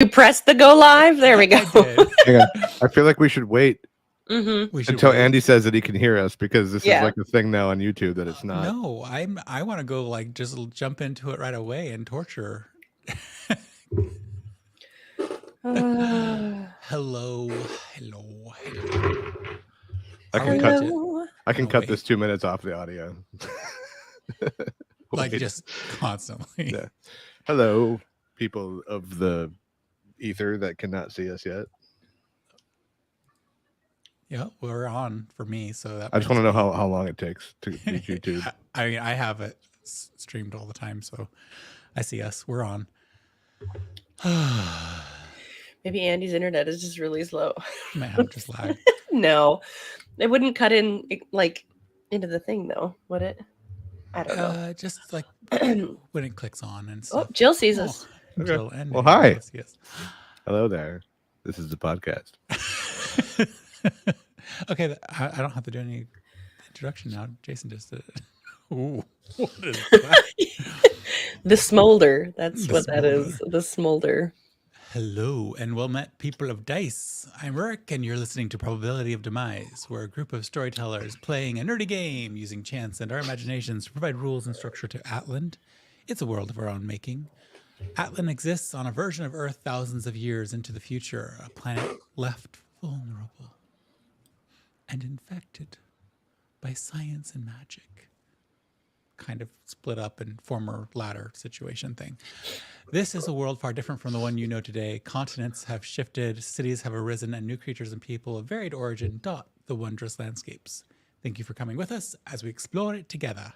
You pressed the go live? There we go. Hang on. I feel like we should wait until wait. Andy says that he can hear us, because this is Yeah. like the thing now on YouTube that it's not. No, I want to go like just jump into it right away and torture. Hello. I can cut this 2 minutes off the audio. Like Wait. just constantly. Yeah. Hello, people of the ether that cannot see us yet. Yeah, we're on for me, so that I just want to know how long it takes to reach YouTube. I mean, I have it streamed all the time, so I see us. We're on. Maybe Andy's internet is just really slow. Might have just lag. No, it wouldn't cut in like into the thing though, would it? I don't know. Just like when it clicks on and stuff. Oh, Jill sees us. Okay. Jill and Well, hi. Jill see us. Hello there. This is the podcast. Okay, I don't have to do any introduction now. Jason just did it. Ooh, what is that? The smolder. That's The what that is. smolder. The smolder. Hello and well met, people of dice. I'm Rick, and you're listening to Probability of Demise. We're a group of storytellers playing a nerdy game using chance and our imaginations to provide rules and structure to Atland. It's a world of our own making. Atland exists on a version of Earth thousands of years into the future, a planet left vulnerable and infected by science and magic. Kind of split up in former ladder situation thing. This is a world far different from the one you know today. Continents have shifted, cities have arisen, and new creatures and people of varied origin dot the wondrous landscapes. Thank you for coming with us as we explore it together.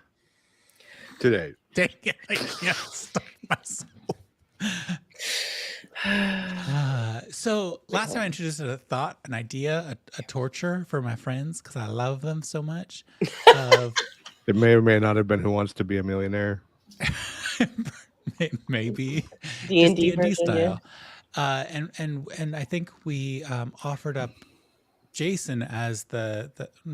Today. Dang it, I can't stop myself. So last time I introduced a thought, an idea, a torture for my friends because I love them so much. It may or may not have been Who Wants to Be a Millionaire. Maybe D&D D&D version, yeah. style. And I think we offered up Jason as the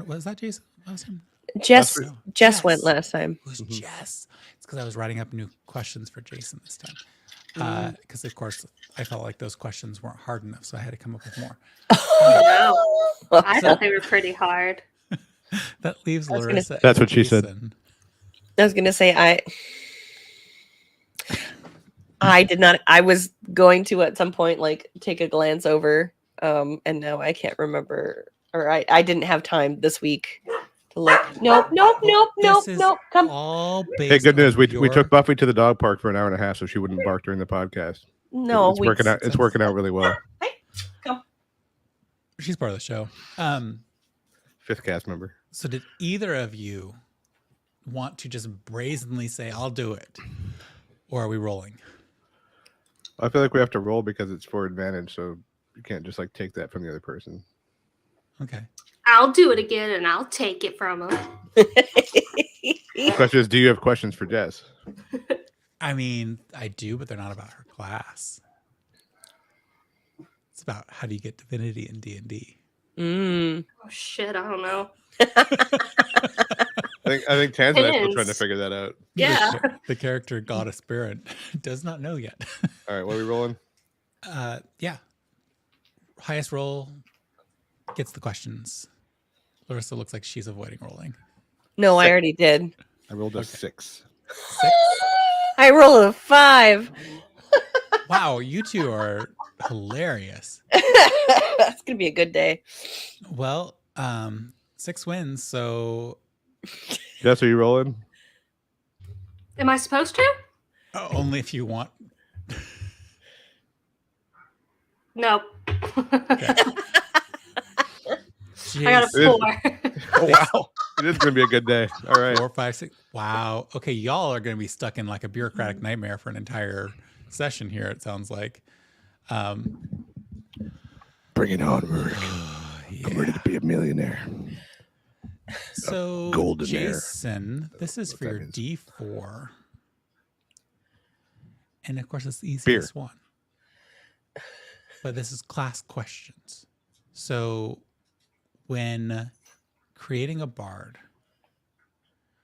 was that Jason last time? Jess Jess. went last time. Who's Jess? It's because I was writing up new questions for Jason this time. Because of course I felt like those questions weren't hard enough, so I had to come up with more. No, I thought they were pretty hard. That leaves I was gonna- Larissa. That's and what she said. Jason. I was gonna say I did not. I was going to at some point like take a glance over, and now I can't remember, or I didn't have time this week to look. Nope. This is Come. all based Hey, good news. on We your- took Buffy to the dog park for an hour and a half so she wouldn't bark during the podcast. No, it's working out. It's working out really well. She's part of the show. Fifth cast member. So did either of you want to just brazenly say, I'll do it? Or are we rolling? I feel like we have to roll because it's for advantage, so you can't just like take that from the other person. Okay. I'll do it again, and I'll take it from them. The question is, do you have questions for Jess? I mean, I do, but they're not about her class. It's about how do you get divinity in D&D. Oh shit, I don't know. I think Tanzanite's still trying to figure that out. Yeah. The character goddess spirit does not know yet. All right, what are we rolling? Yeah. Highest roll gets the questions. Larissa looks like she's avoiding rolling. No, I already did. I rolled a 6. 6. I rolled a 5. Wow, you two are hilarious. That's gonna be a good day. Well, 6 wins, so Jess, are you rolling? Am I supposed to? only if you want. Nope. Okay. I got a Jeez. 4. Oh, wow. It is going to be a good day. All right. 4, 5, 6. Wow. Okay, y'all are going to be stuck in like a bureaucratic nightmare for an entire session here, it sounds like. Bring it on, Rick. Yeah. I'm ready to be a millionaire. So, Golden air. Jason, this is for that your means. D4. And of course, it's the Beer. easiest one. But this is class questions. So, when creating a bard.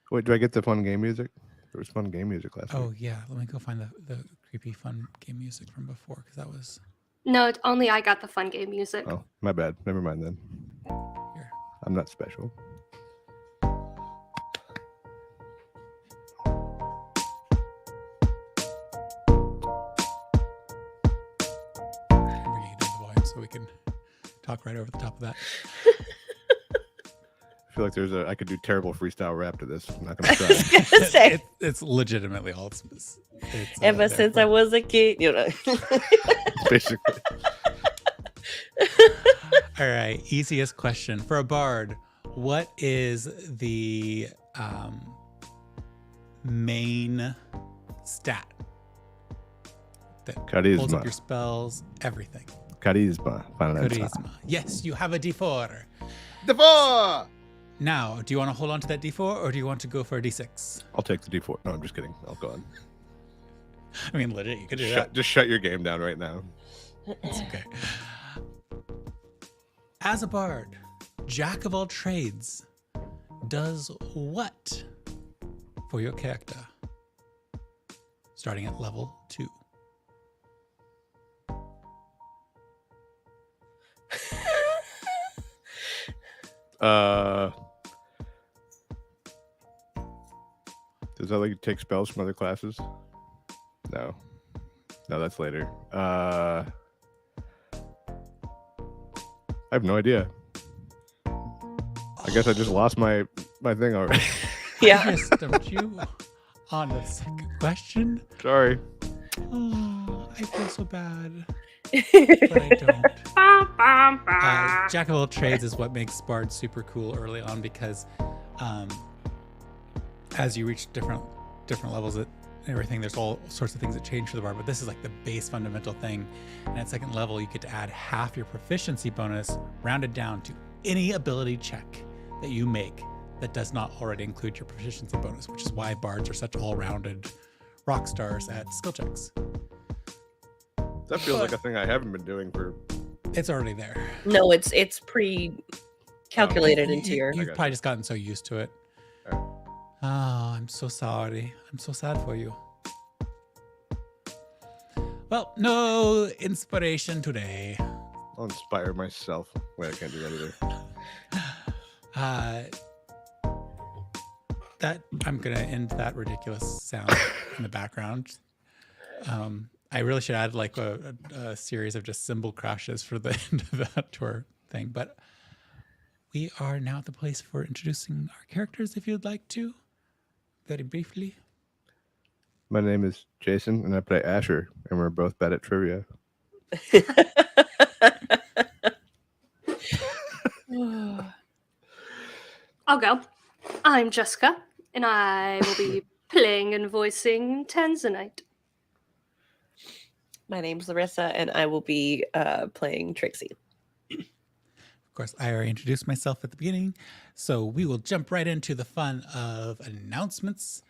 Wait, do I get the fun game music? There was fun game music last week. Oh, yeah. Let me go find the creepy fun game music from before because that was No, only I got the fun game music. Oh, my bad. Never mind then. Here. I'm not special. I'm bringing it down the volume so we can talk right over the top of that. I feel like I could do terrible freestyle rap to this. I'm not gonna try. Say, It's legitimately all. It's ever since I was a kid, you know. Basically. All right, easiest question for a bard. What is the main stat that holds up Charisma. your spells, everything? Charisma. Final answer. Charisma. Yes, you have a D4. D4! Now, do you want to hold on to that D4 or do you want to go for a D6? I'll take the D4. No, I'm just kidding. I'll go on. I mean, legit, you could do that. Just shut your game down right now. It's okay. As a bard, jack of all trades does what for your character? Starting at level 2. Does that like take spells from other classes? No, that's later. I have no idea. I guess I just lost my thing already. Yeah. I just stumped you on the second question. Sorry. Oh, I feel so bad, but I don't. Bum, bum, bum. Jack of all trades is what makes bards super cool early on because as you reach different levels and everything, there's all sorts of things that change for the bard, but this is like the base fundamental thing. And at second level, you get to add half your proficiency bonus rounded down to any ability check that you make that does not already include your proficiency bonus, which is why bards are such all-rounded rock stars at skill checks. That feels like a thing I haven't been doing for. It's already there. No, it's pre-calculated into your. You've probably just gotten so used to it. Alright. Oh, I'm so sorry. I'm so sad for you. Well, no inspiration today. I'll inspire myself. Wait, I can't do that either. That I'm gonna end that ridiculous sound in the background. I really should add like a series of just cymbal crashes for the end of that tour thing. But we are now at the place for introducing our characters, if you'd like to, very briefly. My name is Jason, and I play Asher, and we're both bad at trivia. I'll go. I'm Jessica, and I will be playing and voicing Tanzanite. My name's Larissa, and I will be playing Trixie. Of course, I already introduced myself at the beginning, so we will jump right into the fun of announcements.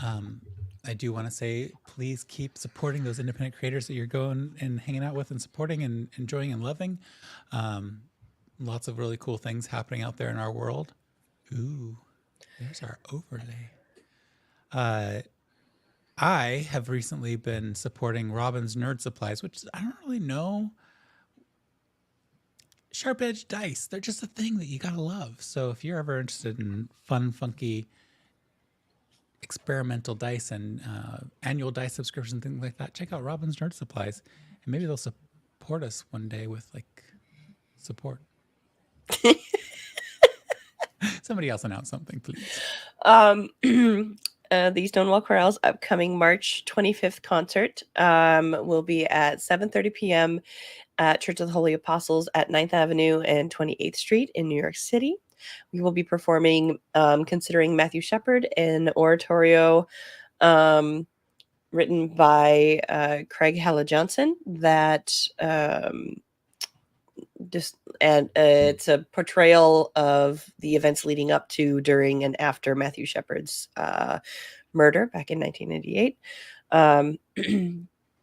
I do want to say, please keep supporting those independent creators that you're going and hanging out with and supporting and enjoying and loving. Lots of really cool things happening out there in our world. Ooh, there's our overlay. I have recently been supporting Robin's Nerd Supplies, which I don't really know. Sharp edge dice, they're just a thing that you gotta love. So if you're ever interested in fun, funky, experimental dice and annual dice subscription, things like that, check out Robin's Nerd Supplies, and maybe they'll support us one day with like support. Somebody else announce something, please. The Stonewall Chorale's upcoming March 25th concert will be at 7:30 p.m. at Church of the Holy Apostles at 9th Avenue and 28th Street in New York City. We will be performing Considering Matthew Shepard, an oratorio written by Craig Halla Johnson that it's a portrayal of the events leading up to, during, and after Matthew Shepard's murder back in 1998.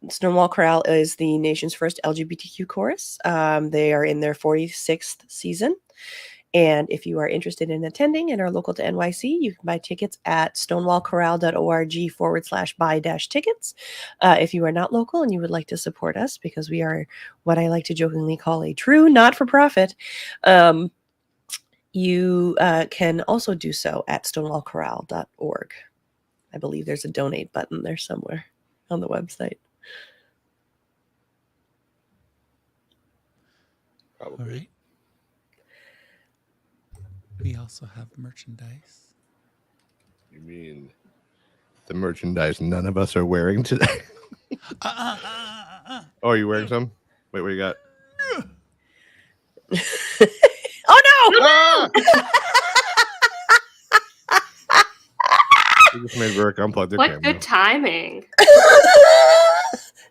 Stonewall Chorale is the nation's first LGBTQ chorus. They are in their 46th season, And if you are interested in attending and are local to NYC, you can buy tickets at stonewallcorral.org/buy-tickets. If you are not local and you would like to support us, because we are what I like to jokingly call a true not-for-profit, you can also do so at stonewallcorral.org. I believe there's a donate button there somewhere on the website. All right. We also have merchandise. You mean the merchandise none of us are wearing today? Oh, are you wearing some? Wait, what you got? Oh no! Ah! You just made Rick unplug their What camera. good timing.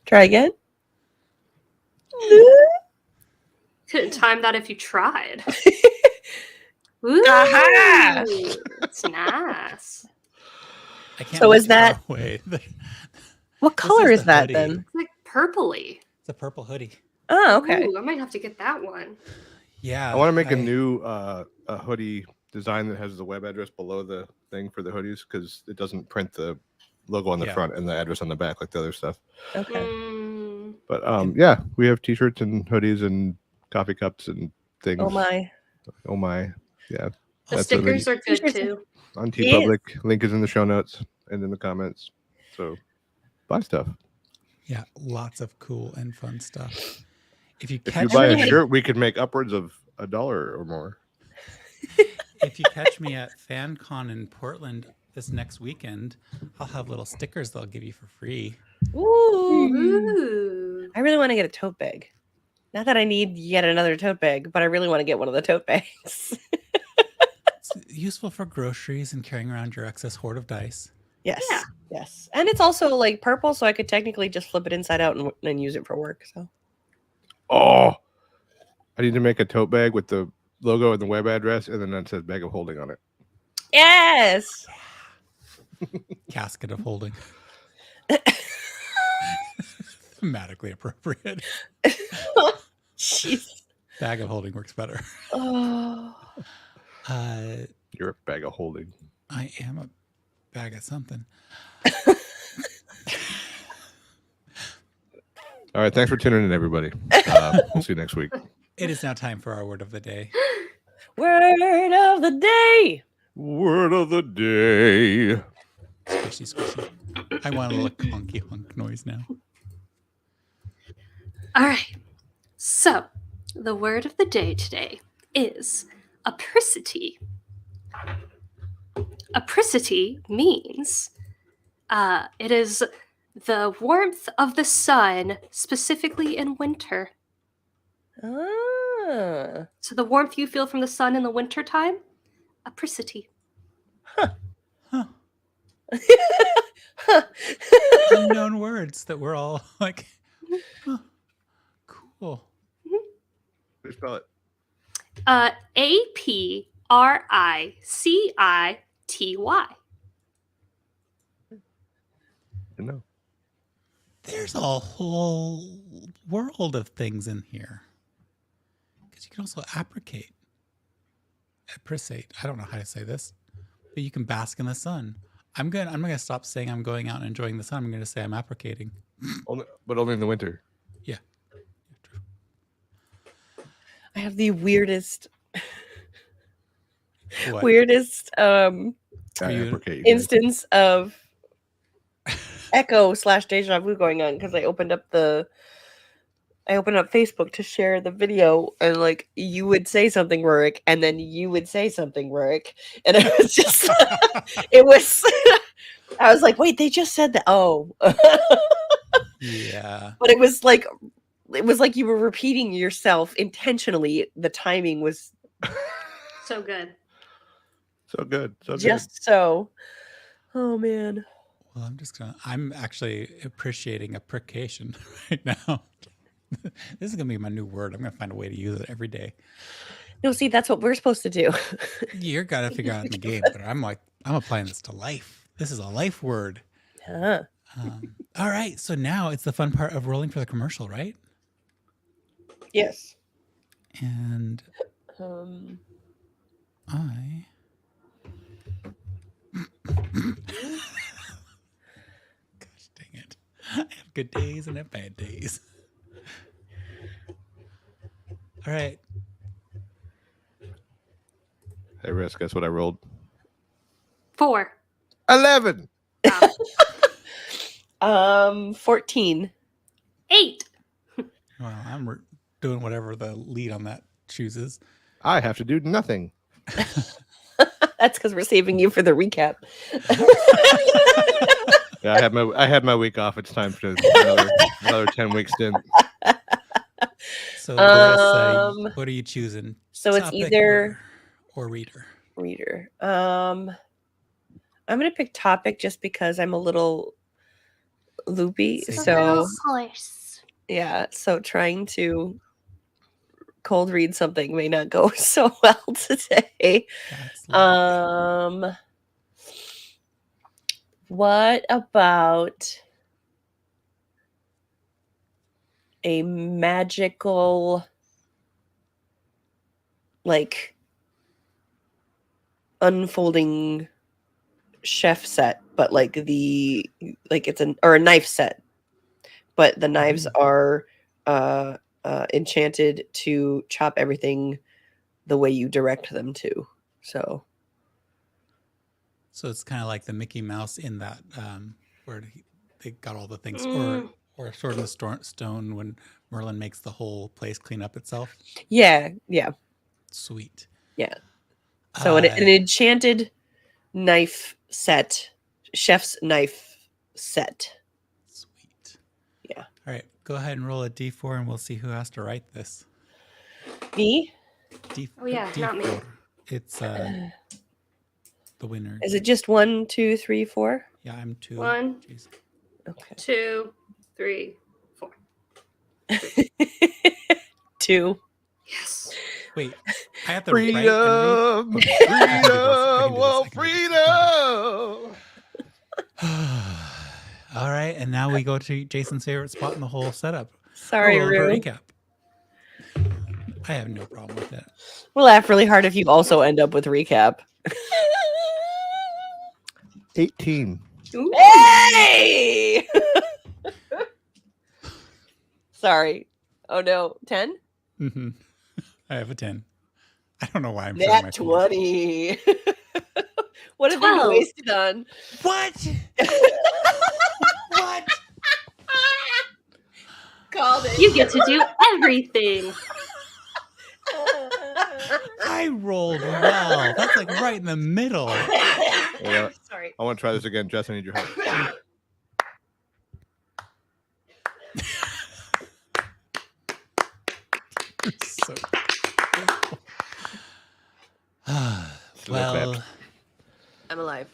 Try again. Couldn't time that if you tried. Ooh, Aha! it's nice. I can't So look is that- far away. What color is is the that hoodie. then? It's like purpley. It's a purple hoodie. Oh, okay. Ooh, I might have to get that one. Yeah. I want to make a new a hoodie design that has the web address below the thing for the hoodies because it doesn't print the logo on the Yeah. front and the address on the back like the other stuff. Okay. Mm, But yeah, we have t-shirts and hoodies and coffee cups and things. Oh my. Oh my. Yeah. the That's stickers are good T-shirts too. on TeePublic. Link is in the show notes and in the comments. So buy stuff. Yeah, lots of cool and fun stuff. If you If you catch buy a me, shirt, we could make upwards of $1 or more. if you catch me at FanCon in Portland this next weekend, I'll have little stickers they'll give you for free. Ooh. Ooh. I really want to get a tote bag. Not that I need yet another tote bag, but I really want to get one of the tote bags. It's useful for groceries and carrying around your excess hoard of dice. Yes. Yeah. Yes. And it's also like purple, so I could technically just flip it inside out and use it for work. So Oh, I need to make a tote bag with the logo and the web address, and then that says bag of holding on it. yes. Casket of holding. Thematically appropriate. Jeez. Bag of holding works better. Oh. You're a bag of holding. I am a bag of something. All right, thanks for tuning in, everybody. We'll see you next week. It is now time for our word of the day. Word of the day. Word of the day. Squishy, squishy. I want a little clunky hunk noise now. All right. So, the word of the day today is apricity. Apricity means it is the warmth of the sun, specifically in winter. Ah. So, the warmth you feel from the sun in the wintertime, apricity. Huh. Huh. Unknown words that we're all like, huh, cool. Please spell it. Apricity. No. There's a whole world of things in here. Because you can also apricate. Apricate. I don't know how to say this. But you can bask in the sun. I'm gonna stop saying I'm going out and enjoying the sun. I'm gonna say I'm apricating. But only in the winter. Yeah. True. I have the weirdest What? I Are you- apricate you guys. instance of echo / deja vu going on because I opened up Facebook to share the video, and like you would say something, Rurik, and then you would say something, Rurik, and it was just it was I was like, wait, they just said that. Oh. Yeah. But it was like you were repeating yourself intentionally. The timing was So good. So good. So just so. Oh man. Well, I'm actually appreciating appreciation right now. This is gonna be my new word. I'm gonna find a way to use it every day. No, see, that's what we're supposed to do. You're gotta figure out in the game, but I'm applying this to life. This is a life word. Huh. All right, so now it's the fun part of rolling for the commercial, right? Yes. And I. Gosh dang it. I have good days and I have bad days. All right. Hey, Risk, guess what I rolled? 4. 11. 14. 8. Well, I'm doing whatever the lead on that chooses. I have to do nothing. That's because we're saving you for the recap. Yeah, I had my week off. It's time for another 10-week stint. So, Larissa, what are you choosing? So it's Topic either or reader. reader. I'm gonna pick topic just because I'm a little loopy. Same. So Horse. yeah, so trying to cold read something may not go so well today. That's lovely. What about a magical, like, unfolding chef set, but like it's a knife set, but the knives are enchanted to chop everything the way you direct them to. So it's kind of like the Mickey Mouse in that where they got all the things, or Sword in the Stone when Merlin makes the whole place clean up itself. yeah. Sweet. Yeah. So an enchanted knife set, chef's knife set. Sweet. Yeah. All right, go ahead and roll a d4 and we'll see who has to write this. Me? Oh, yeah, not me. It's the winner. Is it just 1, 2, 3, 4? Yeah, I'm 2. 1, Jeez. Okay. 2, 3, 4. 2. Yes. Wait, I have to write and read? Freedom! Freedom! Well, freedom! All right, and now we go to Jason's favorite spot in the whole setup. Sorry, A little Rue. recap. I have no problem with that. We'll laugh really hard if you also end up with recap. 18. Ooh. Hey! Sorry. Oh no, 10? Mm-hmm. I have a 10. I don't know why I'm showing Nat my 20. What have you 12. wasted on? What? What? Called it. You get to do everything. I rolled well. That's like right in the middle. Yeah. Sorry. I want to try this again. Jess, I need your help. So, well, I'm alive.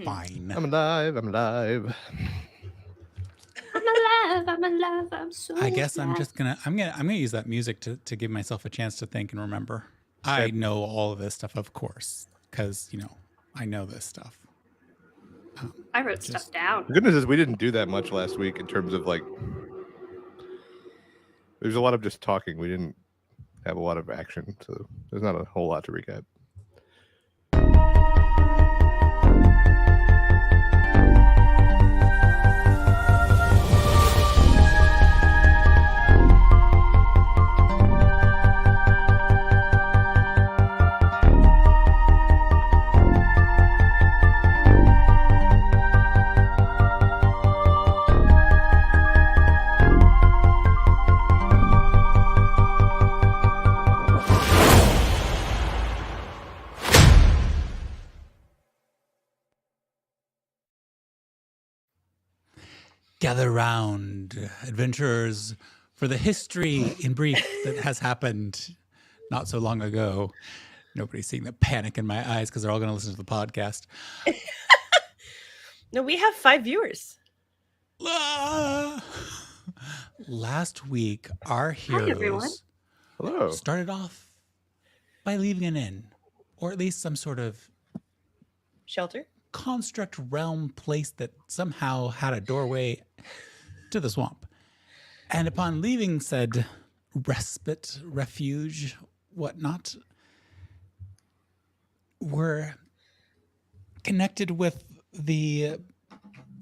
fine. I'm alive. I'm alive. I'm alive, I'm so I guess I'm alive. just I'm gonna use that music to give myself a chance to think and remember. I know all of this stuff, of course, because I know this stuff. I wrote stuff down. The good news is we didn't do that much last week in terms of like. There's a lot of just talking. We didn't have a lot of action, so there's not a whole lot to recap. Gather round, adventurers, for the history in brief that has happened not so long ago. Nobody's seeing the panic in my eyes because they're all going to listen to the podcast. No, we have 5 viewers. Last week, our everyone. heroes Hello. started off by leaving an inn, or at least some sort of Shelter? construct realm place that somehow had a doorway to the swamp. And upon leaving said respite, refuge, whatnot, were connected with the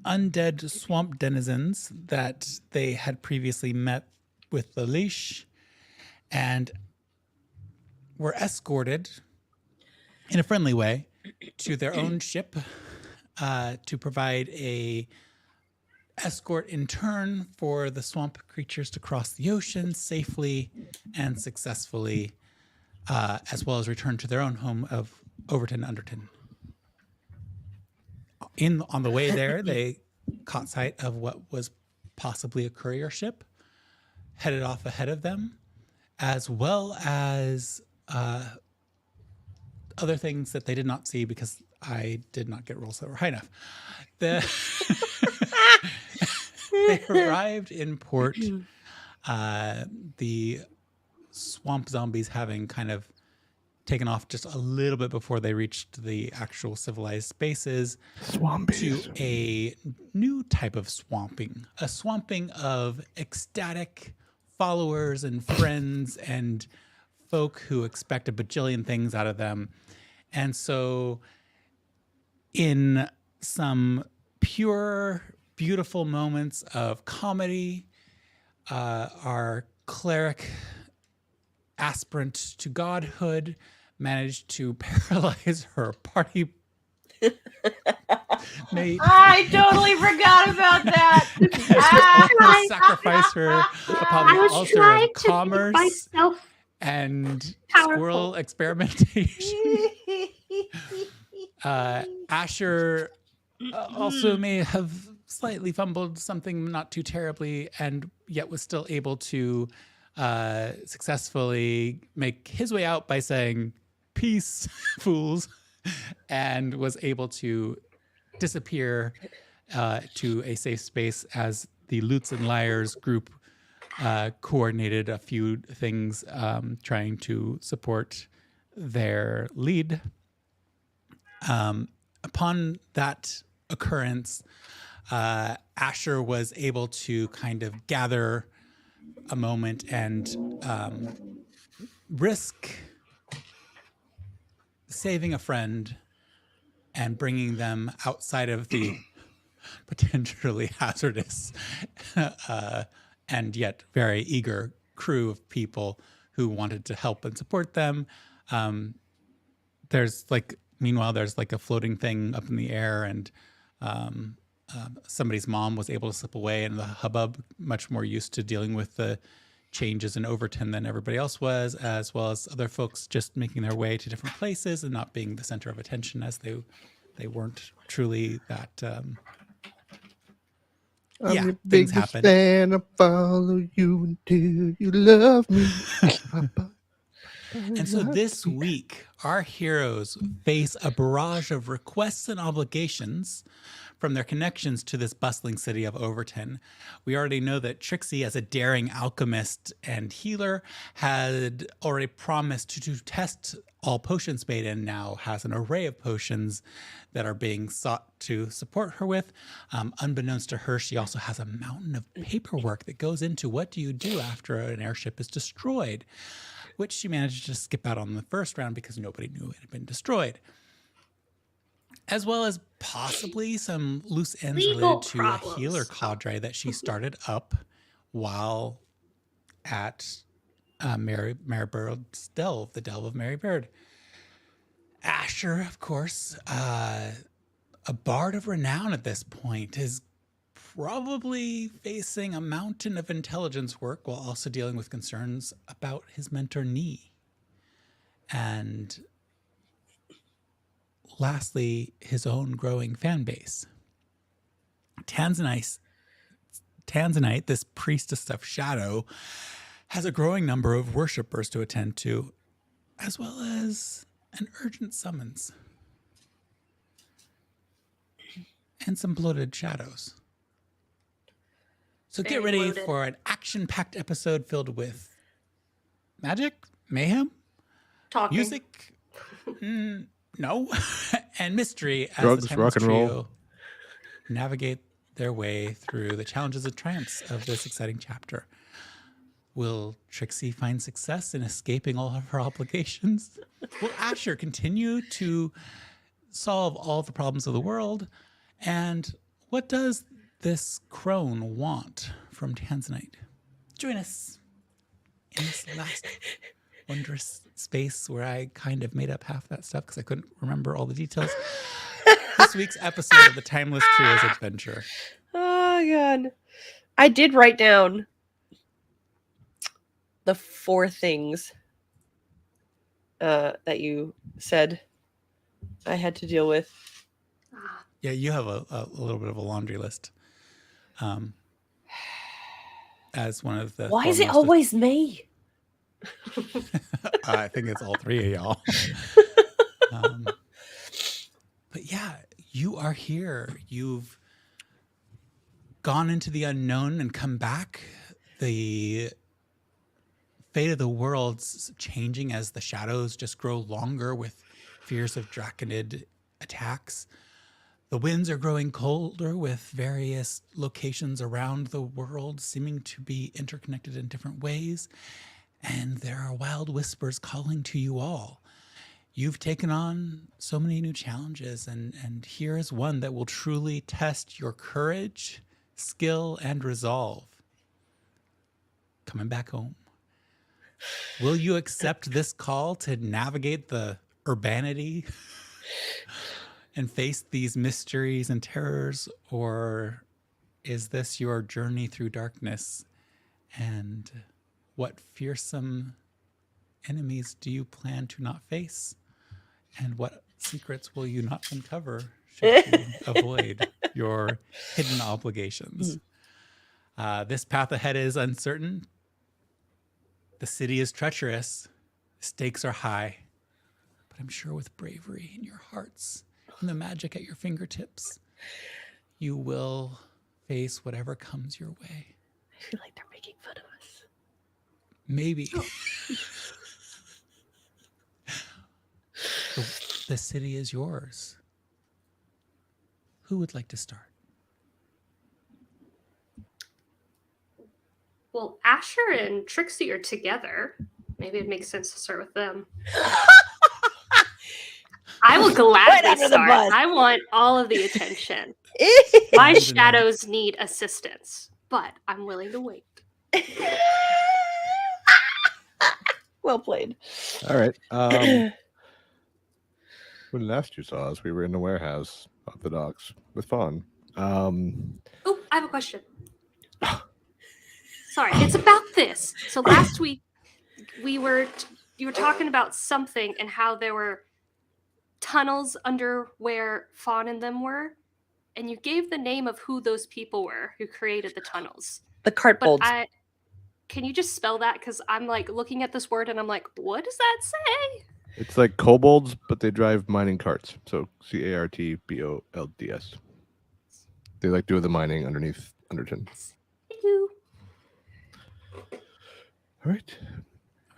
undead swamp denizens that they had previously met with the leash, and were escorted in a friendly way to their own ship to provide a escort in turn for the swamp creatures to cross the ocean safely and successfully, as well as return to their own home of Overton Underton. On the way there, they caught sight of what was possibly a courier ship headed off ahead of them, as well as other things that they did not see because I did not get rolls that were high enough. They arrived in port, the swamp zombies having kind of taken off just a little bit before they reached the actual civilized spaces. Swampies. To a new type of swamping, a swamping of ecstatic followers and friends and folk who expect a bajillion things out of them. And so in some pure, beautiful moments of comedy, our cleric aspirant to godhood managed to paralyze her party mate. I totally forgot about that. Sacrifice her upon the altar of commerce myself and powerful. squirrel experimentation. Asher also may have slightly fumbled something not too terribly, and yet was still able to successfully make his way out by saying, "Peace, fools," and was able to disappear to a safe space as the Lutes and Liars group coordinated a few things trying to support their lead. Upon that occurrence, Asher was able to kind of gather a moment and risk saving a friend and bringing them outside of the potentially hazardous and yet very eager crew of people who wanted to help and support them. Meanwhile, there's like a floating thing up in the air, and somebody's mom was able to slip away in the hubbub, much more used to dealing with the changes in Overton than everybody else was, as well as other folks just making their way to different places and not being the center of attention, as they weren't truly that. I'm yeah, your things biggest happen. fan. I'll follow you until you love me. And so this week, our heroes face a barrage of requests and obligations from their connections to this bustling city of Overton. We already know that Trixie, as a daring alchemist and healer, had already promised to test all potions made, and now has an array of potions that are being sought to support her with. Unbeknownst to her, she also has a mountain of paperwork that goes into what do you do after an airship is destroyed, which she managed to skip out on the first round because nobody knew it had been destroyed. As well as possibly some loose ends Legal related to problems. a healer cadre that she started up while at Mary Bird's Delve, the Delve of Mary Bird. Asher, of course, a bard of renown at this point, is probably facing a mountain of intelligence work while also dealing with concerns about his mentor, Nee. And lastly, his own growing fan base. Tanzanite, this priestess of shadow, has a growing number of worshippers to attend to, as well as an urgent summons and some bloated shadows. So get Very ready loaded. for an action-packed episode filled with magic, mayhem, Talking. music, no, and mystery as Drugs, the Timeless rock and roll. Trio navigate their way through the challenges and triumphs of this exciting chapter. Will Trixie find success in escaping all of her obligations? Will Asher continue to solve all the problems of the world? And what does this Crone want from Tanzanite? Join us in this last wondrous space where I kind of made up half that stuff because I couldn't remember all the details. This week's episode of the Timeless Trio's Adventure. Oh, God. I did write down the 4 things that you said I had to deal with. Yeah, you have a little bit of a laundry list. As one of the Why is it always me? I think it's all 3 of y'all. But yeah, you are here. You've gone into the unknown and come back. The fate of the world's changing as the shadows just grow longer with fears of draconid attacks. The winds are growing colder with various locations around the world seeming to be interconnected in different ways. And there are wild whispers calling to you all. You've taken on so many new challenges, and here is one that will truly test your courage, skill, and resolve. Coming back home. Will you accept this call to navigate the urbanity and face these mysteries and terrors, or is this your journey through darkness? And what fearsome enemies do you plan to not face? And what secrets will you not uncover should you avoid your hidden obligations? This path ahead is uncertain. The city is treacherous. The stakes are high. But I'm sure with bravery in your hearts and the magic at your fingertips, you will face whatever comes your way. I feel like they're making fun of us. Maybe. The city is yours. Who would like to start? Well, Asher and Trixie are together. Maybe it makes sense to start with them. I will gladly under the start. bus. I want all of the attention. My shadows need assistance, but I'm willing to wait. Well played. All right. When last you saw us, we were in the warehouse off the docks with Fawn. Oh, I have a question. Sorry, it's about this. So last week you were talking about something and how there were tunnels under where Fawn and them were, and you gave the name of who those people were who created the tunnels. The cartbolds. But can you just spell that? Because I'm like looking at this word and I'm like, what does that say? It's like kobolds, but they drive mining carts. So CARTBOLDS. They like doing the mining underneath Underton. Thank you. All right.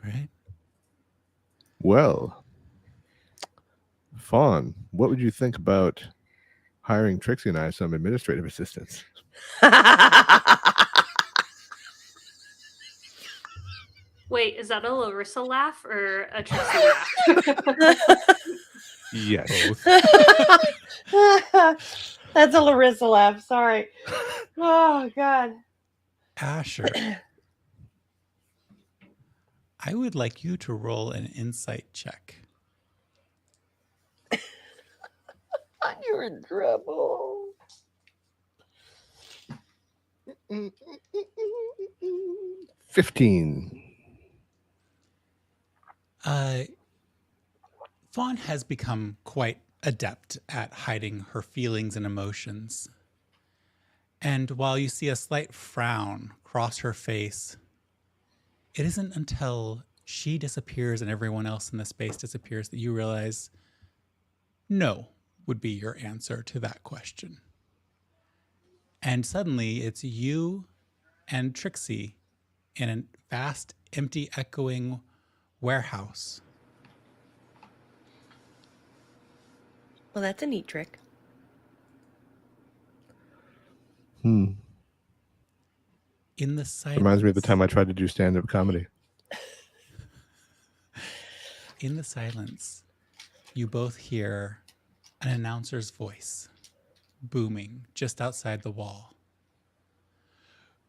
All right. Well, Fawn, what would you think about hiring Trixie and I some administrative assistance? Wait, is that a Larissa laugh or a Trixie laugh? Yes. That's a Larissa laugh. Sorry. Oh, God. Asher, I would like you to roll an insight check. You're in trouble. 15. Fawn has become quite adept at hiding her feelings and emotions. And while you see a slight frown cross her face, it isn't until she disappears and everyone else in the space disappears that you realize no would be your answer to that question. And suddenly it's you and Trixie in a vast, empty, echoing warehouse. Well, that's a neat trick. In In the silence. Reminds me of the time I tried to do stand-up comedy. In the silence, you both hear an announcer's voice booming just outside the wall.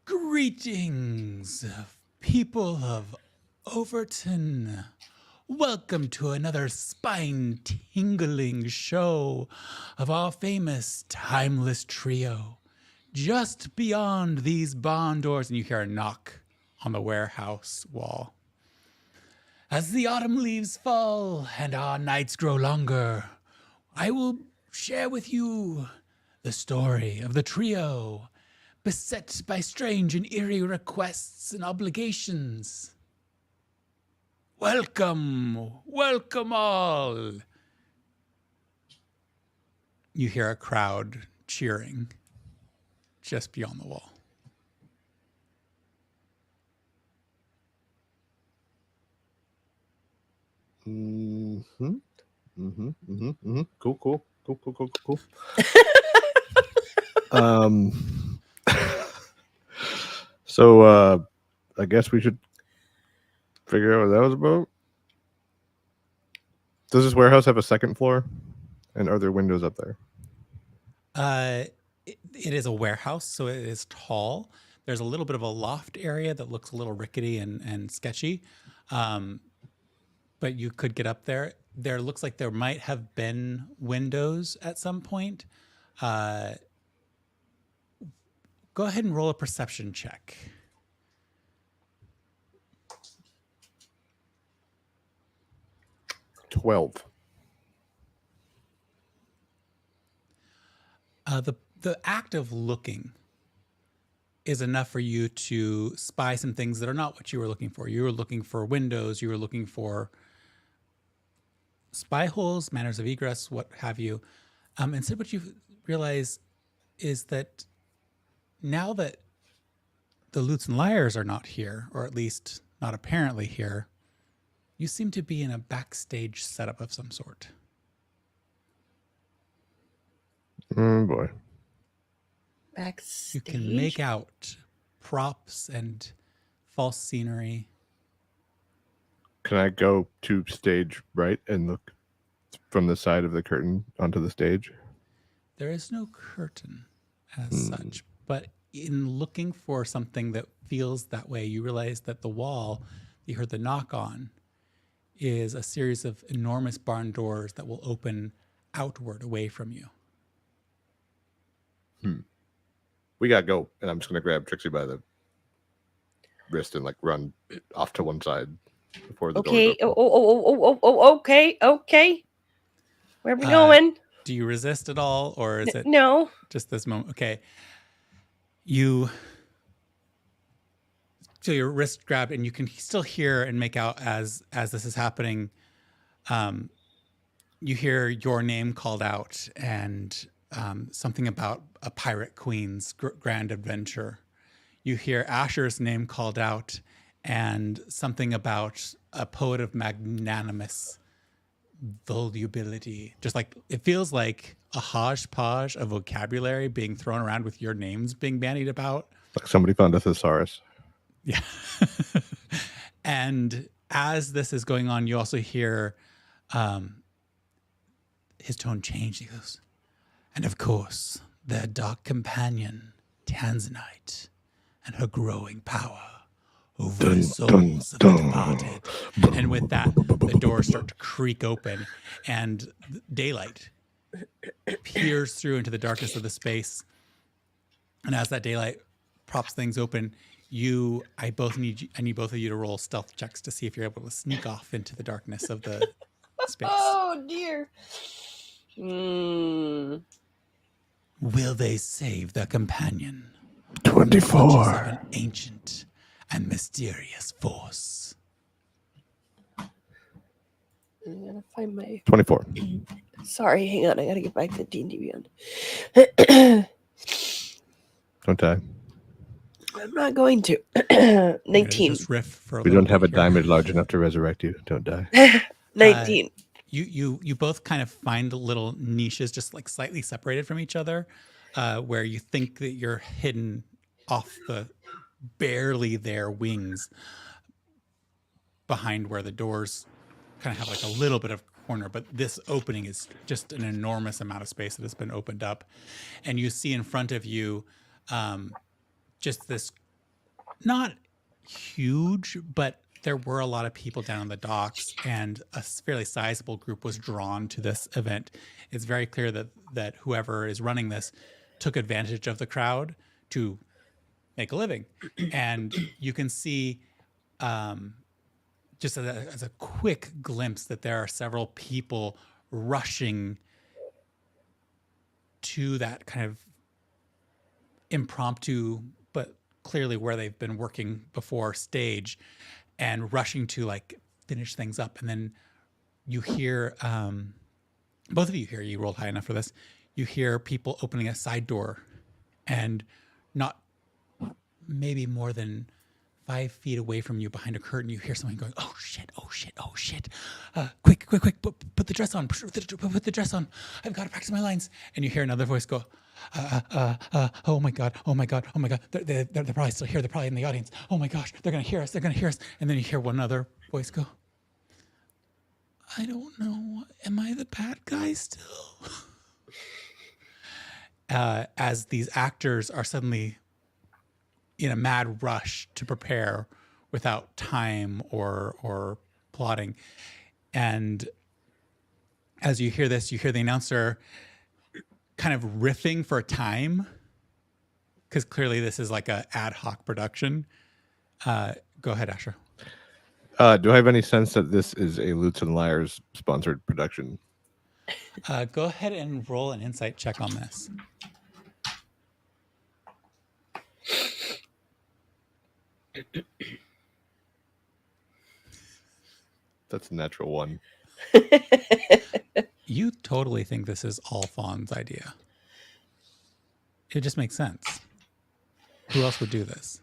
Greetings, people of Overton. Welcome to another spine-tingling show of our famous timeless trio. Just beyond these barn doors, and you hear a knock on the warehouse wall. As the autumn leaves fall and our nights grow longer, I will share with you the story of the trio, beset by strange and eerie requests and obligations. Welcome, welcome all. You hear a crowd cheering just beyond the wall. Cool. So I guess we should figure out what that was about. Does this warehouse have a second floor? And are there windows up there? It is a warehouse, so it is tall. There's a little bit of a loft area that looks a little rickety and sketchy. But you could get up there. There looks like there might have been windows at some point. Go ahead and roll a perception check. $12. The act of looking is enough for you to spy some things that are not what you were looking for. You were looking for windows. You were looking for spy holes, manners of egress, what have you. Instead, what you realize is that now that the Lutes and Liars are not here, or at least not apparently here, you seem to be in a backstage setup of some sort. Oh boy. Backstage. You can make out props and false scenery. Can I go to stage right and look from the side of the curtain onto the stage? There is no curtain as such, but in looking for something that feels that way, you realize that the wall you heard the knock on is a series of enormous barn doors that will open outward away from you. We gotta go, and I'm just gonna grab Trixie by the wrist and like run off to one side before the door. Okay. Where are we going? Do you resist at all, or is it No. just this moment? Okay. You feel your wrist grabbed, and you can still hear and make out as this is happening. You hear your name called out, and something about a pirate queen's grand adventure. You hear Asher's name called out, and something about a poet of magnanimous volubility. Just like it feels like a hodgepodge of vocabulary being thrown around with your names being bandied about. Like somebody found a thesaurus. Yeah. And as this is going on, you also hear his tone change. He goes, and of course, their dark companion, Tanzanite, and her growing power over the souls of the departed. And with that, the doors start to creak open, and daylight peers through into the darkness of the space. And as that daylight props things open, I need both of you to roll stealth checks to see if you're able to sneak off into the darkness of the space. Oh dear. Will they save their companion? 24. Of an ancient and mysterious force. I'm gonna find my. 24. Sorry, hang on. I gotta get back to D&D Beyond. Don't die. I'm not going to. 19. Just riff for We don't have a diamond large enough to resurrect you. Don't die. 19. You both kind of find little niches just like slightly separated from each other, where you think that you're hidden off barely there wings behind where the doors kind of have like a little bit of corner, but this opening is just an enormous amount of space that has been opened up. And you see in front of you just this, not huge, but there were a lot of people down on the docks, and a fairly sizable group was drawn to this event. It's very clear that whoever is running this took advantage of the crowd to make a living. And you can see just as a quick glimpse that there are several people rushing to that kind of impromptu, but clearly where they've been working before, stage, and rushing to like finish things up. And then you hear, both of you hear, you rolled high enough for this, you hear people opening a side door, and not maybe more than 5 feet away from you behind a curtain, you hear someone going, "Oh shit, oh shit, oh shit. Quick, put the dress on, put the dress on. I've got to practice my lines." And you hear another voice go, "Oh my God, oh my God, oh my God. They're probably still here. They're probably in the audience. Oh my gosh, they're going to hear us. They're going to hear us." And then you hear one other voice go, "I don't know. Am I the bad guy still?" As these actors are suddenly in a mad rush to prepare without time or plotting. And as you hear this, you hear the announcer kind of riffing for time, because clearly this is like a ad hoc production. Go ahead, Asher. Do I have any sense that this is a Lutes and Liars sponsored production? Go ahead and roll an insight check on this. That's a natural one. You totally think this is all Fawn's idea. It just makes sense. Who else would do this?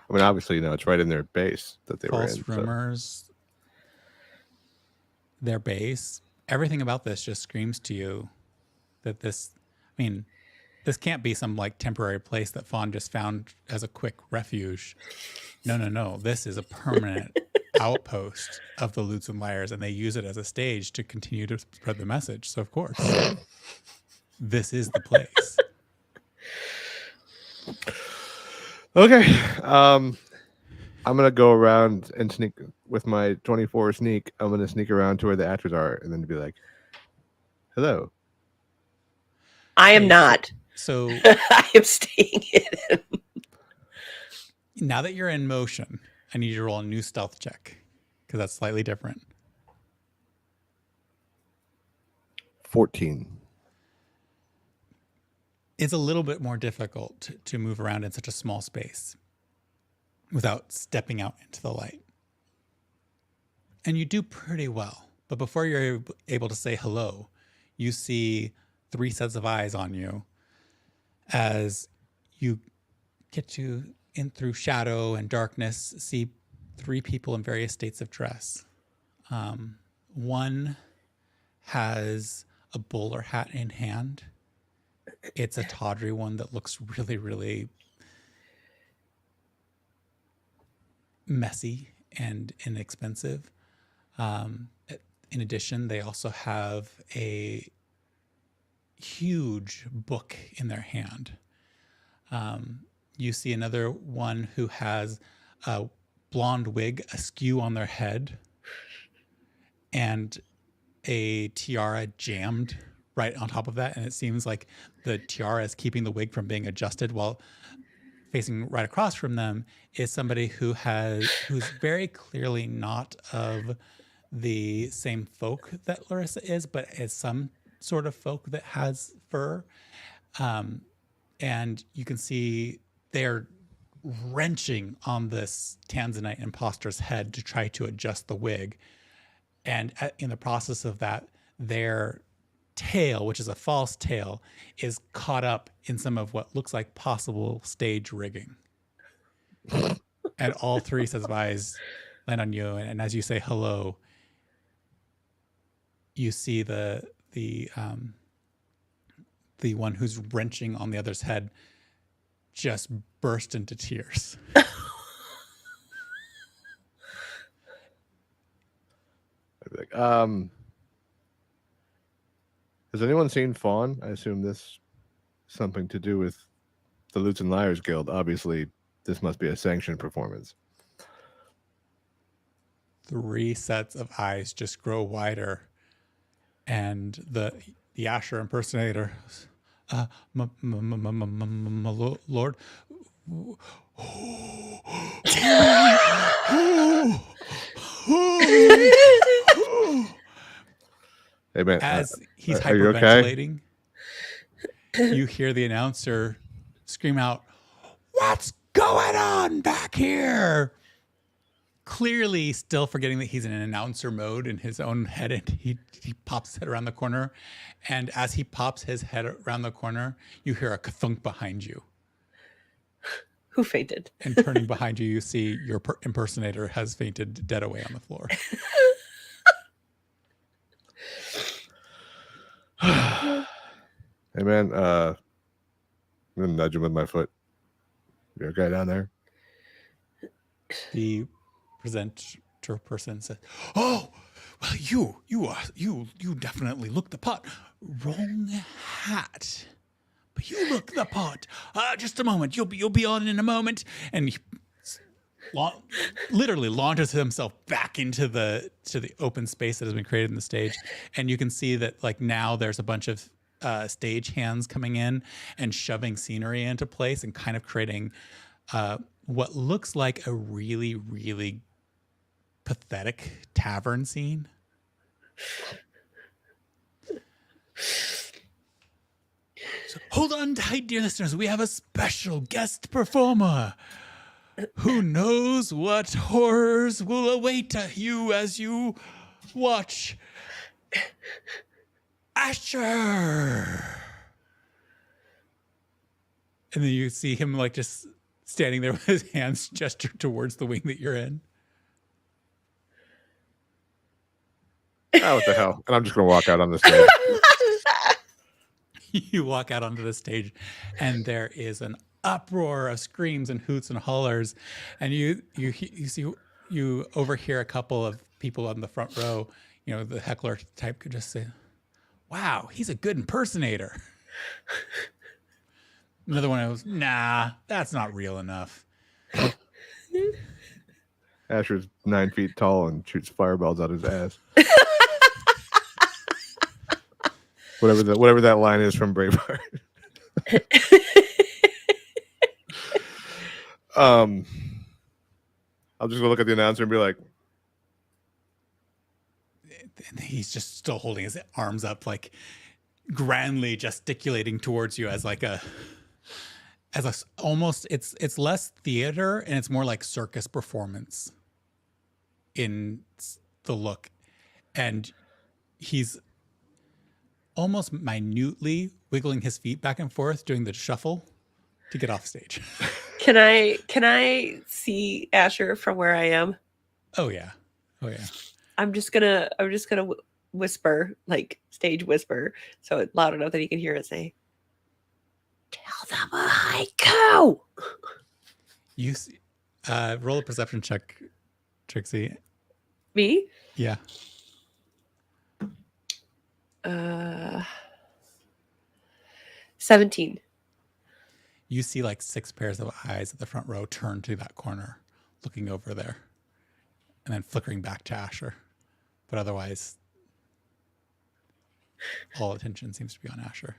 I mean, obviously, it's right in their base that they were in. False rumors, their base, everything about this just screams to you that this, I mean, this can't be some like temporary place that Fawn just found as a quick refuge. No. This is a permanent outpost of the Lutes and Liars, and they use it as a stage to continue to spread the message. So, of course, this is the place. Okay. I'm going to go around and sneak with my 24 sneak. I'm going to sneak around to where the actors are and then be like, "Hello." I am not. So I am staying hidden. now that you're in motion, I need you to roll a new stealth check, because that's slightly different. 14. It's a little bit more difficult to move around in such a small space without stepping out into the light. And you do pretty well. But before you're able to say hello, you see 3 sets of eyes on you as you get to, in through shadow and darkness, see 3 people in various states of dress. One has a bowler hat in hand. It's a tawdry one that looks really, really messy and inexpensive. In addition, they also have a huge book in their hand. You see another one who has a blonde wig askew on their head and a tiara jammed right on top of that. And it seems like the tiara is keeping the wig from being adjusted, while facing right across from them is somebody who's very clearly not of the same folk that Larissa is, but is some sort of folk that has fur. And you can see they're wrenching on this Tanzanite imposter's head to try to adjust the wig. And in the process of that, their tail, which is a false tail, is caught up in some of what looks like possible stage rigging. And all 3 sets of eyes land on you. And as you say hello, you see the one who's wrenching on the other's head just burst into tears. I'd be like, has anyone seen Fawn? I assume this something to do with the Lutes and Liars Guild. Obviously, this must be a sanctioned performance. 3 sets of eyes just grow wider, and the Asher impersonator, my lord. Hey man, As he's are you okay? hyperventilating, you hear the announcer scream out, "What's going on back here?" Clearly still forgetting that he's in an announcer mode in his own head, and he pops his head around the corner. And as he pops his head around the corner, you hear a ka-thunk behind you. Who fainted? And turning behind you, you see your impersonator has fainted dead away on the floor. Hey man, I'm gonna nudge him with my foot. You okay down there? The presenter person said, "Oh, well, you definitely look the part. Wrong hat, but you look the part. Just a moment. You'll be on in a moment." And he literally launches himself back into the open space that has been created in the stage, and you can see that like now there's a bunch of stage hands coming in and shoving scenery into place and kind of creating what looks like a really, really pathetic tavern scene. So hold on tight, dear listeners. We have a special guest performer. Who knows what horrors will await you as you watch Asher. And then you see him like just standing there with his hands gestured towards the wing that you're in. Oh, what the hell? And I'm just gonna walk out on the stage. You walk out onto the stage, and there is an uproar of screams and hoots and hollers, and you overhear a couple of people on the front row. You know, the heckler type could just say, "Wow, he's a good impersonator." Another one goes, "Nah, that's not real enough." Asher's 9 feet tall and shoots fireballs out his ass. whatever that line is from Braveheart. I'll just go look at the announcer and be like, And he's just still holding his arms up, like grandly gesticulating towards you as almost it's less theater and it's more like circus performance in the look. And he's almost minutely wiggling his feet back and forth, doing the shuffle to get off stage. Can I see Asher from where I am? Oh yeah. I'm just gonna whisper, like stage whisper, so it's loud enough that he can hear it say, "Tell them a haiku." You see, roll a perception check, Trixie. Me? Yeah. 17. You see like 6 pairs of eyes at the front row turn to that corner, looking over there, and then flickering back to Asher. But otherwise, all attention seems to be on Asher.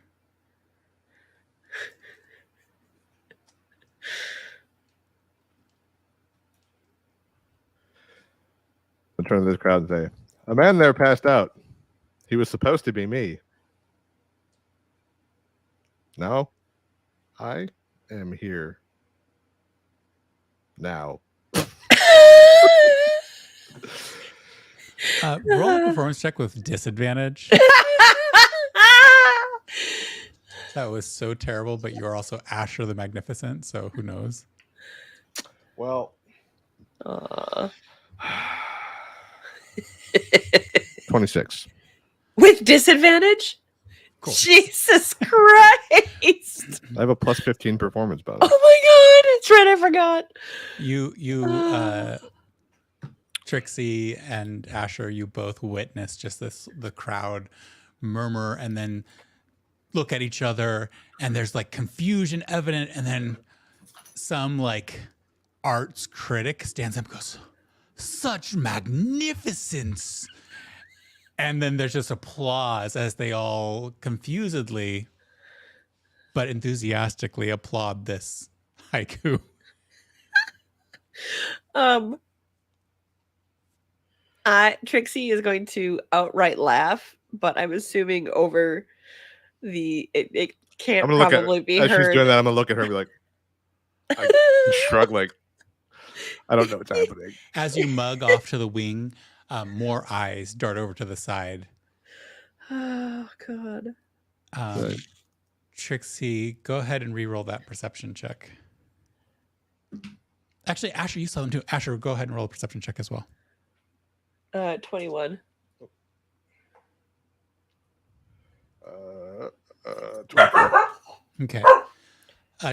I'll turn to this crowd and say, "A man there passed out. He was supposed to be me. Now, I am here. Now." Roll a performance check with disadvantage. That was so terrible, but you are also Asher the Magnificent, so who knows? Well, 26. With disadvantage? course. Jesus Christ! I have a plus 15 performance bonus. Oh my god! That's right, I forgot. You Trixie and Asher, you both witness just the crowd murmur and then look at each other, and there's like confusion evident, and then some like arts critic stands up and goes, "Such magnificence!" And then there's just applause as they all confusedly but enthusiastically applaud this haiku. Trixie is going to outright laugh, but I'm assuming over it can't I'm gonna look probably at be as she's heard. doing that. I'm gonna look at her and be like, I shrug like I don't know what's happening. As you mug off to the wing, more eyes dart over to the side. Oh god. Right. Trixie, go ahead and re-roll that perception check. Actually, Asher, you saw them too. Asher, go ahead and roll a perception check as well. 21. 24. Okay.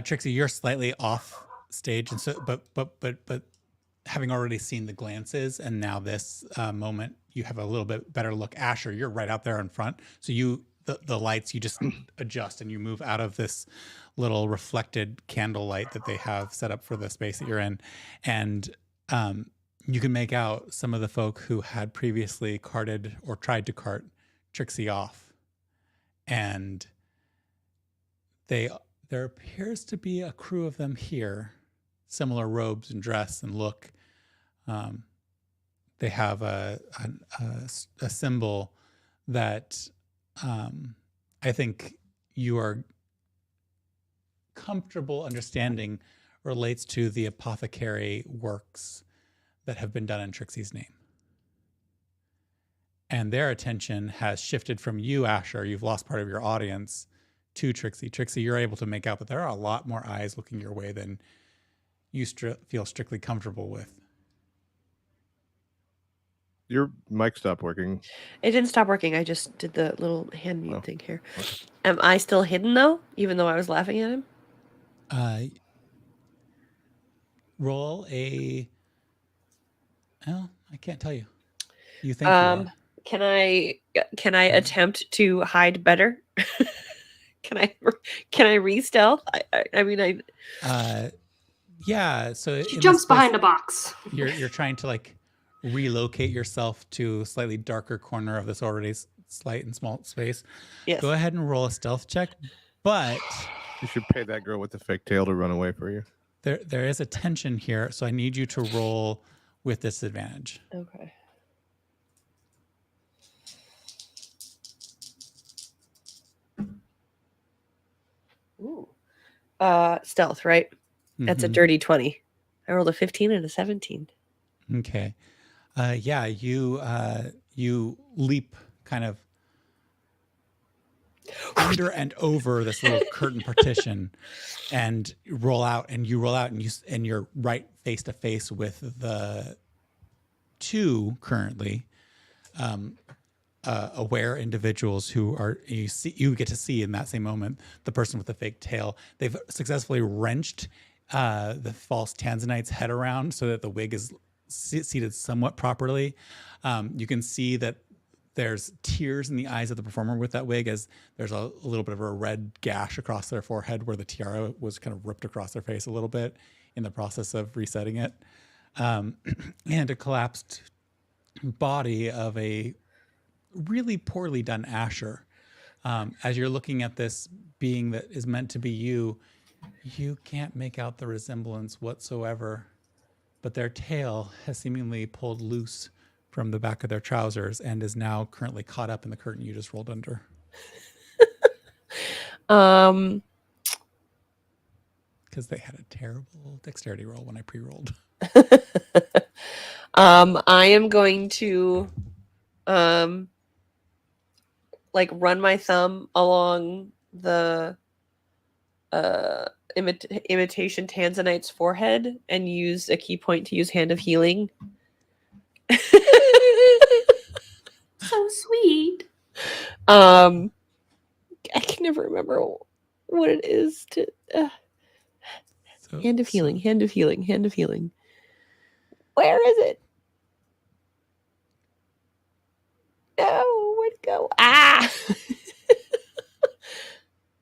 Trixie, you're slightly off stage, and so but having already seen the glances and now this moment, you have a little bit better look. Asher, you're right out there in front, so the lights, you just adjust and you move out of this little reflected candle light that they have set up for the space that you're in, and you can make out some of the folk who had previously carted or tried to cart Trixie off, and there appears to be a crew of them here, similar robes and dress and look. They have a symbol that I think you are comfortable understanding relates to the apothecary works that have been done in Trixie's name. And their attention has shifted from you, Asher, you've lost part of your audience, to Trixie. Trixie, you're able to make out that there are a lot more eyes looking your way than you feel strictly comfortable with. Your mic stopped working. It didn't stop working. I just did the little hand mute thing here. Okay. Am I still hidden though, even though I was laughing at him? Roll a. Well, I can't tell you. You think you are. Can I attempt to hide better? Can I re-stealth? I mean yeah. So she jumps behind a box. You're trying to like relocate yourself to a slightly darker corner of this already slight and small space. Yes. Go ahead and roll a stealth check, but you should pay that girl with the fake tail to run away for you. There is a tension here, so I need you to roll with disadvantage. Okay. Ooh. Stealth, right? That's a dirty 20. I rolled a 15 and a 17. Okay. Yeah, you leap kind of under and over this little curtain partition and roll out, and you're right face to face with the two currently aware individuals who are you get to see in that same moment the person with the fake tail. They've successfully wrenched the false Tanzanite's head around so that the wig is seated somewhat properly. You can see that there's tears in the eyes of the performer with that wig, as there's a little bit of a red gash across their forehead where the tiara was kind of ripped across their face a little bit in the process of resetting it. And a collapsed body of a really poorly done Asher. As you're looking at this being that is meant to be you can't make out the resemblance whatsoever, but their tail has seemingly pulled loose from the back of their trousers and is now currently caught up in the curtain you just rolled under. Because they had a terrible dexterity roll when I pre-rolled. I am going to like run my thumb along the imitation Tanzanite's forehead and use a key point to use Hand of Healing. So sweet. can never remember what it is to. Hand of healing, hand of healing, hand of healing. Where is it? No, where'd it go? Ah!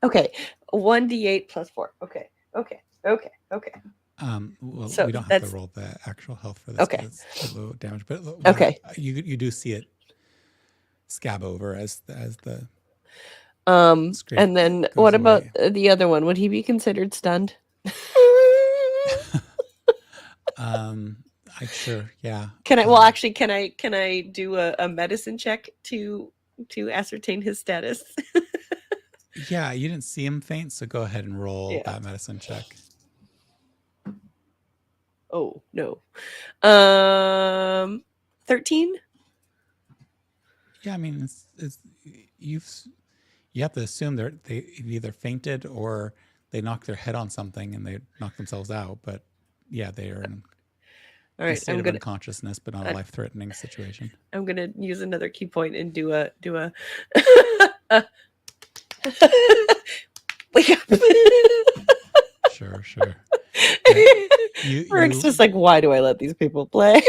Okay, 1d8 plus 4. Okay. Well, So we don't have that's- to roll the actual health for this. Okay. 'Cause it's low damage, but Okay. you do see it scab over as the scrape and then goes what about away. the other one? Would he be considered stunned? Sure, yeah. Can I? Well, actually, can I do a medicine check to ascertain his status? Yeah, you didn't see him faint, so go ahead and roll Yeah. that medicine check. Oh no. 13. Yeah, I mean, it's you have to assume they either fainted or they knocked their head on something and they knocked themselves out. But yeah, they are in All a right, state of unconsciousness, but not a life-threatening situation. I'm gonna use another key point and do a wake up. Sure. Rick's just like, why do I let these people play?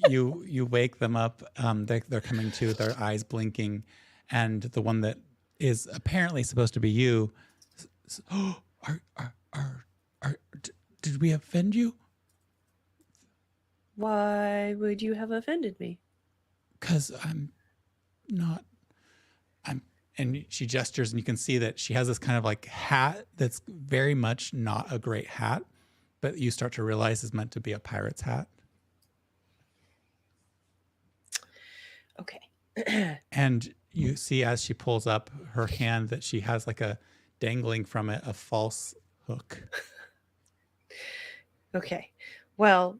You wake them up. They're coming to, their eyes blinking, and the one that is apparently supposed to be you. Oh, did we offend you? Why would you have offended me? Because and she gestures, and you can see that she has this kind of like hat that's very much not a great hat, but you start to realize is meant to be a pirate's hat. Okay. And you see as she pulls up her hand that she has like a dangling from it a false hook. Okay. Well,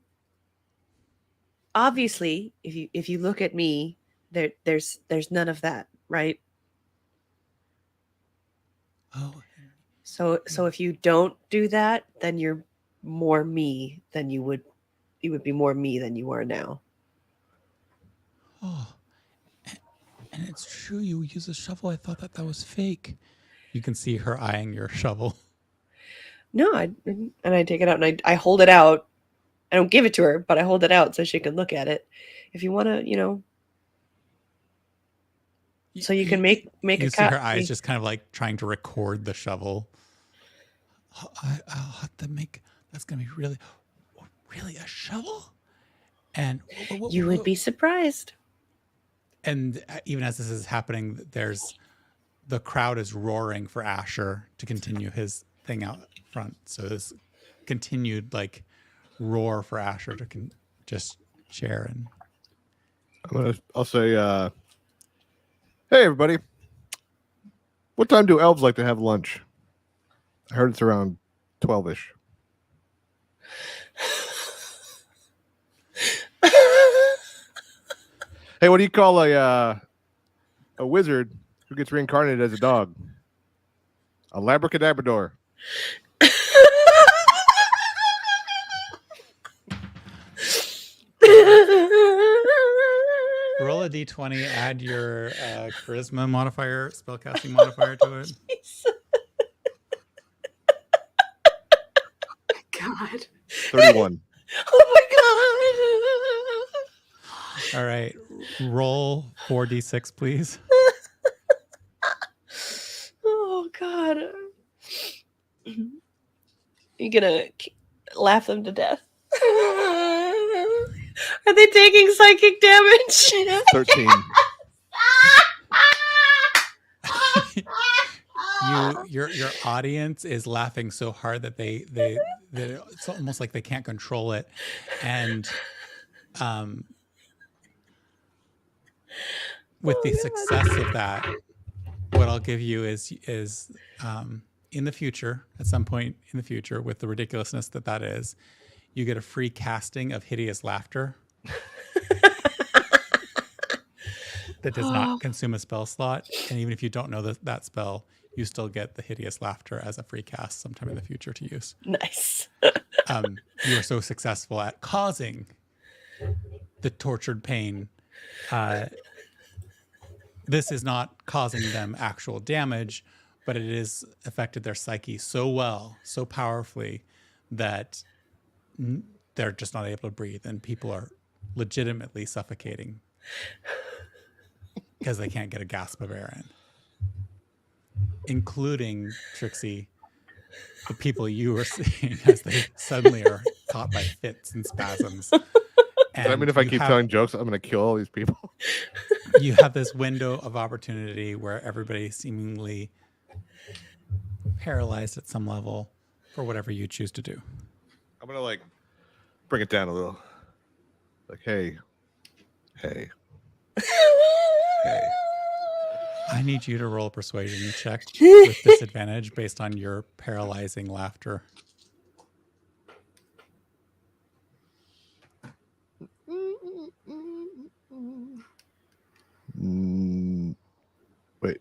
obviously, if you look at me, there's none of that, right? Oh. So if you don't do that, then you're more me than you would be more me than you are now. Oh. And it's true, you use a shovel. I thought that was fake. You can see her eyeing your shovel. No, and I take it out and I hold it out. I don't give it to her, but I hold it out so she can look at it. If you want to, so you can make you a see her copy. eyes just kind of like trying to record the shovel. I'll have to make, that's gonna be really a shovel. And you would be surprised. And even as this is happening, the crowd is roaring for Asher to continue his thing out front. So this continued like roar for Asher to just share. And I'll say, hey everybody, what time do elves like to have lunch? I heard it's around 12ish. Hey, what do you call a wizard who gets reincarnated as a dog? A labracadabrador. roll a d20, add your charisma modifier, spellcasting modifier to it. God. 31. Oh my god. All right, roll 4d6, please. Oh god. You're gonna laugh them to death. Are they taking psychic damage? 13. Your audience is laughing so hard that they it's almost like they can't control it. And with the success of that, what I'll give you is in the future, at some point in the future, with the ridiculousness that is, you get a free casting of hideous laughter that does not consume a spell slot. And even if you don't know that spell, you still get the hideous laughter as a free cast sometime in the future to use. Nice. You are so successful at causing the tortured pain this is not causing them actual damage, but it is affected their psyche so well, so powerfully that they're just not able to breathe, and people are legitimately suffocating because they can't get a gasp of air in, including Trixie, the people you were seeing as they suddenly are caught by fits and spasms. And I mean, if I you keep have- telling jokes, I'm going to kill all these people. you have this window of opportunity where everybody seemingly paralyzed at some level for whatever you choose to do. I'm going to like bring it down a little. Like, hey. Hey. I need you to roll a persuasion check with disadvantage based on your paralyzing laughter. Wait.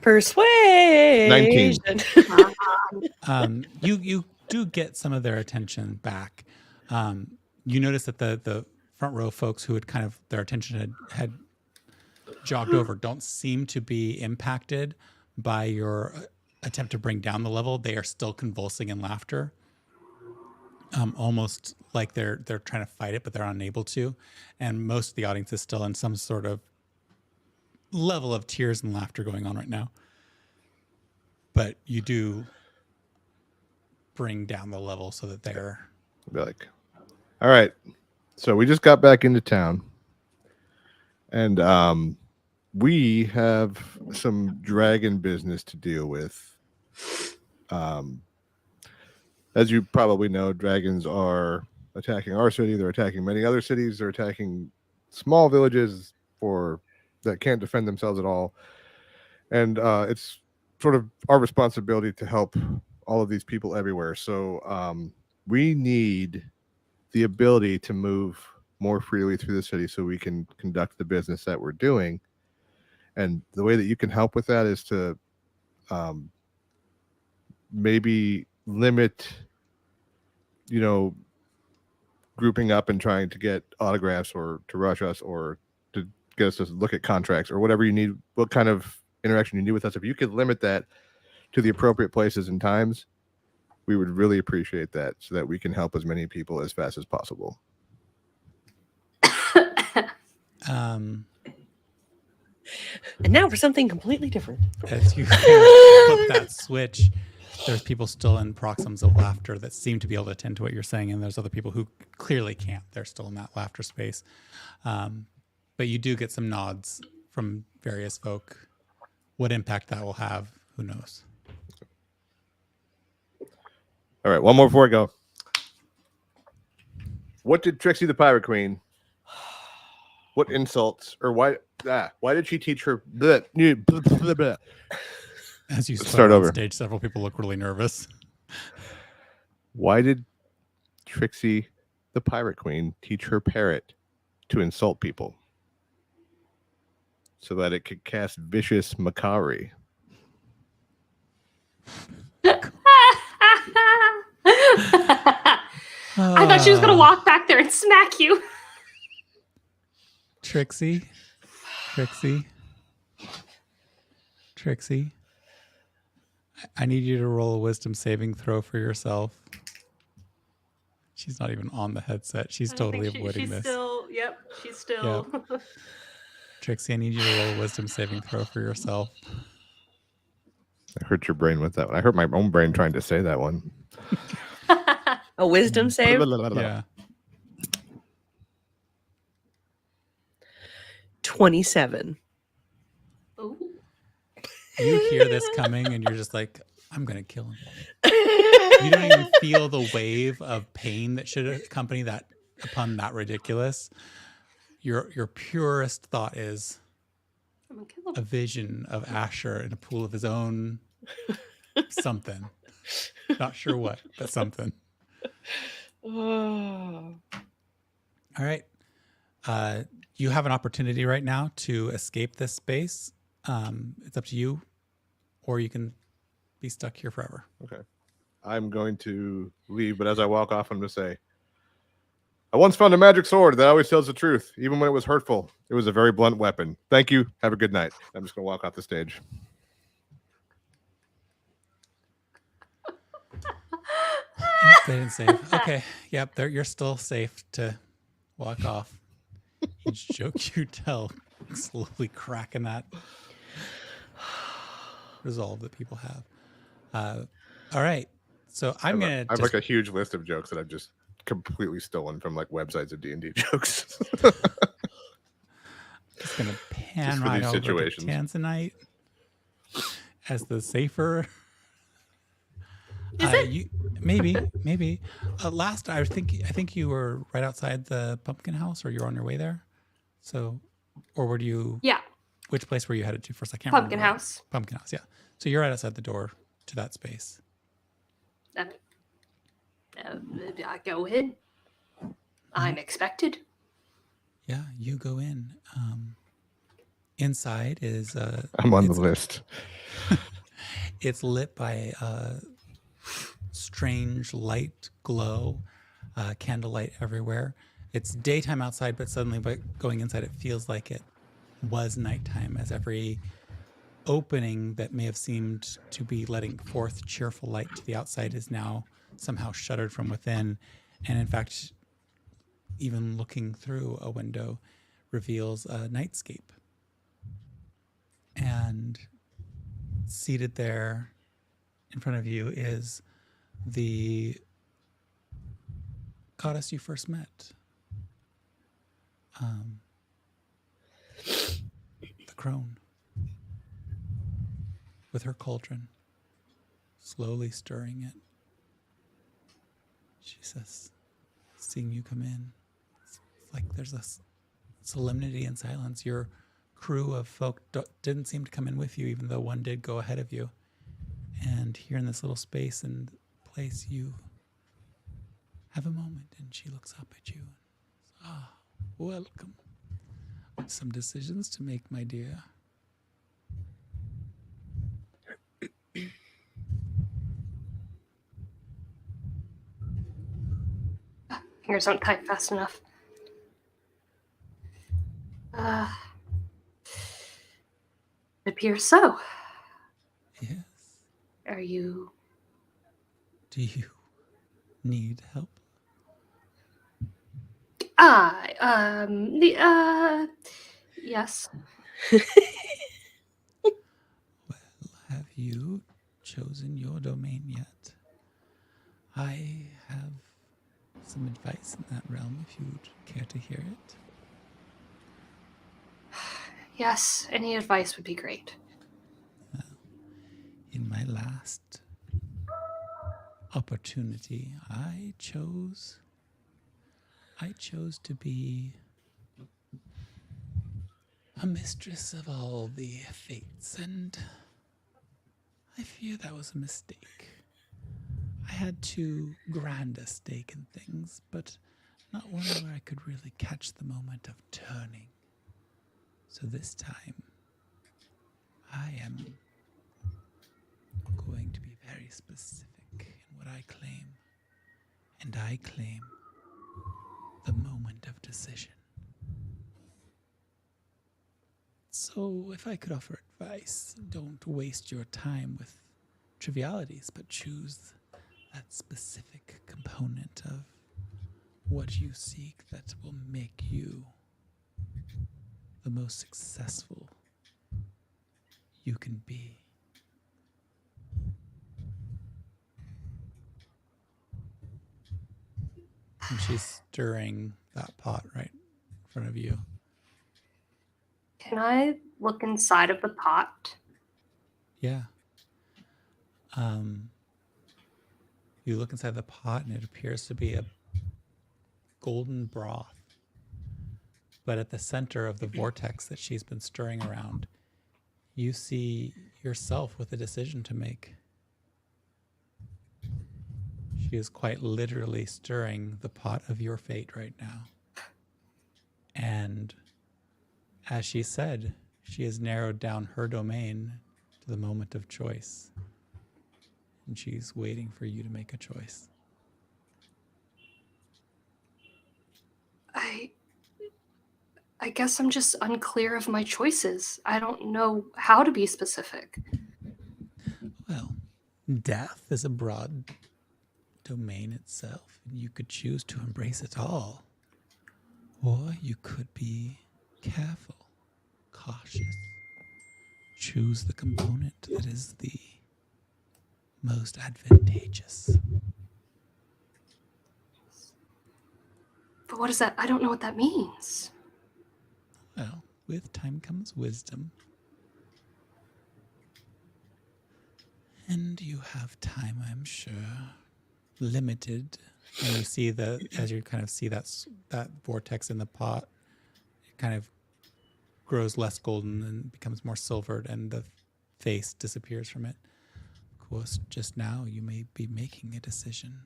Persuasion. 19. You do get some of their attention back. You notice that the front row folks who had kind of their attention had jogged over don't seem to be impacted by your attempt to bring down the level. They are still convulsing in laughter, almost like they're trying to fight it, but they're unable to. And most of the audience is still in some sort of level of tears and laughter going on right now. But you do bring down the level so that they're Be like, all right. So we just got back into town, and we have some dragon business to deal with. As you probably know, dragons are attacking our city. They're attacking many other cities. They're attacking small villages that can't defend themselves at all. And it's sort of our responsibility to help all of these people everywhere. So we need the ability to move more freely through the city so we can conduct the business that we're doing. And the way that you can help with that is to maybe limit, grouping up and trying to get autographs or to rush us or to get us to look at contracts or whatever you need, what kind of interaction you need with us. If you could limit that to the appropriate places and times, we would really appreciate that so that we can help as many people as fast as possible. And now for something completely different. As you flip that switch, there's people still in paroxysms of laughter that seem to be able to attend to what you're saying, and there's other people who clearly can't. They're still in that laughter space. But you do get some nods from various folk. What impact that will have, who knows? All right, one more before I go. What did Trixie the Pirate Queen? What insults or why did she teach her? As you Start on over. stage, several people look really nervous. Why did Trixie the Pirate Queen teach her parrot to insult people so that it could cast vicious Macari? I thought she was gonna walk back there and smack you. Trixie. I need you to roll a wisdom saving throw for yourself. She's not even on the headset. She's totally avoiding this. She's still. Yep. Trixie, I need you to roll a wisdom saving throw for yourself. I hurt your brain with that one. I hurt my own brain trying to say that one. A wisdom save? Yeah. 27. Ooh. You hear this coming and you're just like, I'm going to kill him. You don't even feel the wave of pain that should accompany that upon that ridiculous. Your purest thought is I'm gonna kill a him. vision of Asher in a pool of his own something. Not sure what, but something. Oh. All right. You have an opportunity right now to escape this space. It's up to you, or you can be stuck here forever. Okay. I'm going to leave, but as I walk off, I'm going to say, I once found a magic sword that always tells the truth, even when it was hurtful. It was a very blunt weapon. Thank you. Have a good night. I'm just going to walk off the stage. Yep, they didn't save. Okay. Yep, you're still safe to walk off. Each joke you tell, slowly cracking that resolve that people have. All right. So I'm going to I have like a huge list of jokes that I've just completely stolen from like websites of D&D jokes. just going to pan Just for right these over situations. to Tanzanite as the safer. Is it? Maybe. Last, I think you were right outside the pumpkin house, or you're on your way there. So, or were you? Yeah, Which place were you headed to first? I can't pumpkin remember. house. Pumpkin house, yeah. So you're right outside the door to that space. Go in. I'm expected. Yeah, you go in. Inside is I'm on the list. it's lit by a strange light glow, candlelight everywhere. It's daytime outside, but suddenly by going inside, it feels like it was nighttime, as every opening that may have seemed to be letting forth cheerful light to the outside is now somehow shuttered from within. And in fact, even looking through a window reveals a nightscape. And seated there in front of you is the goddess you first met. The Crone. With her cauldron, slowly stirring it. She says, seeing you come in, it's like there's a solemnity and silence. Your crew of folk didn't seem to come in with you, even though one did go ahead of you. And here in this little space and place, you have a moment, and she looks up at you. Ah, welcome. Some decisions to make, my dear. Fingers don't type fast enough. It appears so. Yes. Are you? Do you need help? Yes. Well, have you chosen your domain yet? I have some advice in that realm if you'd care to hear it. Yes, any advice would be great. Well, in my last opportunity, I chose to be a mistress of all the fates, and I fear that was a mistake. I had too grand a stake in things, but not one where I could really catch the moment of turning. So this time, I am going to be very specific in what I claim. And I claim the moment of decision. So if I could offer advice, don't waste your time with trivialities, but choose that specific component of what you seek that will make you the most successful you can be. And she's stirring that pot right in front of you. Can I look inside of the pot? Yeah. You look inside the pot and it appears to be a golden broth. But at the center of the vortex that she's been stirring around, you see yourself with a decision to make. She is quite literally stirring the pot of your fate right now. And as she said, she has narrowed down her domain to the moment of choice. And she's waiting for you to make a choice. I guess I'm just unclear of my choices. I don't know how to be specific. Well, death is a broad domain itself, and you could choose to embrace it all. Or you could be careful, cautious. Choose the component that is the most advantageous. But what is that? I don't know what that means. Well, with time comes wisdom. And you have time, I'm sure. Limited. And you see as you kind of see that vortex in the pot, it kind of grows less golden and becomes more silvered, and the face disappears from it. Of course, just now you may be making a decision.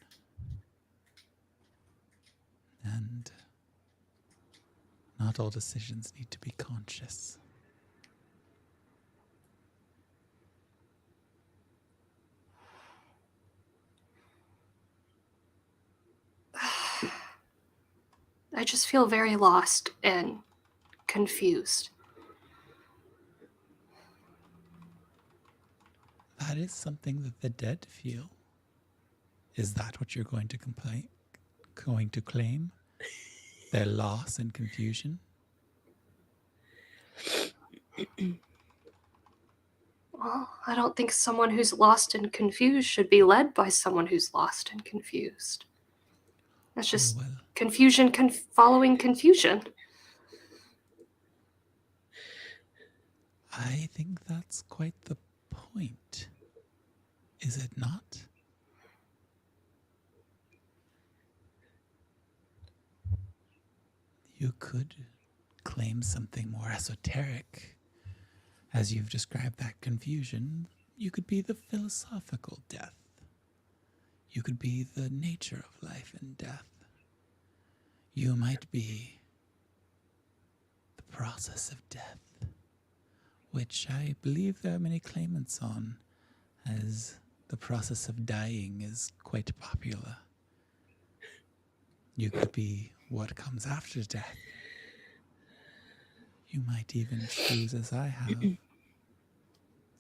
And not all decisions need to be conscious. I just feel very lost and confused. That is something that the dead feel. Is that what you're going to claim? Their loss and confusion? Well, I don't think someone who's lost and confused should be led by someone who's lost and confused. That's just confusion following confusion. I think that's quite the point. Is it not? You could claim something more esoteric. As you've described that confusion, you could be the philosophical death. You could be the nature of life and death. You might be the process of death, which I believe there are many claimants on, as the process of dying is quite popular. You could be what comes after death. You might even choose, as I have,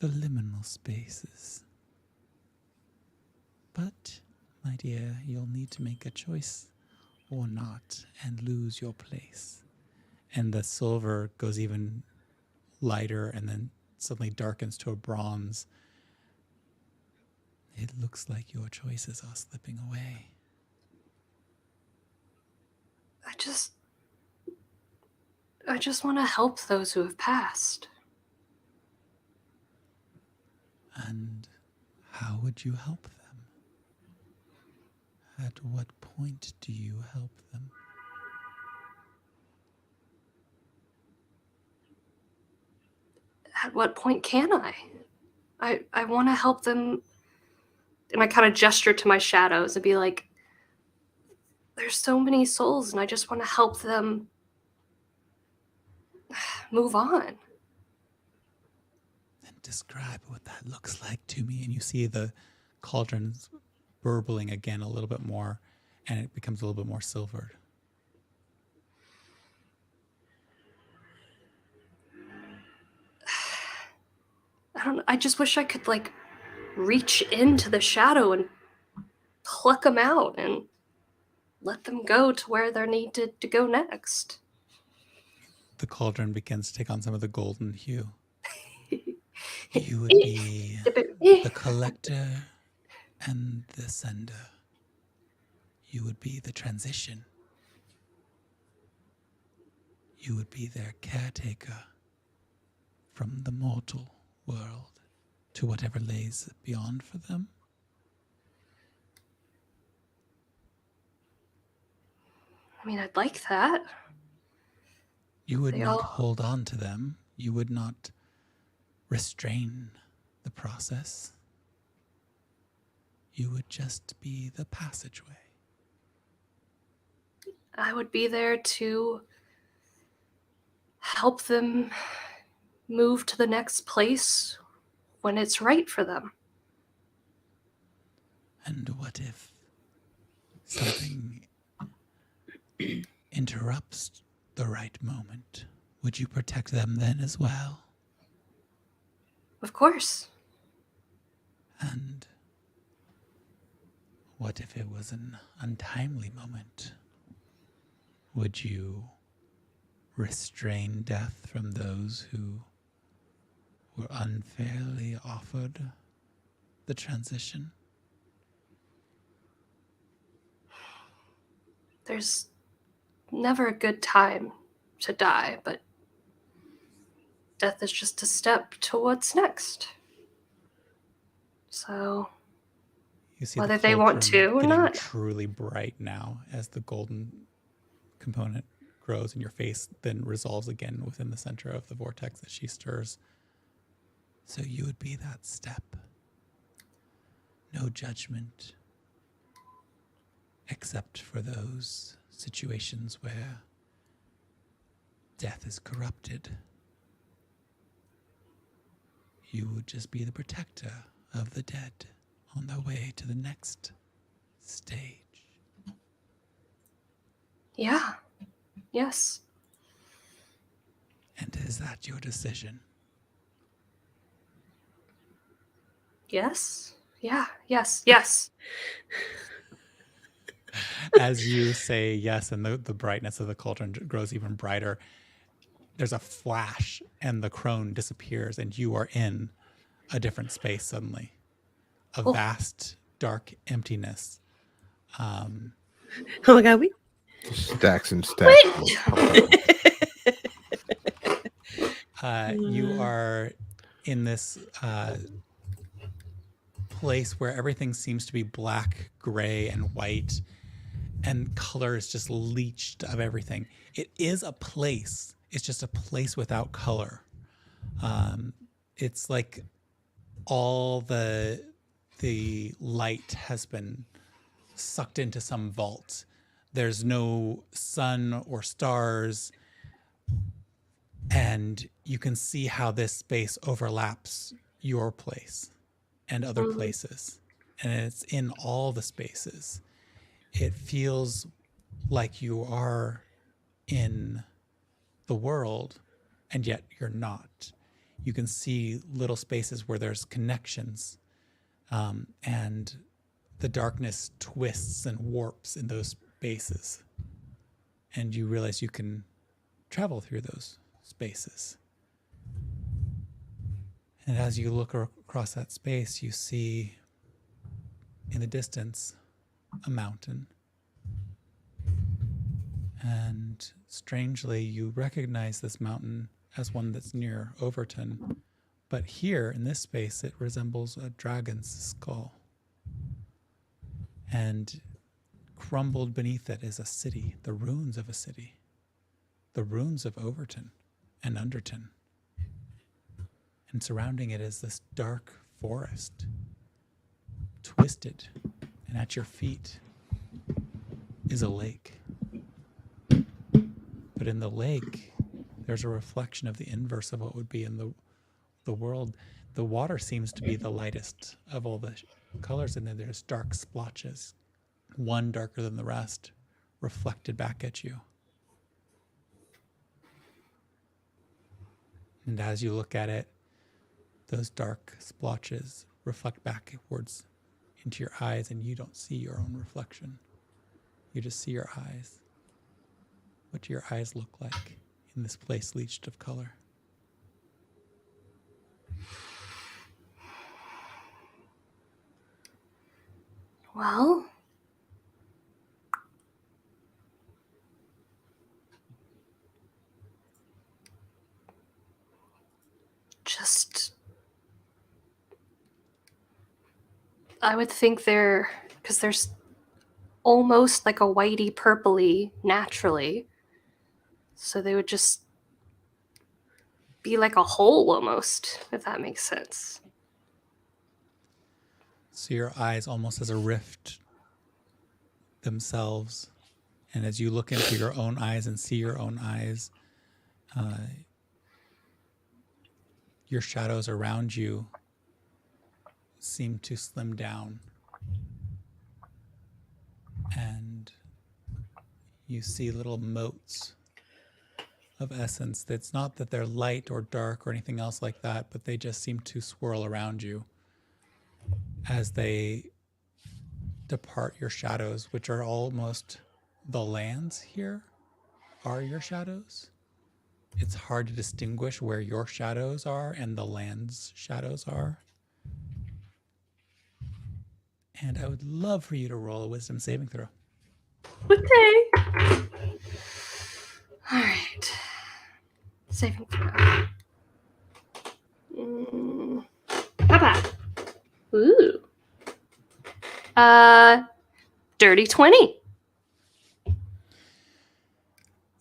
the liminal spaces. But, my dear, you'll need to make a choice or not and lose your place. And the silver goes even lighter and then suddenly darkens to a bronze. It looks like your choices are slipping away. I just want to help those who have passed. And how would you help them? At what point do you help them? At what point can I? I want to help them. And I kind of gesture to my shadows and be like, there's so many souls, and I just want to help them move on. Then describe what that looks like to me. And you see the cauldrons burbling again a little bit more, and it becomes a little bit more silvered. I don't know. I just wish I could reach into the shadow and pluck them out and let them go to where they're needed to go next. The cauldron begins to take on some of the golden hue. You would be the collector and the sender. You would be the transition. You would be their caretaker from the mortal world to whatever lays beyond for them. I mean, I'd like that. You would not hold on to them. You would not restrain the process. You would just be the passageway. I would be there to help them move to the next place when it's right for them. And what if something interrupts the right moment, would you protect them then as well? Of course. And what if it was an untimely moment? Would you restrain death from those who were unfairly offered the transition? There's never a good time to die, but death is just a step to what's next. So, You see whether the they want cauldron to or getting not. truly bright now as the golden component grows and your face then resolves again within the center of the vortex that she stirs. So you would be that step. No judgment, except for those situations where death is corrupted. You would just be the protector of the dead on their way to the next stage. Yeah. Yes. And is that your decision? Yes. Yeah. Yes. Yes. As you say yes, and the brightness of the cauldron grows even brighter, there's a flash and the crone disappears and you are in a different space suddenly. A Oh. vast, dark emptiness. Oh my god, we Stacks and stacks. You are in this place where everything seems to be black, gray, and white, and color is just leached of everything. It is a place. It's just a place without color. It's like all the light has been sucked into some vault. There's no sun or stars, and you can see how this space overlaps your place and other places, and it's in all the spaces. It feels like you are in the world, and yet you're not. You can see little spaces where there's connections, and the darkness twists and warps in those spaces. And you realize you can travel through those spaces. And as you look across that space, you see in the distance a mountain. And strangely, you recognize this mountain as one that's near Overton. But here, in this space, it resembles a dragon's skull. And crumbled beneath it is a city, the ruins of a city. The ruins of Overton and Underton. And surrounding it is this dark forest, twisted. And at your feet is a lake. But in the lake, there's a reflection of the inverse of what would be in the world. The water seems to be the lightest of all the colors, and then there's dark splotches, one darker than the rest, reflected back at you. And as you look at it, those dark splotches reflect backwards into your eyes, and you don't see your own reflection. You just see your eyes. What do your eyes look like in this place leached of color? Well, just I would think because there's almost like a whitey purpley naturally. So they would just be like a hole almost, if that makes sense. So your eyes almost as a rift themselves. And as you look into your own eyes and see your own eyes, your shadows around you seem to slim down. And you see little motes of essence. It's not that they're light or dark or anything else like that, but they just seem to swirl around you as they depart your shadows, which are almost the lands here are your shadows. It's hard to distinguish where your shadows are and the land's shadows are. And I would love for you to roll a wisdom saving throw. Okay. All right. Saving throw. Papa. Ooh. Dirty 20.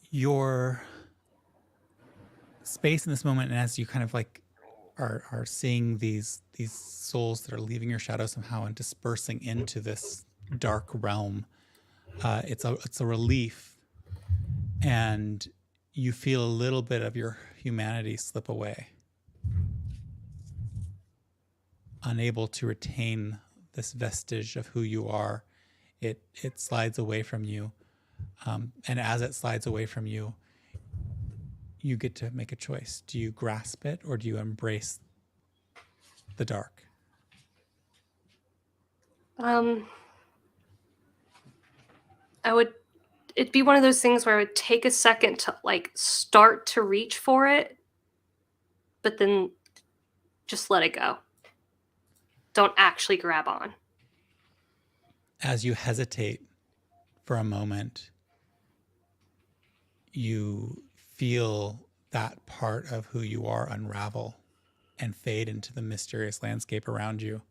Your space in this moment, and as you kind of like are seeing these souls that are leaving your shadow somehow and dispersing into this dark realm, it's a relief, and you feel a little bit of your humanity slip away, unable to retain this vestige of who you are. It slides away from you, and as it slides away from you, you get to make a choice. Do you grasp it or do you embrace the dark? It'd be one of those things where I would take a second to like start to reach for it, but then just let it go. Don't actually grab on. As you hesitate for a moment, you feel that part of who you are unravel and fade into the mysterious landscape around you.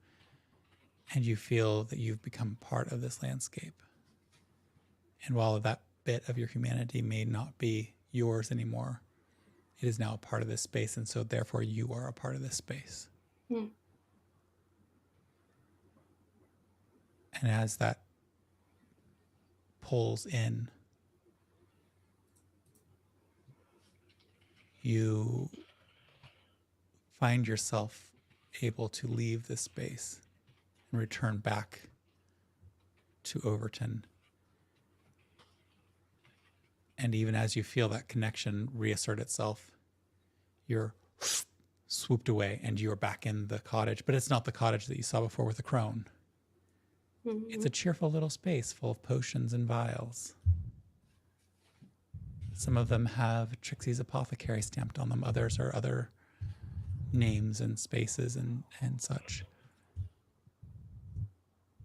And you feel that you've become part of this landscape. And while that bit of your humanity may not be yours anymore, it is now a part of this space. And so therefore you are a part of this space. Hmm. And as that pulls in, you find yourself able to leave this space and return back to Overton. And even as you feel that connection reassert itself, you're swooped away and you're back in the cottage. But it's not the cottage that you saw before with the crone. Mm-hmm. It's a cheerful little space full of potions and vials. Some of them have Trixie's apothecary stamped on them. Others are other names and spaces and such.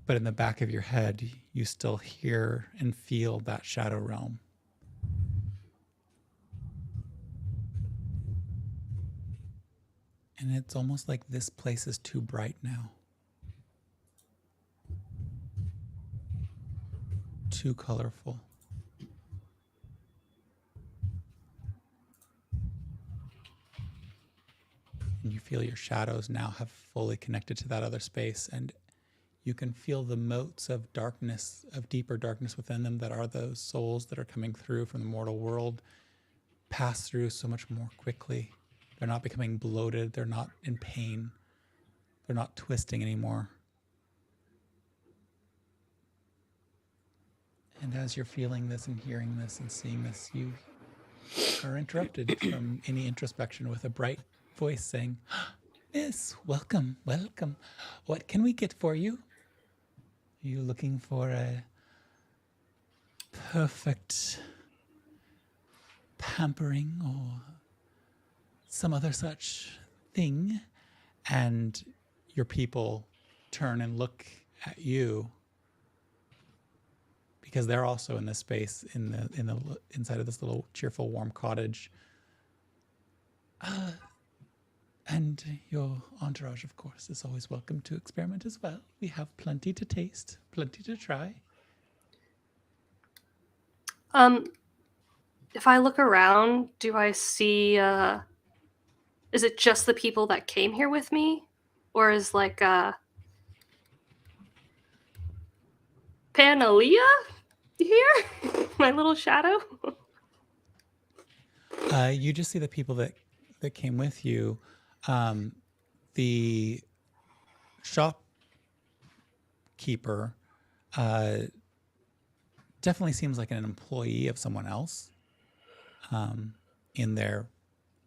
But in the back of your head, you still hear and feel that shadow realm. And it's almost like this place is too bright now. Too colorful. And you feel your shadows now have fully connected to that other space, and you can feel the motes of darkness, of deeper darkness within them that are those souls that are coming through from the mortal world, pass through so much more quickly. They're not becoming bloated. They're not in pain. They're not twisting anymore. And as you're feeling this and hearing this and seeing this, you are interrupted from any introspection with a bright voice saying, "Miss, welcome, welcome. What can we get for you? Are you looking for a perfect pampering or some other such thing?" And your people turn and look at you because they're also in this space, in the inside of this little cheerful, warm cottage. And your entourage, of course, is always welcome to experiment as well. We have plenty to taste, plenty to try. If I look around, do I see, is it just the people that came here with me? Or is like, Panalia here? My little shadow? You just see the people that came with you. The shopkeeper definitely seems like an employee of someone else. in their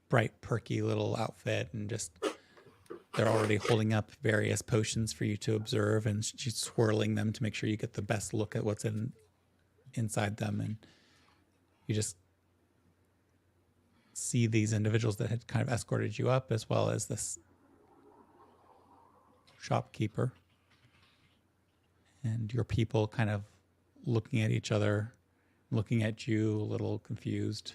bright, perky little outfit, and just they're already holding up various potions for you to observe, and she's swirling them to make sure you get the best look at what's inside them. And you just see these individuals that had kind of escorted you up, as well as this shopkeeper, and your people kind of looking at each other, looking at you, a little confused.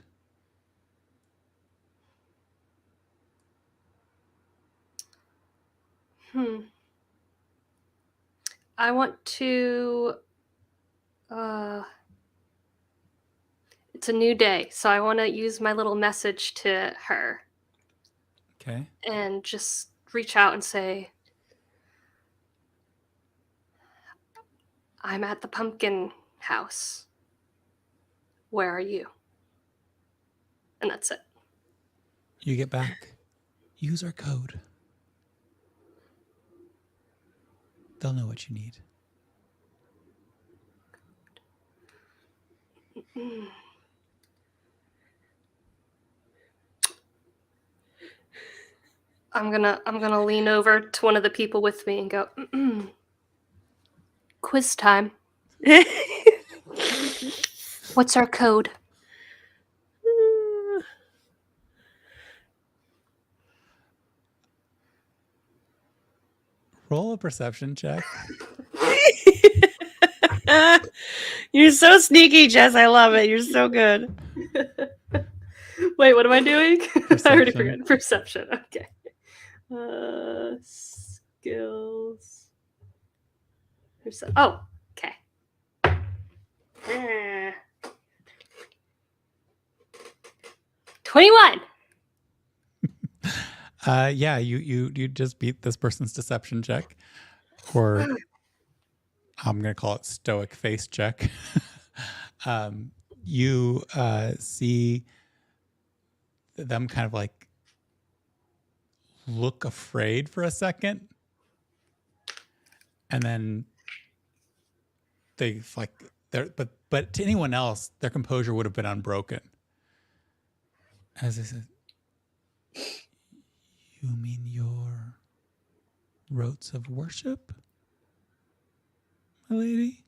I want to. It's a new day, so I want to use my little message to her. Okay. And just reach out and say, I'm at the pumpkin house. Where are you? And that's it. You get back. Use our code. They'll know what you need. I'm gonna lean over to one of the people with me and go, quiz time. What's our code? Roll a perception check. You're so sneaky, Jess. I love it. You're so good. Wait, what am I doing? I already Perception. forgot. Perception. Okay. Skills. Oh, okay. 21. Yeah, you just beat this person's deception check, or I'm gonna call it stoic face check. You see them kind of like look afraid for a second, and then they like but to anyone else, their composure would have been unbroken. As I said, you mean your rotes of worship, my lady?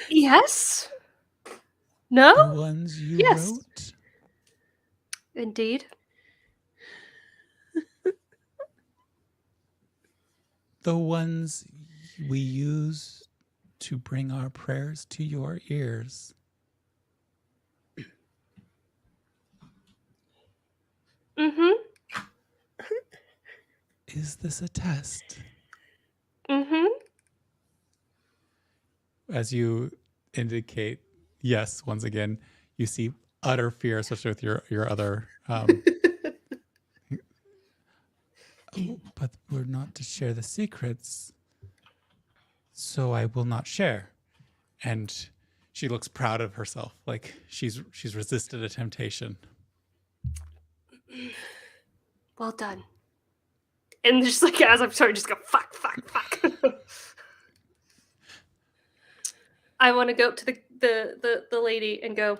Yes. No? The ones you Yes. wrote? Indeed. The ones we use to bring our prayers to your ears. Mm-hmm. Is this a test? Mm-hmm. As you indicate yes, once again, you see utter fear, especially with your other. But we're not to share the secrets, so I will not share. And she looks proud of herself, like she's resisted a temptation. Well done. And just like as I'm sorry, just go fuck. I want to go up to the lady and go,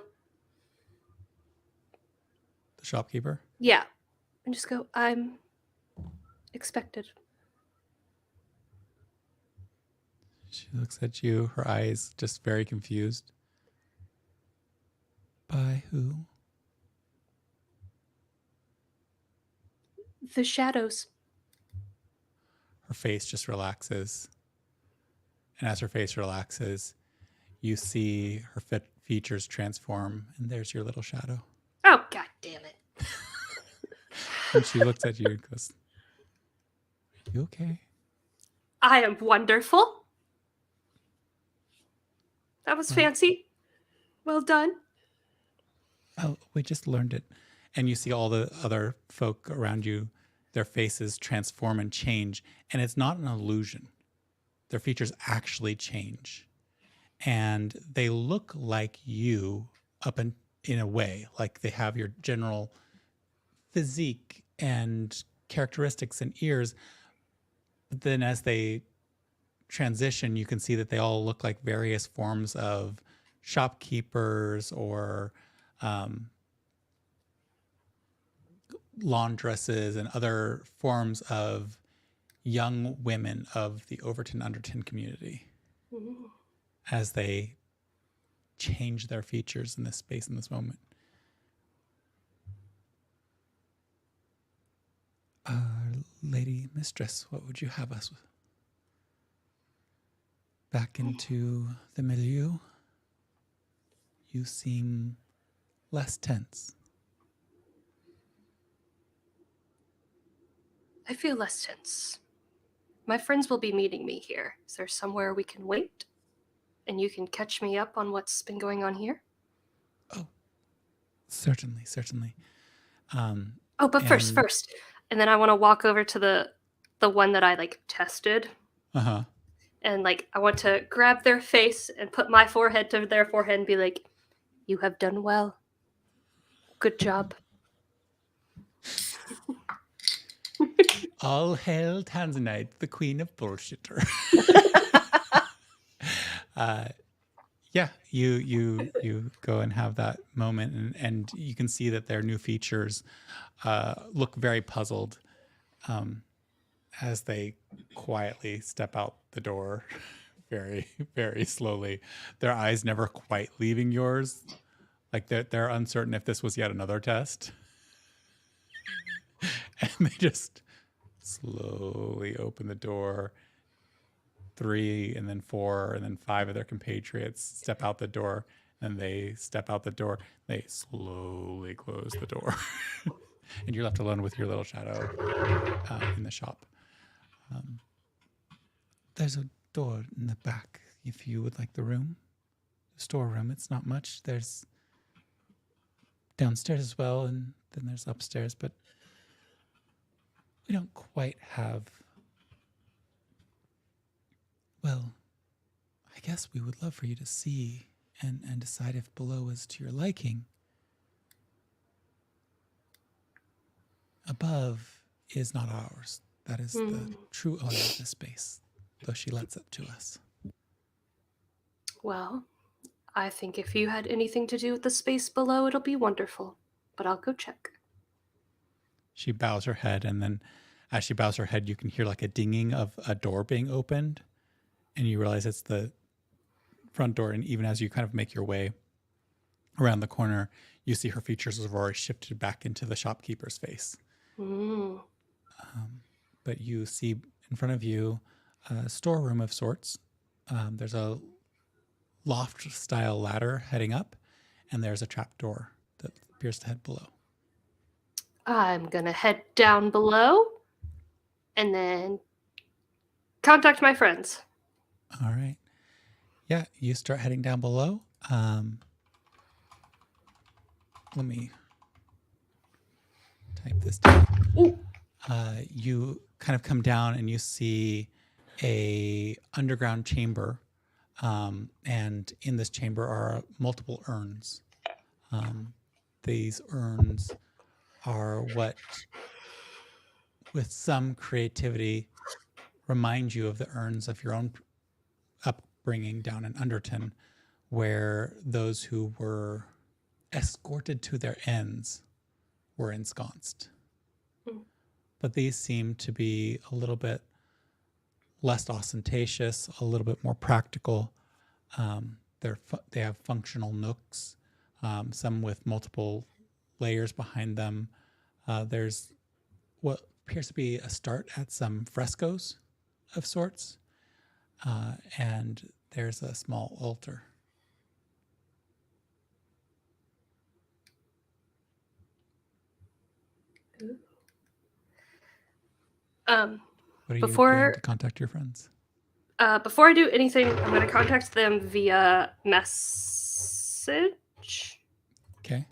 The shopkeeper. yeah, and just go, I'm expected. She looks at you, her eyes just very confused. By who? The shadows. Her face just relaxes. And as her face relaxes, you see her features transform, and there's your little shadow. Oh, god damn it. And she looks at you and goes, "Are you okay?" I am wonderful. That was fancy. Well done. Oh, we just learned it. And you see all the other folk around you, their faces transform and change. And it's not an illusion. Their features actually change. And they look like you up in a way, like they have your general physique and characteristics and ears. But then as they transition, you can see that they all look like various forms of shopkeepers or laundresses and other forms of young women of the Overton Underton community as they change their features in this space in this moment. Lady Mistress, what would you have us with? Back into the milieu? You seem less tense. I feel less tense. My friends will be meeting me here. Is there somewhere we can wait? And you can catch me up on what's been going on here? Oh, certainly. But first. And then I want to walk over to the one that I like tested. Uh-huh. And like I want to grab their face and put my forehead to their forehead and be like, "You have done well. Good job." All hail Tanzanite, the queen of bullshitter. Yeah, you go and have that moment, and you can see that their new features look very puzzled as they quietly step out the door very, very slowly. Their eyes never quite leaving yours. Like they're uncertain if this was yet another test. And they just slowly open the door. 3 and then 4 and then 5 of their compatriots step out the door, and they step out the door. They slowly close the door. And you're left alone with your little shadow in the shop. There's a door in the back if you would like the room. The storeroom, it's not much. There's downstairs as well, and then there's upstairs, but we don't quite have... Well, I guess we would love for you to see and decide if below is to your liking. Above is not ours. That is the true owner of this space, though she lets it to us. Well, I think if you had anything to do with the space below, it'll be wonderful. But I'll go check. She bows her head, and then as she bows her head, you can hear like a dinging of a door being opened. And you realize it's the front door. And even as you kind of make your way around the corner, you see her features have already shifted back into the shopkeeper's face. But you see in front of you a storeroom of sorts. There's a loft-style ladder heading up, and there's a trap door that appears to head below. I'm going to head down below and then contact my friends. All right. Yeah, you start heading down below. Let me type this down. You kind of come down and you see a underground chamber. And in this chamber are multiple urns. These urns are what, with some creativity, remind you of the urns of your own upbringing down in Underton, where those who were escorted to their ends were ensconced. But these seem to be a little bit less ostentatious, a little bit more practical. They have functional nooks, some with multiple layers behind them. There's what appears to be a start at some frescoes of sorts, and there's a small altar. What are you doing to contact your friends? Before I do anything, I'm going to contact them via message. Okay.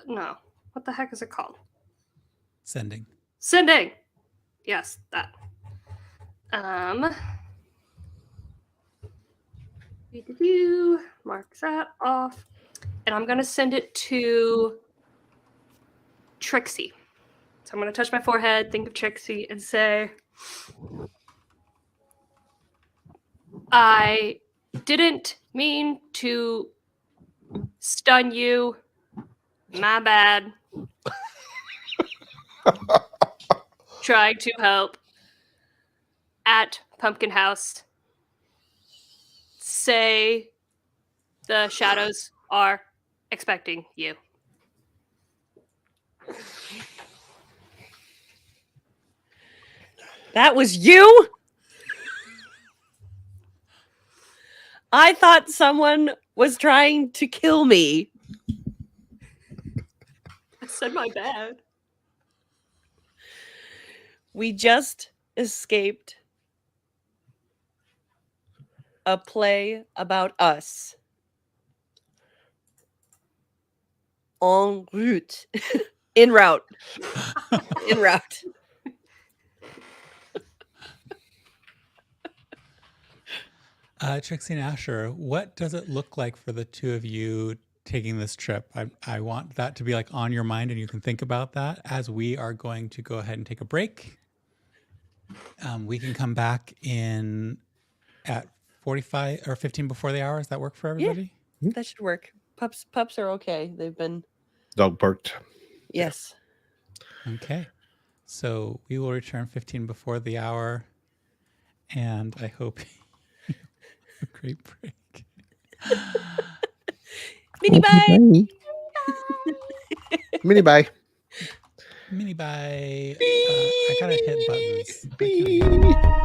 No. What the heck is it called? Sending. Yes, that. Mark that off. And I'm going to send it to Trixie. So I'm going to touch my forehead, think of Trixie, and say, I didn't mean to stun you. My bad. Trying to help at Pumpkin House. Say the shadows are expecting you. That was you? I thought someone was trying to kill me. I said my bad. We just escaped a play about us. En route. En route. En route. Trixie and Asher, what does it look like for the two of you taking this trip? I want that to be like on your mind, and you can think about that as we are going to go ahead and take a break. We can come back in at 45 or 15 before the hour. Does that work for everybody? That should work. Pups are okay. They've been Dog parked. yes. Okay. So we will return 15 before the hour, and I hope you have a great break. Mini bye. Mini bye. Mini bye. I gotta hit buttons. I can't-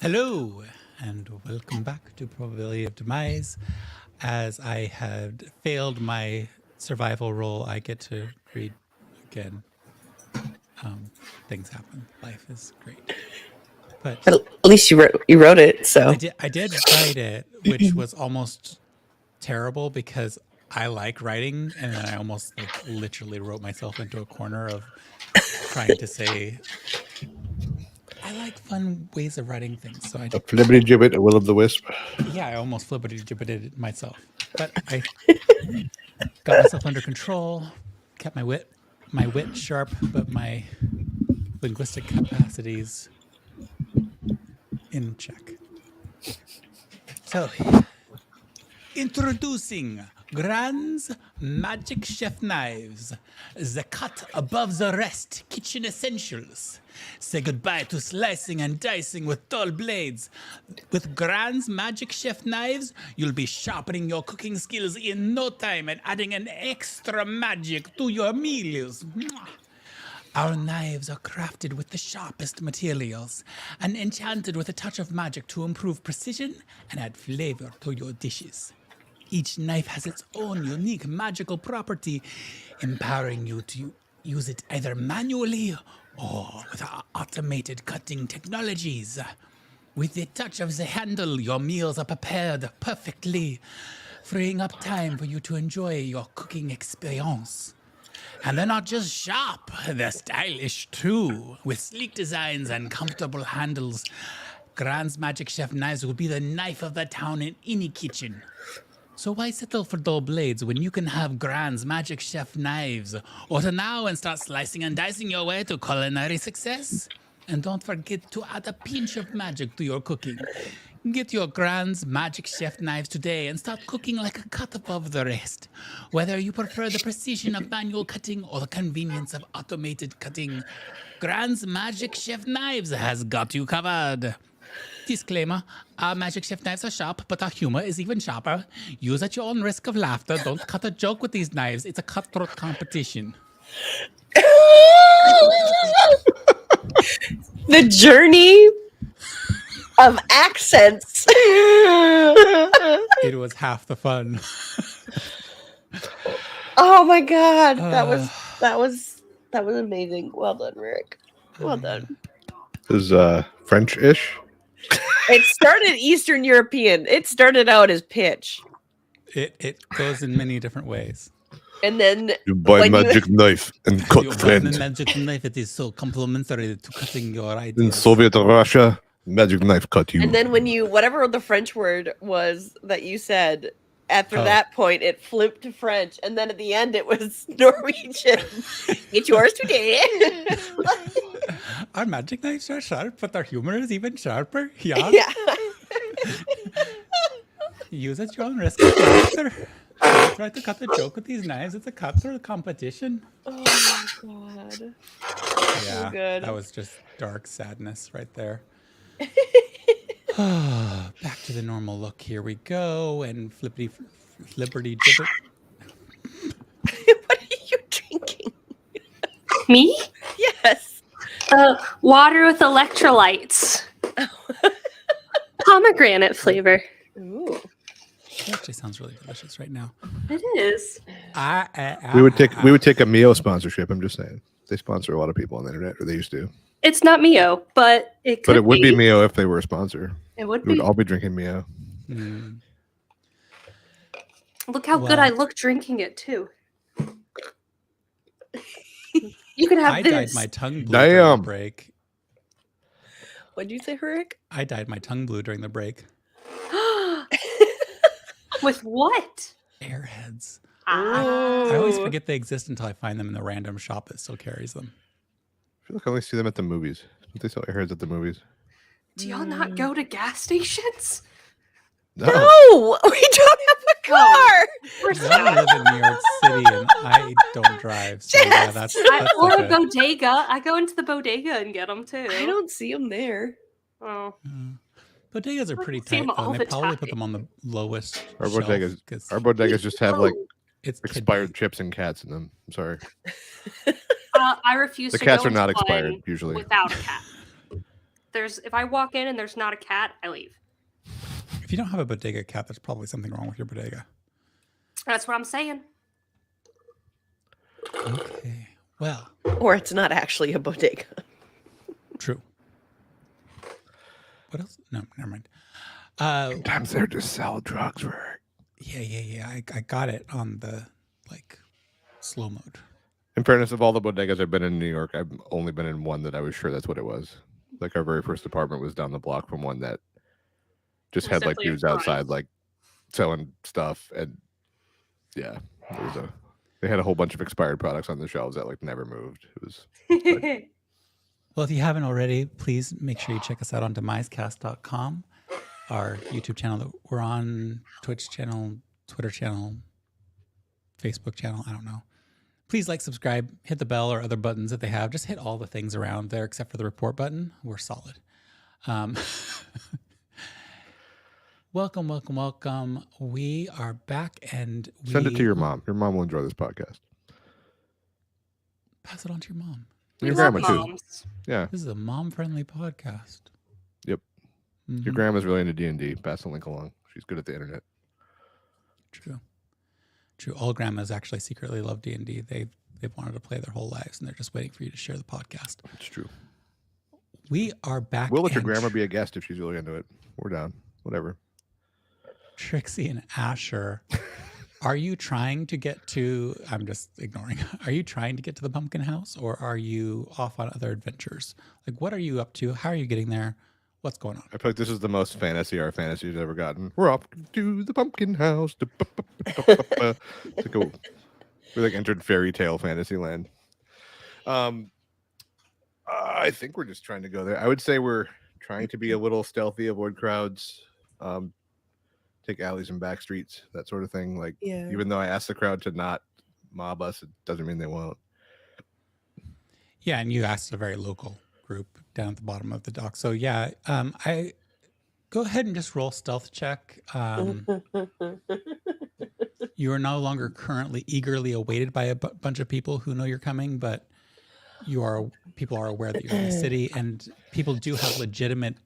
Hello, and welcome back to Probability of Demise. As I had failed my survival roll, I get to read again. Things happen. Life is great. But But at least you wrote it, so I did write it, which was almost terrible because I like writing, and then I almost literally wrote myself into a corner of trying to say I like fun ways of writing things. So I A flibbity gibbet, a will o' the wisp. I almost flippity gibbeted it myself, but I got myself under control, kept my wit sharp, but my linguistic capacities in check. So, introducing Grand's Magic Chef Knives, the cut above the rest kitchen essentials. Say goodbye to slicing and dicing with dull blades. With Grand's Magic Chef Knives, you'll be sharpening your cooking skills in no time and adding an extra magic to your meals. Mwah. Our knives are crafted with the sharpest materials and enchanted with a touch of magic to improve precision and add flavor to your dishes. Each knife has its own unique magical property, empowering you to use it either manually or with automated cutting technologies. With the touch of the handle, your meals are prepared perfectly, freeing up time for you to enjoy your cooking experience. And they're not just sharp, they're stylish too, with sleek designs and comfortable handles. Grand's Magic Chef Knives will be the knife of the town in any kitchen. So why settle for dull blades when you can have Grand's Magic Chef Knives? Order now and start slicing and dicing your way to culinary success. And don't forget to add a pinch of magic to your cooking. Get your Grand's Magic Chef Knives today and start cooking like a cut above the rest. Whether you prefer the precision of manual cutting or the convenience of automated cutting, Grand's Magic Chef Knives has got you covered. Disclaimer, our Magic Chef Knives are sharp, but our humor is even sharper. Use at your own risk of laughter. Don't cut a joke with these knives. It's a cutthroat competition. the journey of accents. It was half the fun. Oh my god, that was amazing. Well done, Rick. Well done. This is French-ish. It started Eastern European. It started out as pitch, It goes in many different ways. and then You buy when you- magic knife and cut You buy friend. the magic knife. It is so complimentary to cutting your In ideas. Soviet Russia, magic knife cut you. and then when you whatever the French word was that you said. After Oh. that point, it flipped to French, and then at the end, it was Norwegian. Get yours today. Our magic knives are sharp, but our humor is even sharper. Yeah. Yeah. Use at your own risk of laughter. Don't try to cut a joke with these knives. It's a cutthroat competition. Oh my god. Yeah, good. that was just dark sadness right there. Back to the normal look. Here we go. And flipperty gibbet. What are you drinking? Me? Yes. Water with electrolytes. Pomegranate flavor. Ooh. It actually sounds really delicious right now. It is. we would take a Mio sponsorship. I'm just saying they sponsor a lot of people on the internet, or they used to. It's not Mio, but it could But it would be Mio if they were a sponsor. It would We would be. all be drinking Mio. Mm. Look how good Wow. I look drinking it too. You can have I this. dyed my tongue blue during the Damn. break. What'd you say, Rick? I dyed my tongue blue during the break. With what? Airheads. Ah. I always forget they exist until I find them in the random shop that still carries them. I feel like I only see them at the movies. Don't they sell airheads at the movies? Do y'all not go to gas stations? No. No, we don't have a car. We're I live in New York City and I don't drive. So yeah, that's or like a bodega. I go into the bodega and get them too. I don't see them there. Oh. Bodegas are pretty See tight. 'em Though, all and they the probably put time. them on the lowest. Our shelf bodegas- 'cause Our bodegas just have like it's kid expired bait. chips and cats in them. I'm sorry. I refuse The to cats go are not into expired one usually. without a cat. if I walk in and there's not a cat, I leave. If you don't have a bodega cat, there's probably something wrong with your bodega. That's what I'm saying. Okay. Well, Or it's not actually a bodega. true. What else? No, never mind. Sometimes they're just sell drugs for. Yeah. I got it on the slow mode. In fairness, of all the bodegas I've been in New York, I've only been in one that I was sure that's what it was. Like our very first apartment was down the block from one that just It was had like definitely a dudes crime. outside like selling stuff, and they had a whole bunch of expired products on the shelves that like never moved. It was Well, if you haven't already, please make sure you check us out on demisecast.com, our YouTube channel that we're on, Twitch channel, Twitter channel, Facebook channel. I don't know. Please like, subscribe, hit the bell or other buttons that they have. Just hit all the things around there except for the report button. We're solid. Welcome. We are back, and send it to your mom. Your mom will enjoy this podcast. Pass it on to your mom. Your We love grandma too. moms. Yeah. This is a mom-friendly podcast. Yep. Mhm. Your grandma's really into D&D. Pass the link along. She's good at the internet. True. All grandmas actually secretly love D&D. They've wanted to play their whole lives, and they're just waiting for you to share the podcast. It's true. We are back. We'll let your and grandma be a guest if she's really into it. We're down. Whatever. Trixie and Asher. Are you trying to get to? I'm just ignoring. Are you trying to get to the pumpkin house, or are you off on other adventures? Like, what are you up to? How are you getting there? What's going on? I feel like this is the most fantasy our fantasy's ever gotten. We're off to the pumpkin house. We like entered fairy tale fantasy land. I think we're just trying to go there. I would say we're trying to be a little stealthy, avoid crowds, take alleys and back streets, that sort of thing. Like, Yeah. even though I asked the crowd to not mob us, it doesn't mean they won't. Yeah, and you asked a very local group down at the bottom of the dock. So yeah, I go ahead and just roll stealth check. You are no longer currently eagerly awaited by a bunch of people who know you're coming, but people are aware that you're in the city, and people do have legitimate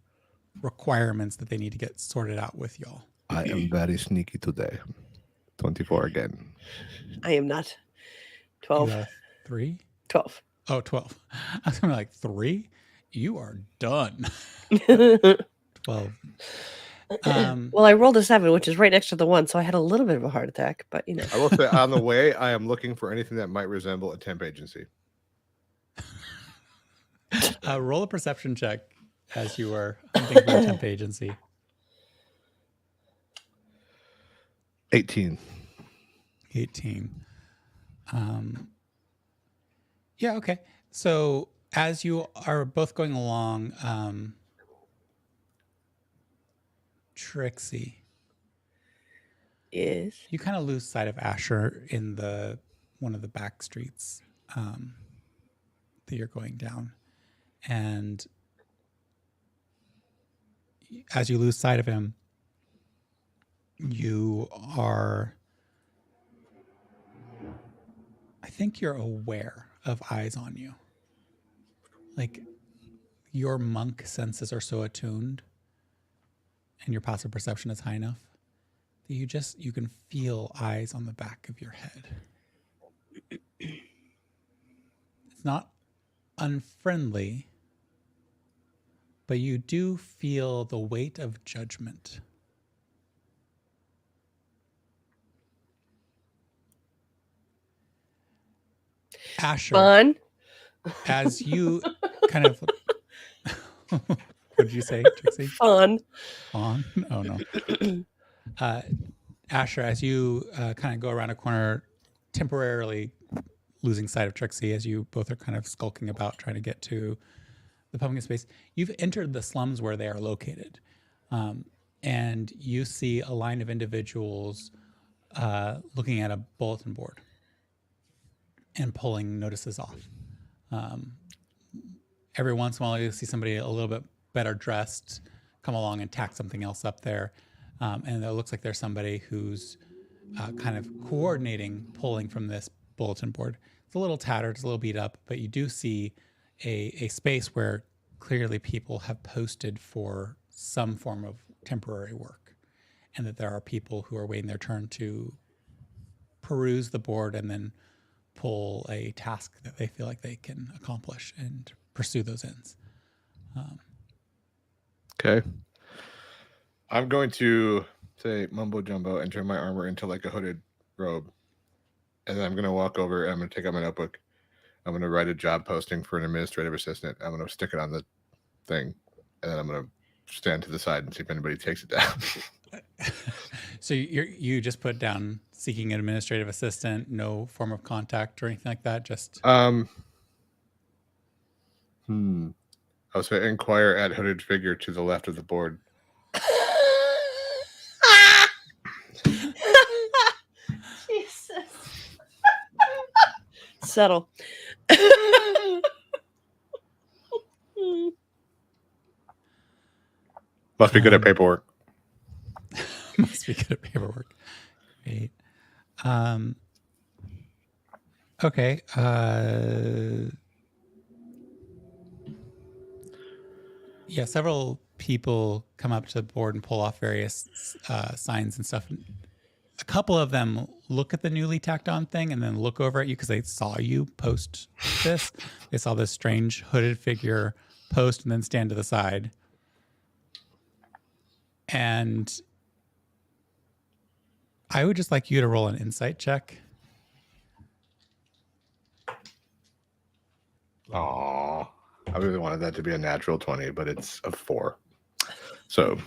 requirements that they need to get sorted out with y'all. I am very sneaky today. 24 again. I am not. You 12. have 3? 12. Oh, 12. I was gonna be like 3? You are done. 12. Well, I rolled a 7, which is right next to the 1, so I had a little bit of a heart attack, but you know. I will say, on the way, I am looking for anything that might resemble a temp agency. Roll a perception check as you are hunting for a temp agency. 18. 18. Yeah, okay. So as you are both going along, Trixie, Yes. you kind of lose sight of Asher in one of the back streets that you're going down. And as you lose sight of him, I think you're aware of eyes on you. Like, your monk senses are so attuned and your passive perception is high enough that you can feel eyes on the back of your head. It's not unfriendly, but you do feel the weight of judgment. Asher, Fun. as you kind of what did you say, Trixie? Fun. On? Oh no. Asher, as you kind of go around a corner, temporarily losing sight of Trixie as you both are kind of skulking about trying to get to the pumpkin space, you've entered the slums where they are located. And you see a line of individuals looking at a bulletin board and pulling notices off. Every once in a while, you see somebody a little bit better dressed come along and tack something else up there. And it looks like there's somebody who's kind of coordinating pulling from this bulletin board. It's a little tattered, it's a little beat up, but you do see a space where clearly people have posted for some form of temporary work, and that there are people who are waiting their turn to peruse the board and then pull a task that they feel like they can accomplish and pursue those ends. Okay. I'm going to say mumbo jumbo and turn my armor into like a hooded robe. And then I'm going to walk over and I'm going to take out my notebook. I'm going to write a job posting for an administrative assistant. I'm going to stick it on the thing. And then I'm going to stand to the side and see if anybody takes it down. So you just put down seeking an administrative assistant, no form of contact or anything like that? Just I'll say inquire at hooded figure to the left of the board. Jesus. Settle. Must be good at paperwork. must be good at paperwork. Great. Okay. Yeah, several people come up to the board and pull off various signs and stuff. A couple of them look at the newly tacked on thing and then look over at you because they saw you post this. They saw this strange hooded figure post and then stand to the side. And I would just like you to roll an insight check. Aww. I really wanted that to be a natural 20, but it's a 4. So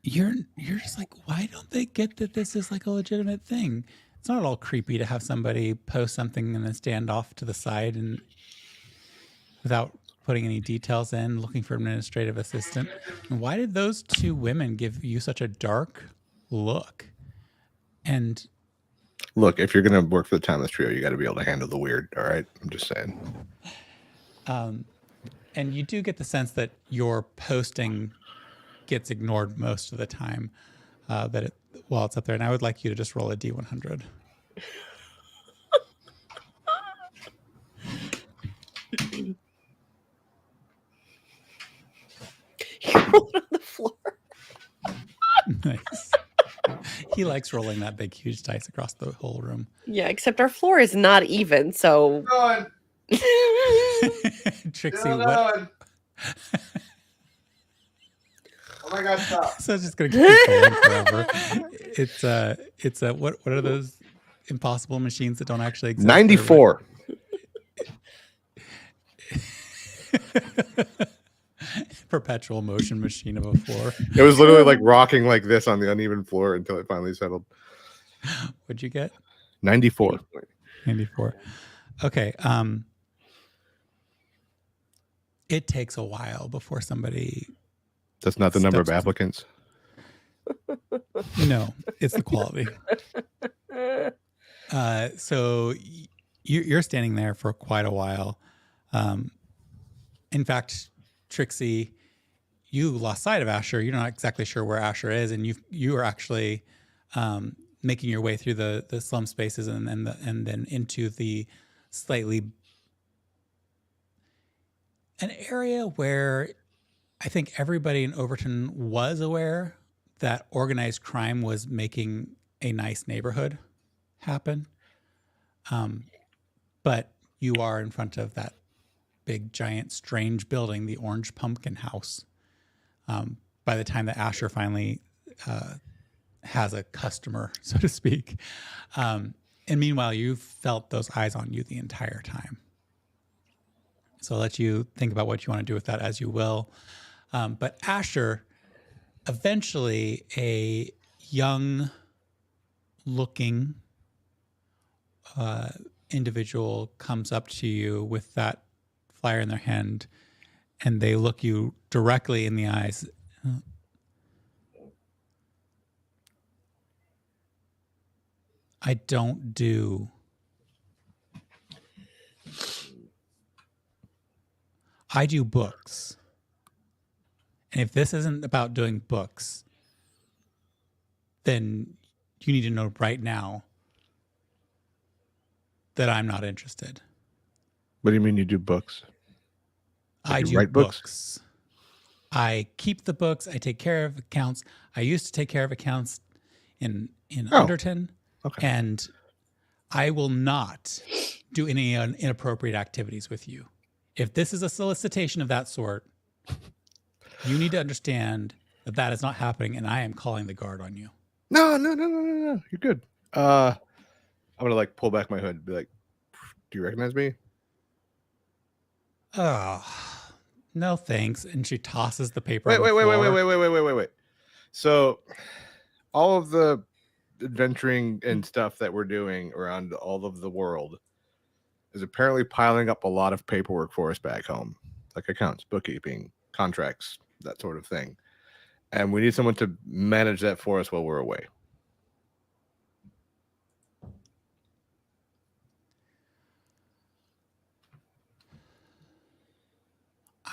you're just like, why don't they get that this is like a legitimate thing? It's not at all creepy to have somebody post something and then stand off to the side and without putting any details in, looking for an administrative assistant. And why did those two women give you such a dark look? And look, if you're going to work for the Timeless Trio, you got to be able to handle the weird. All right. I'm just saying. And you do get the sense that your posting gets ignored most of the time while it's up there. And I would like you to just roll a D100. You rolled on the floor. Nice. He likes rolling that big, huge dice across the whole room. Yeah, except our floor is not even, so. Trixie, what? Oh my God, stop. So it's just gonna keep going forever. It's a what are those impossible machines that don't actually exist? 94. Perpetual motion machine of a floor. It was literally like rocking like this on the uneven floor until it finally settled. What'd you get? 94. 94. Okay. It takes a while before somebody. That's not the number of applicants. No, it's the quality. So you're standing there for quite a while. In fact, Trixie, you lost sight of Asher. You're not exactly sure where Asher is, and you are actually making your way through the slum spaces and then into the slightly an area where I think everybody in Overton was aware that organized crime was making a nice neighborhood happen. But you are in front of that big, giant, strange building, the Orange Pumpkin House. By the time that Asher finally has a customer, so to speak. And meanwhile, you've felt those eyes on you the entire time. So I'll let you think about what you want to do with that as you will. But Asher, eventually a young-looking individual comes up to you with that flyer in their hand, and they look you directly in the eyes. I don't do. I do books. And if this isn't about doing books, then you need to know right now that I'm not interested. What do you mean you do books? I you do write books? books. I keep the books. I take care of accounts. I used to take care of accounts in Oh, Overton, okay. and I will not do any inappropriate activities with you. If this is a solicitation of that sort, you need to understand that that is not happening, and I am calling the guard on you. No. You're good. I'm gonna like pull back my hood and be like, "Do you recognize me?" Oh, no thanks. And she tosses the paper Wait. on the floor. Wait. So, all of the adventuring and stuff that we're doing around all of the world is apparently piling up a lot of paperwork for us back home, like accounts, bookkeeping, contracts, that sort of thing. And we need someone to manage that for us while we're away.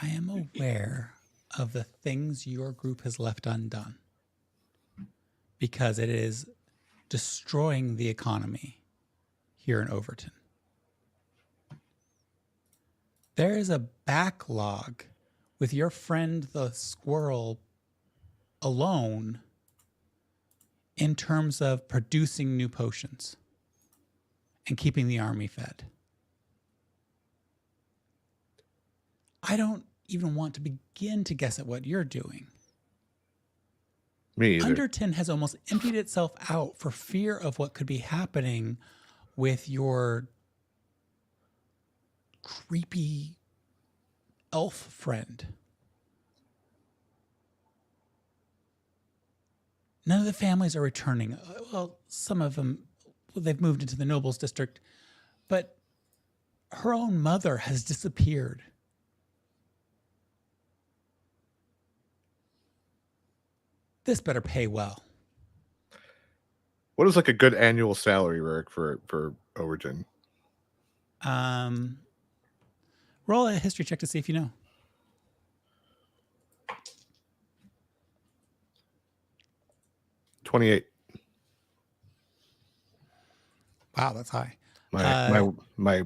I am aware of the things your group has left undone because it is destroying the economy here in Overton. There is a backlog with your friend the squirrel alone in terms of producing new potions and keeping the army fed. I don't even want to begin to guess at what you're doing. Me either. Underton has almost emptied itself out for fear of what could be happening with your creepy elf friend. None of the families are returning. Well, some of them, they've moved into the nobles district, but her own mother has disappeared. This better pay well. What is like a good annual salary, Rick, for Overton? Roll a history check to see if you know. $28. Wow, that's high. My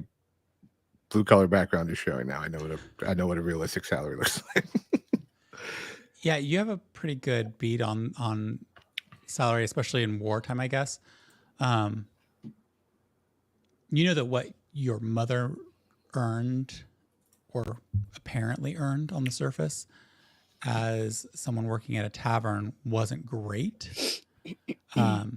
blue collar background is showing now. I know what a realistic salary looks like. Yeah, you have a pretty good beat on salary, especially in wartime, I guess. You know that what your mother earned or apparently earned on the surface as someone working at a tavern wasn't great. But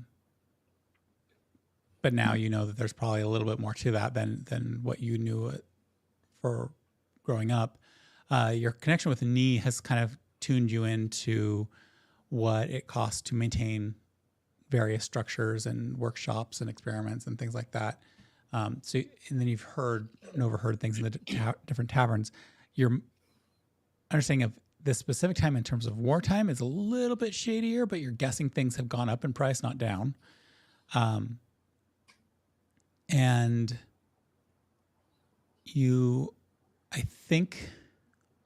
now you know that there's probably a little bit more to that than what you knew for growing up. Your connection with Nee has kind of tuned you into what it costs to maintain various structures and workshops and experiments and things like that. And then you've heard and overheard things in the different taverns. Your understanding of this specific time in terms of wartime is a little bit shadier, but you're guessing things have gone up in price, not down. And I think...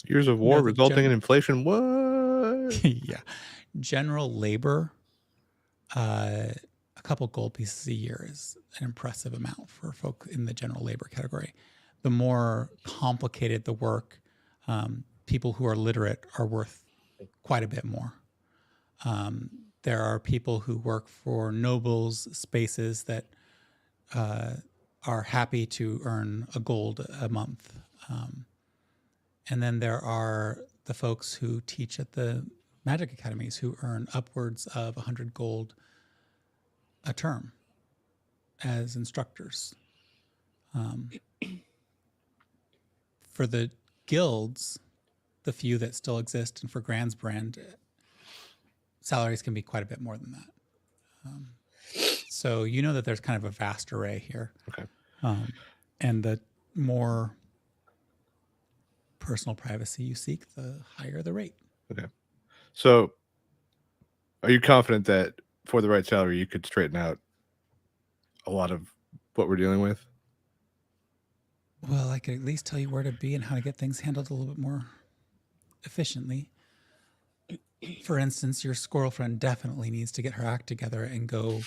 Years of war resulting in inflation. What? Yeah. General labor, a couple gold pieces a year is an impressive amount for folk in the general labor category. The more complicated the work, people who are literate are worth quite a bit more. There are people who work for nobles spaces that are happy to earn a gold a month. And then there are the folks who teach at the magic academies who earn upwards of 100 gold a term as instructors. For the guilds, the few that still exist, and for Grand's brand, salaries can be quite a bit more than that. So you know that there's kind of a vast array here. Okay. And the more personal privacy you seek, the higher the rate. Okay. So are you confident that for the right salary, you could straighten out a lot of what we're dealing with? Well, I could at least tell you where to be and how to get things handled a little bit more efficiently. For instance, your squirrel friend definitely needs to get her act together and go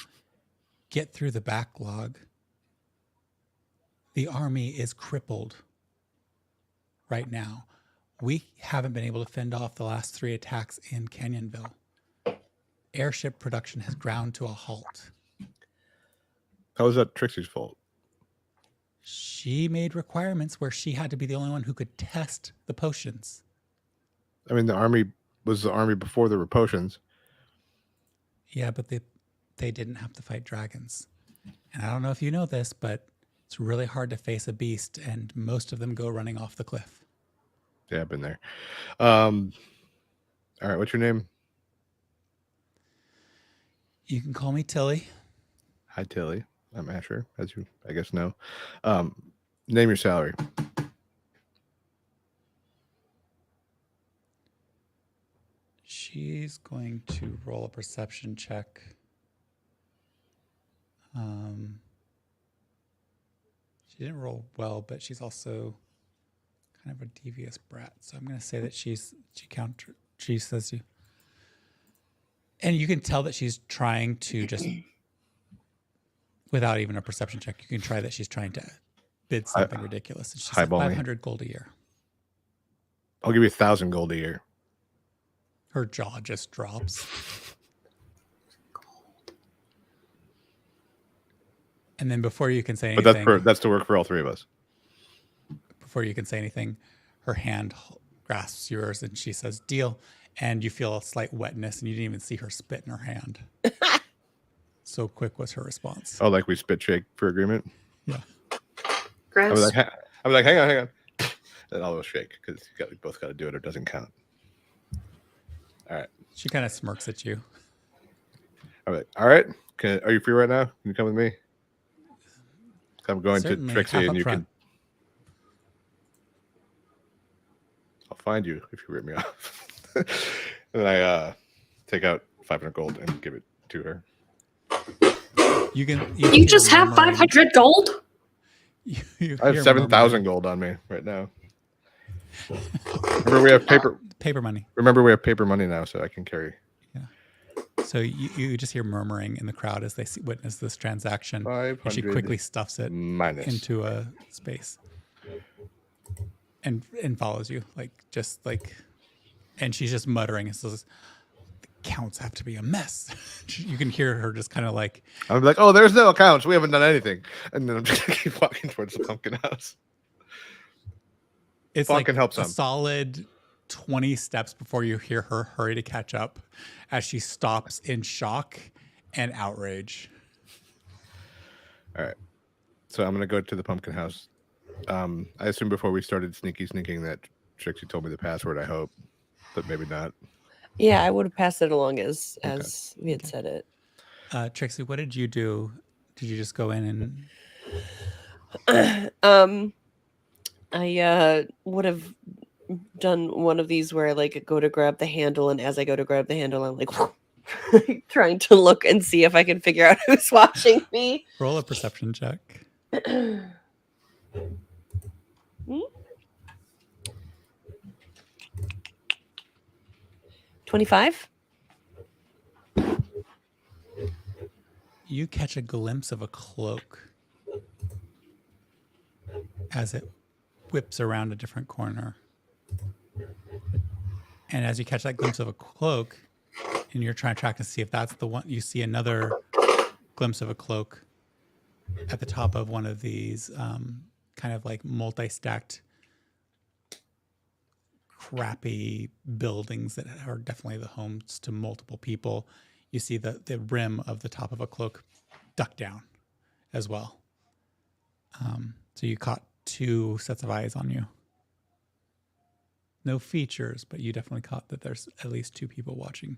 get through the backlog. The army is crippled right now. We haven't been able to fend off the last 3 attacks in Canyonville. Airship production has ground to a halt. How is that Trixie's fault? She made requirements where she had to be the only one who could test the potions. I mean, the army was the army before there were potions. Yeah, but they didn't have to fight dragons. And I don't know if you know this, but it's really hard to face a beast, and most of them go running off the cliff. Yeah, I've been there. All right, what's your name? You can call me Tilly. Hi, Tilly. I'm Asher, as you, I guess, know. Name your salary. She's going to roll a perception check. She didn't roll well, but she's also kind of a devious brat. So I'm going to say that she says to you. And you can tell that she's trying to just, without even a perception check, you can try that she's trying to bid something ridiculous. And she said 500 gold a year. I'll give you 1,000 gold a year. Her jaw just drops. And then before you can say anything... But that's to work for all 3 of us. Before you can say anything, her hand grasps yours and she says, deal. And you feel a slight wetness and you didn't even see her spit in her hand. So quick was her response. Oh, like we spit shake for agreement? Yeah. I was like, hang on. And I'll shake because we both got to do it or it doesn't count. All right. She kind of smirks at you. All right. Are you free right now? Can you come with me? I'm going Certainly. to Trixie and you front. I'll find you if you rip me off. And then I take out 500 gold and give it to her. You just have 500 gold? I have 7,000 gold on me right now. Remember, we have paper money. Remember, we have paper money now, so I can carry. Yeah. So you just hear murmuring in the crowd as they witness this transaction. And she quickly stuffs it into a space and follows you, and she's just muttering. And says, "The accounts have to be a mess." You can hear her just kind of like. I'm like, oh, there's no accounts. We haven't done anything, and then I'm just gonna keep walking towards the pumpkin house. It's like a solid 20 steps before you hear her hurry to catch up as she stops in shock and outrage. All right. So I'm going to go to the pumpkin house. I assume before we started sneaking that Trixie told me the password, I hope, but maybe not. Yeah, I would have passed it along as we had said it. Trixie, what did you do? Did you just go in and... I would have done one of these where I go to grab the handle, and as I go to grab the handle, I'm like trying to look and see if I can figure out who's watching me. Roll a perception check. 25. You catch a glimpse of a cloak as it whips around a different corner. And as you catch that glimpse of a cloak, and you're trying to track to see if that's the one, you see another glimpse of a cloak at the top of one of these kind of like multi-stacked crappy buildings that are definitely the homes to multiple people. You see the rim of the top of a cloak duck down as well. So you caught 2 sets of eyes on you. No features, but you definitely caught that there's at least 2 people watching.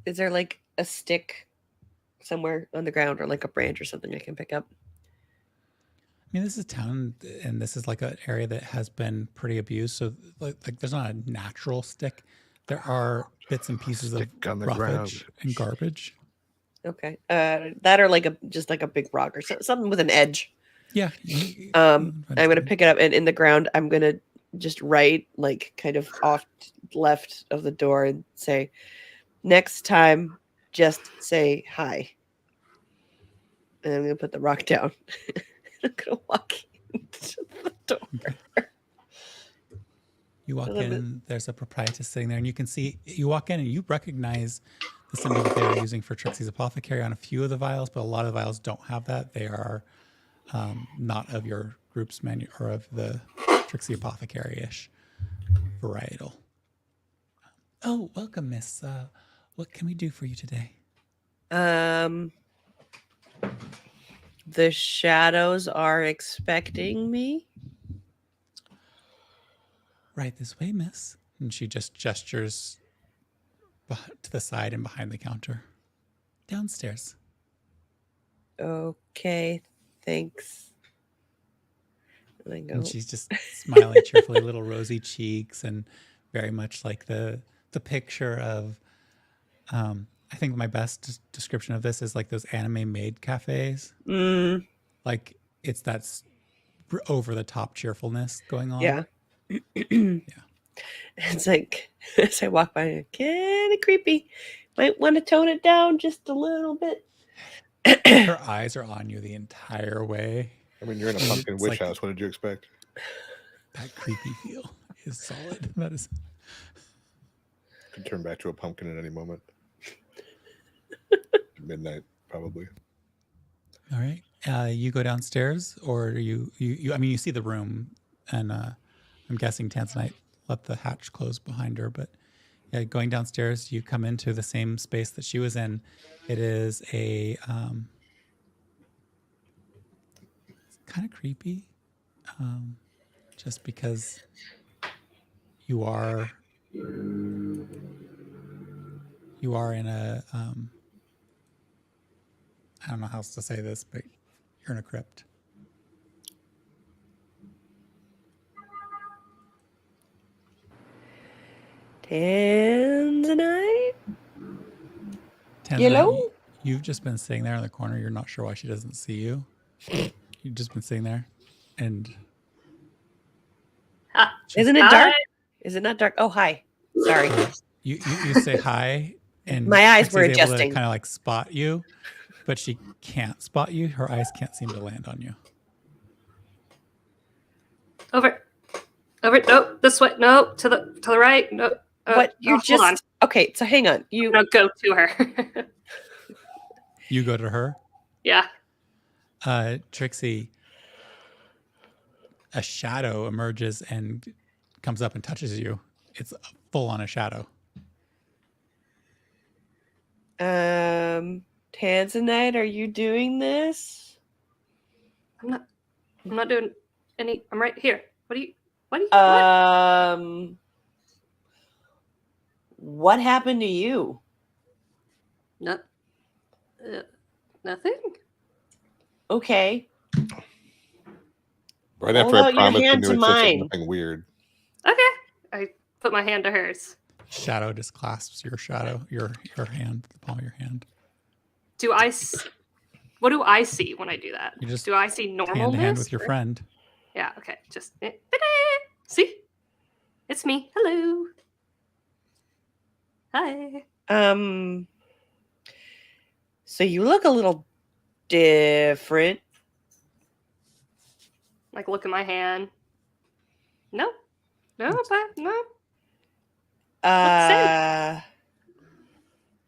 Is there like a stick somewhere on the ground or like a branch or something I can pick up? I mean, this is town, and this is like an area that has been pretty abused. So, like there's not a natural stick. There are bits and pieces of roughage and garbage. Okay, that or just like a big rock or something with an edge. Yeah. I'm gonna pick it up, and in the ground, I'm gonna just right, like kind of off left of the door, and say, "Next time, just say hi." And I'm gonna put the rock down. I'm gonna walk into the door. You walk I love in, it. and there's a proprietress sitting there, and you can see, you walk in and you recognize the symbol that they were using for Trixie's apothecary on a few of the vials, but a lot of the vials don't have that. They are not of your group's menu or of the Trixie apothecary-ish varietal. Oh, welcome, miss. What can we do for you today? The shadows are expecting me. Right this way, miss. And she just gestures to the side and behind the counter. Downstairs. Okay, thanks. And I go, And she's just smiling cheerfully, little rosy cheeks, and very much like the picture of, I think my best description of this is like those anime maid cafes. Like it's that over the top cheerfulness going on. yeah. Yeah. It's like, as I walk by, kind of creepy. Might want to tone it down just a little bit. Her eyes are on you the entire way. I mean, you're in a pumpkin It's witch like- house. What did you expect? That creepy feel is solid. That is. Could turn back to a pumpkin at any moment. Midnight, probably. All right. You go downstairs, or you I mean, you see the room, and I'm guessing Tanzanite let the hatch close behind her. But yeah, going downstairs, you come into the same space that she was in. It is a it's kind of creepy, just because you are in a I don't know how else to say this, but you're in a crypt. Tanzanite? Tanzanite, Hello? you've just been sitting there in the corner. You're not sure why she doesn't see you. You've just been sitting there, and Isn't it dark? Is it not dark? Oh, hi. Sorry. you say hi, and My eyes were Trixie's able to adjusting. kind of like spot you, but she can't spot you. Her eyes can't seem to land on you. Over. No, this way. No, to the right. No. What? You're hold on. just okay. So hang on. You No, go to her. You go to her. Yeah. Trixie, a shadow emerges and comes up and touches you. It's full on a shadow. Tanzanite, are you doing this? I'm not doing any. I'm right here. What? What happened to you? No. Nothing. Okay. Right Hold after I out your promised hand to to do it, mine. nothing weird. Okay. I put my hand to hers. Shadow just clasps your shadow, your hand, the palm of your hand. What do I see when I do that? You just do I see normalness? Hand to hand with your or- friend. Yeah. Okay. Just see. It's me. Hello. Hi. So you look a little different. Like, look at my hand. No. No. No.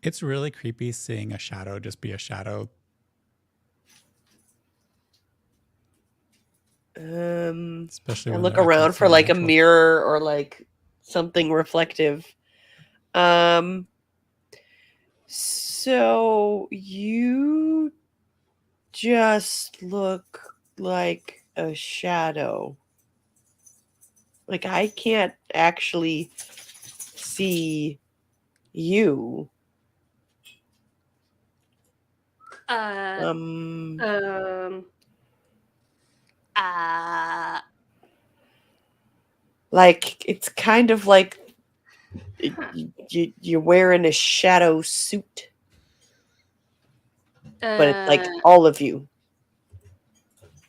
It's really creepy seeing a shadow just be a shadow. Especially I when look they're acting around for so like a natural. mirror or like something reflective. So you just look like a shadow. Like I can't actually see you. Like it's kind of like you're wearing a shadow suit, but it's like all of you.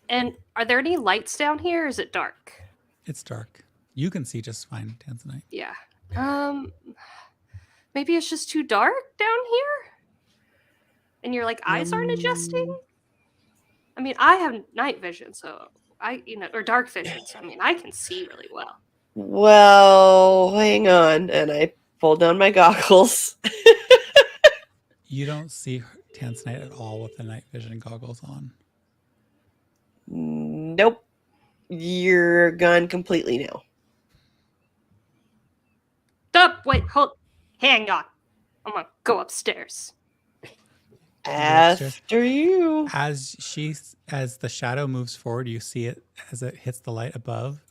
And are there any lights down here? Or is it dark? It's dark. You can see just fine, Tanzanite. Yeah. Maybe it's just too dark down here? And your eyes aren't adjusting? I mean, I have night vision, so or dark vision, so I mean, I can see really well. Well, hang on. And I pull down my goggles. You don't see Tanzanite at all with the night vision goggles on. Nope. You're gone completely now. Stop! Wait, hold. Hang on. I'm gonna go upstairs. After you. As the shadow moves forward, you see it as it hits the light above.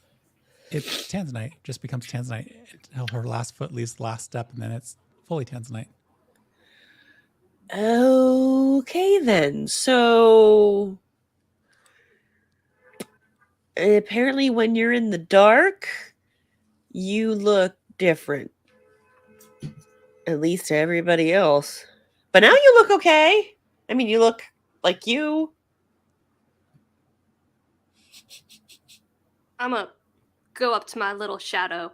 It's Tanzanite. Just becomes Tanzanite until her last foot leaves the last step, and then it's fully Tanzanite. Okay, then. So apparently, when you're in the dark, you look different. At least to everybody else. But now you look okay. I mean, you look like you. I'm gonna go up to my little shadow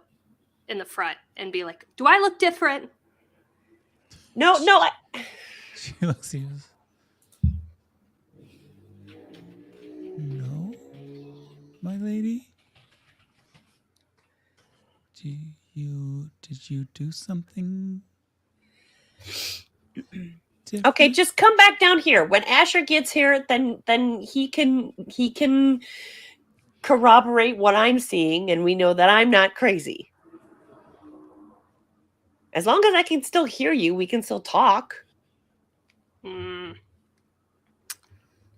in the front and be like, "Do I look different?" No. She looks at you. No, my lady. Did you do something different? Okay, just come back down here. When Asher gets here, then he can corroborate what I'm seeing, and we know that I'm not crazy. As long as I can still hear you, we can still talk.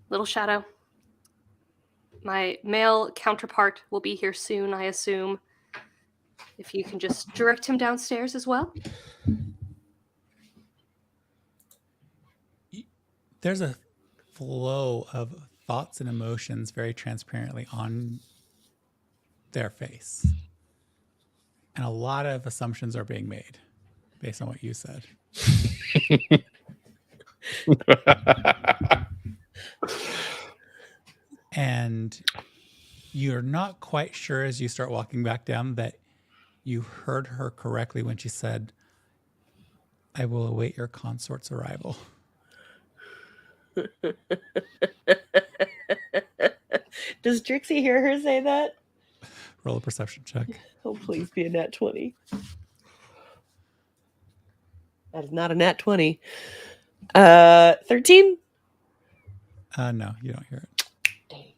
Little shadow. My male counterpart will be here soon, I assume. If you can just direct him downstairs as well. There's a flow of thoughts and emotions very transparently on their face. And a lot of assumptions are being made based on what you said. And you're not quite sure as you start walking back down that you heard her correctly when she said, "I will await your consort's arrival." Does Trixie hear her say that? Roll a perception check. Oh, please be a nat 20. That is not a nat 20. 13? No, you don't hear it. Dang.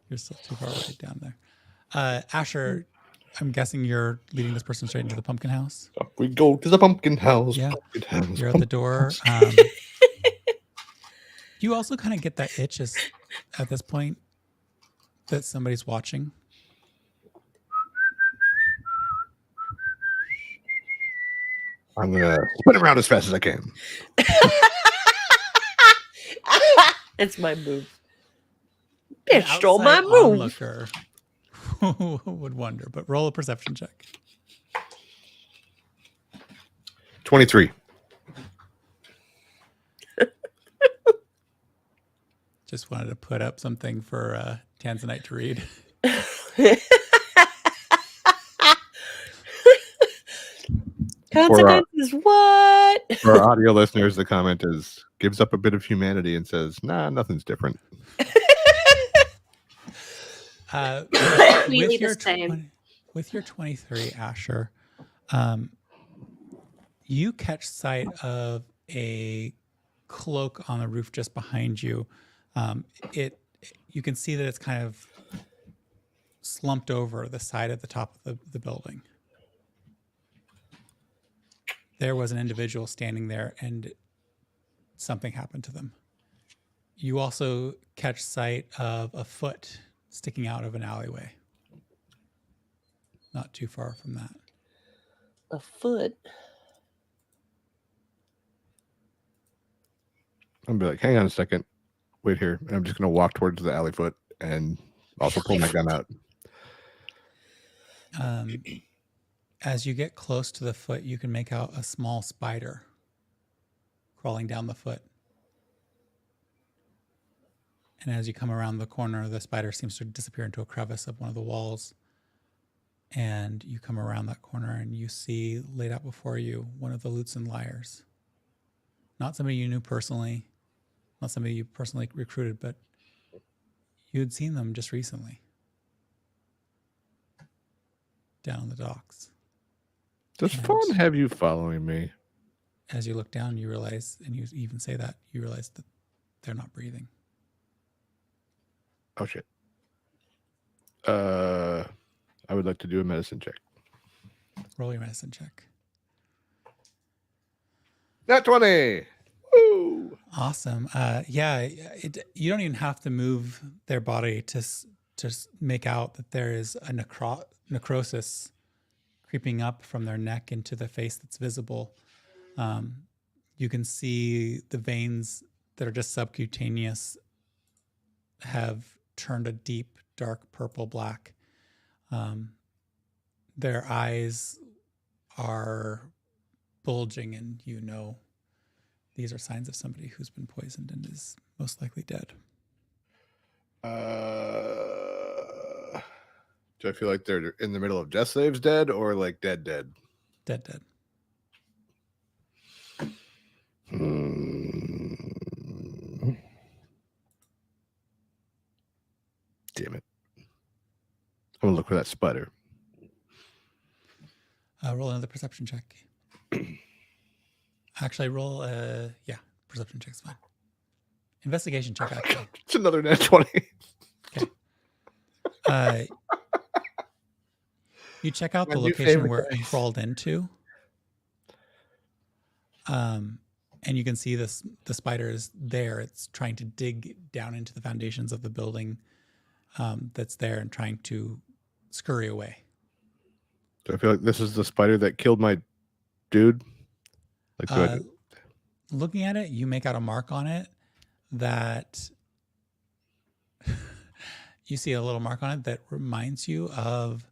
You're still too far away down there. Asher, I'm guessing you're leading this person straight into the pumpkin house. Up we go to the pumpkin house. Yeah. Pumpkin house. You're at the door. You also kind of get that itch at this point that somebody's watching. I'm gonna spin around as fast as I can. It's my move. Bitch stole my move. Onlooker would wonder, but roll a perception check. 23. Just wanted to put up something for Tanzanite to read. Consequences, what? For our audio listeners, the comment is gives up a bit of humanity and says, "Nah, nothing's different." Completely the same. With your 23, Asher, you catch sight of a cloak on the roof just behind you. You can see that it's kind of slumped over the side at the top of the building. There was an individual standing there and something happened to them. You also catch sight of a foot sticking out of an alleyway. Not too far from that. A foot? I'm gonna be like, hang on a second. Wait here. And I'm just gonna walk towards the alley foot and also pull my gun out. As you get close to the foot, you can make out a small spider crawling down the foot. And as you come around the corner, the spider seems to disappear into a crevice of one of the walls. And you come around that corner and you see laid out before you one of the Lutes and Liars. Not somebody you knew personally, not somebody you personally recruited, but you had seen them just recently down on the docks. Does And Fawn have you following me? as you look down, you realize, and you even say that, you realize that they're not breathing. Oh shit. I would like to do a medicine check. Roll your medicine check. Nat 20. Woo! Awesome. You don't even have to move their body to make out that there is a necrosis creeping up from their neck into the face that's visible. You can see the veins that are just subcutaneous have turned a deep, dark purple black. Their eyes are bulging, and you know these are signs of somebody who's been poisoned and is most likely dead. Do I feel like they're in the middle of Death Slaves dead or like dead? Dead. Damn it. I'm going to look for that spider. Roll another perception check. Actually, roll perception check's fine. Investigation check, actually. It's another nat 20. Okay. You check out My the new location favorite where it dice. crawled into. And you can see the spider is there. It's trying to dig down into the foundations of the building that's there and trying to scurry away. Do I feel like this is the spider that killed my dude? Like, Looking at it, you make out a mark on it that you see a little mark on it that reminds you of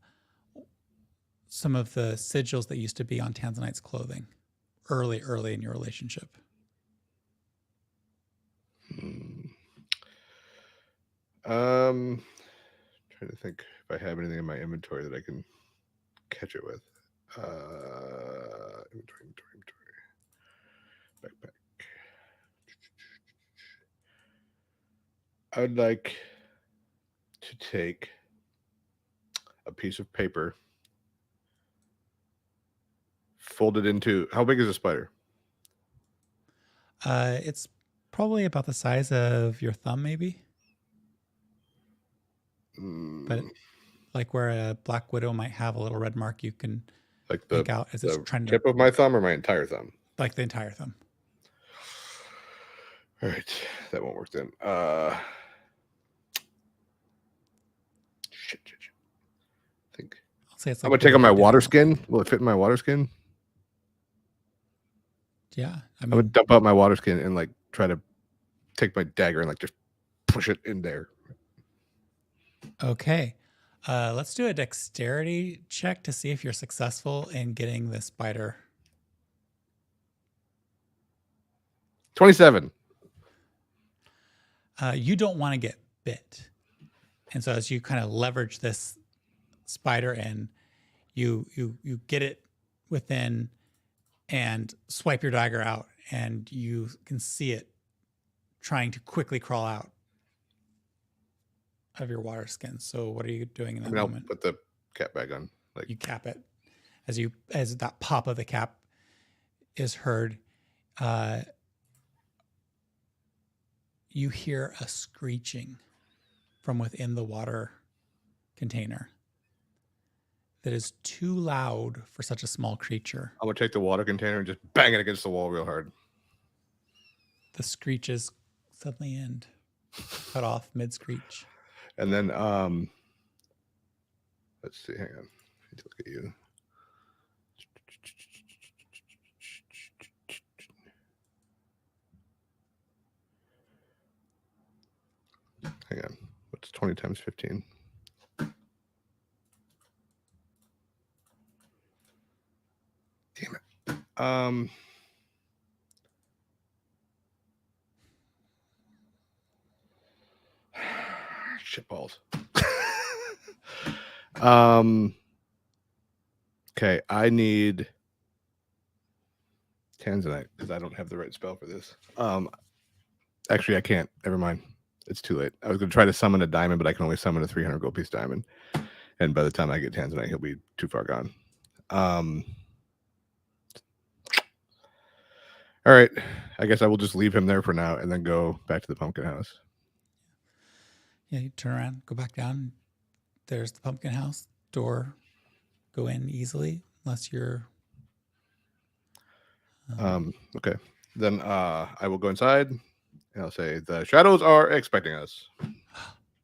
some of the sigils that used to be on Tanzanite's clothing early in your relationship. Trying to think if I have anything in my inventory that I can catch it with. Inventory. Backpack. I would like to take a piece of paper, fold it into, how big is a spider? It's probably about the size of your thumb, maybe. But like where a black widow might have a little red mark, you can like make out as it's trying to tip of my thumb or my entire thumb? like the entire thumb. All right, that won't work then. Shit. I think I'll say it's I'm like gonna take on my really water difficult. skin. Will it fit in my water skin? Yeah, I'm gonna dump out my water skin and like try to take my dagger and like just push it in there. Okay. Let's do a dexterity check to see if you're successful in getting the spider. 27. You don't want to get bit. And so as you kind of leverage this spider and you get it within and swipe your dagger out, and you can see it trying to quickly crawl out of your water skin. So what are you doing in that moment? I'll put the cap back on. Like, You cap it. As that pop of the cap is heard, you hear a screeching from within the water container that is too loud for such a small creature. I'm gonna take the water container and just bang it against the wall real hard. The screeches suddenly end, cut off mid-screech. And then let's see, hang on. I need to look at you. Hang on. What's 20 times 15? Damn it. Shit balls. Okay, I need Tanzanite because I don't have the right spell for this. Actually, I can't. Never mind. It's too late. I was going to try to summon a diamond, but I can only summon a 300 gold piece diamond. And by the time I get Tanzanite, he'll be too far gone. All right. I guess I will just leave him there for now and then go back to the pumpkin house. Yeah, you turn around, go back down. There's the pumpkin house door. Go in easily, unless you're. Okay. Then I will go inside and I'll say, the shadows are expecting us.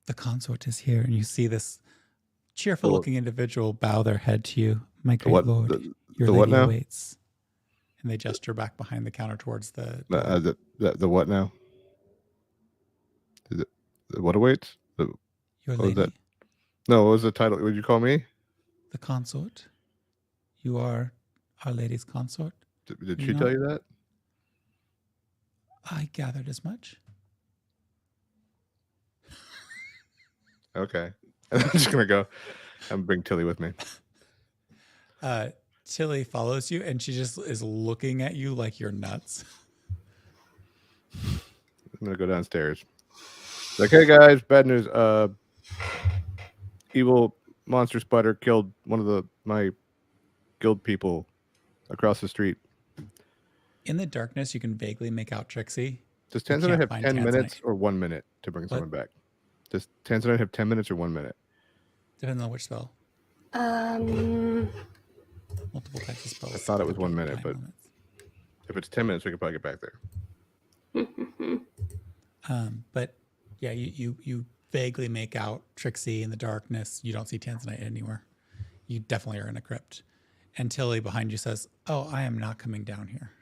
The consort is here, and you see this cheerful-looking individual bow their head to you. My great what? lord, your the lady what now? awaits. And they gesture back behind the counter towards the door. The what now? Is it the what awaits? Your what was lady, that? No, what was the title? What did you call me? the consort. You are Our Lady's consort. Did she tell you that? I gathered as much. Okay. I'm just going to go and bring Tilly with me. Tilly follows you, and she just is looking at you like you're nuts. I'm going to go downstairs. Like, hey, guys, bad news. Evil monster spider killed one of my guild people across the street. In the darkness, you can vaguely make out Trixie. Does You Tanzanite can't have find 10 minutes Tanzanite. or 1 minute to bring someone back? Does Tanzanite have 10 minutes or 1 minute? Depends on which spell. Multiple types of spells. I thought it was 1 have minute, time but limits. if it's 10 minutes, we can probably get back there. But yeah, you vaguely make out Trixie in the darkness. You don't see Tanzanite anywhere. You definitely are in a crypt. And Tilly behind you says, "Oh, I am not coming down here."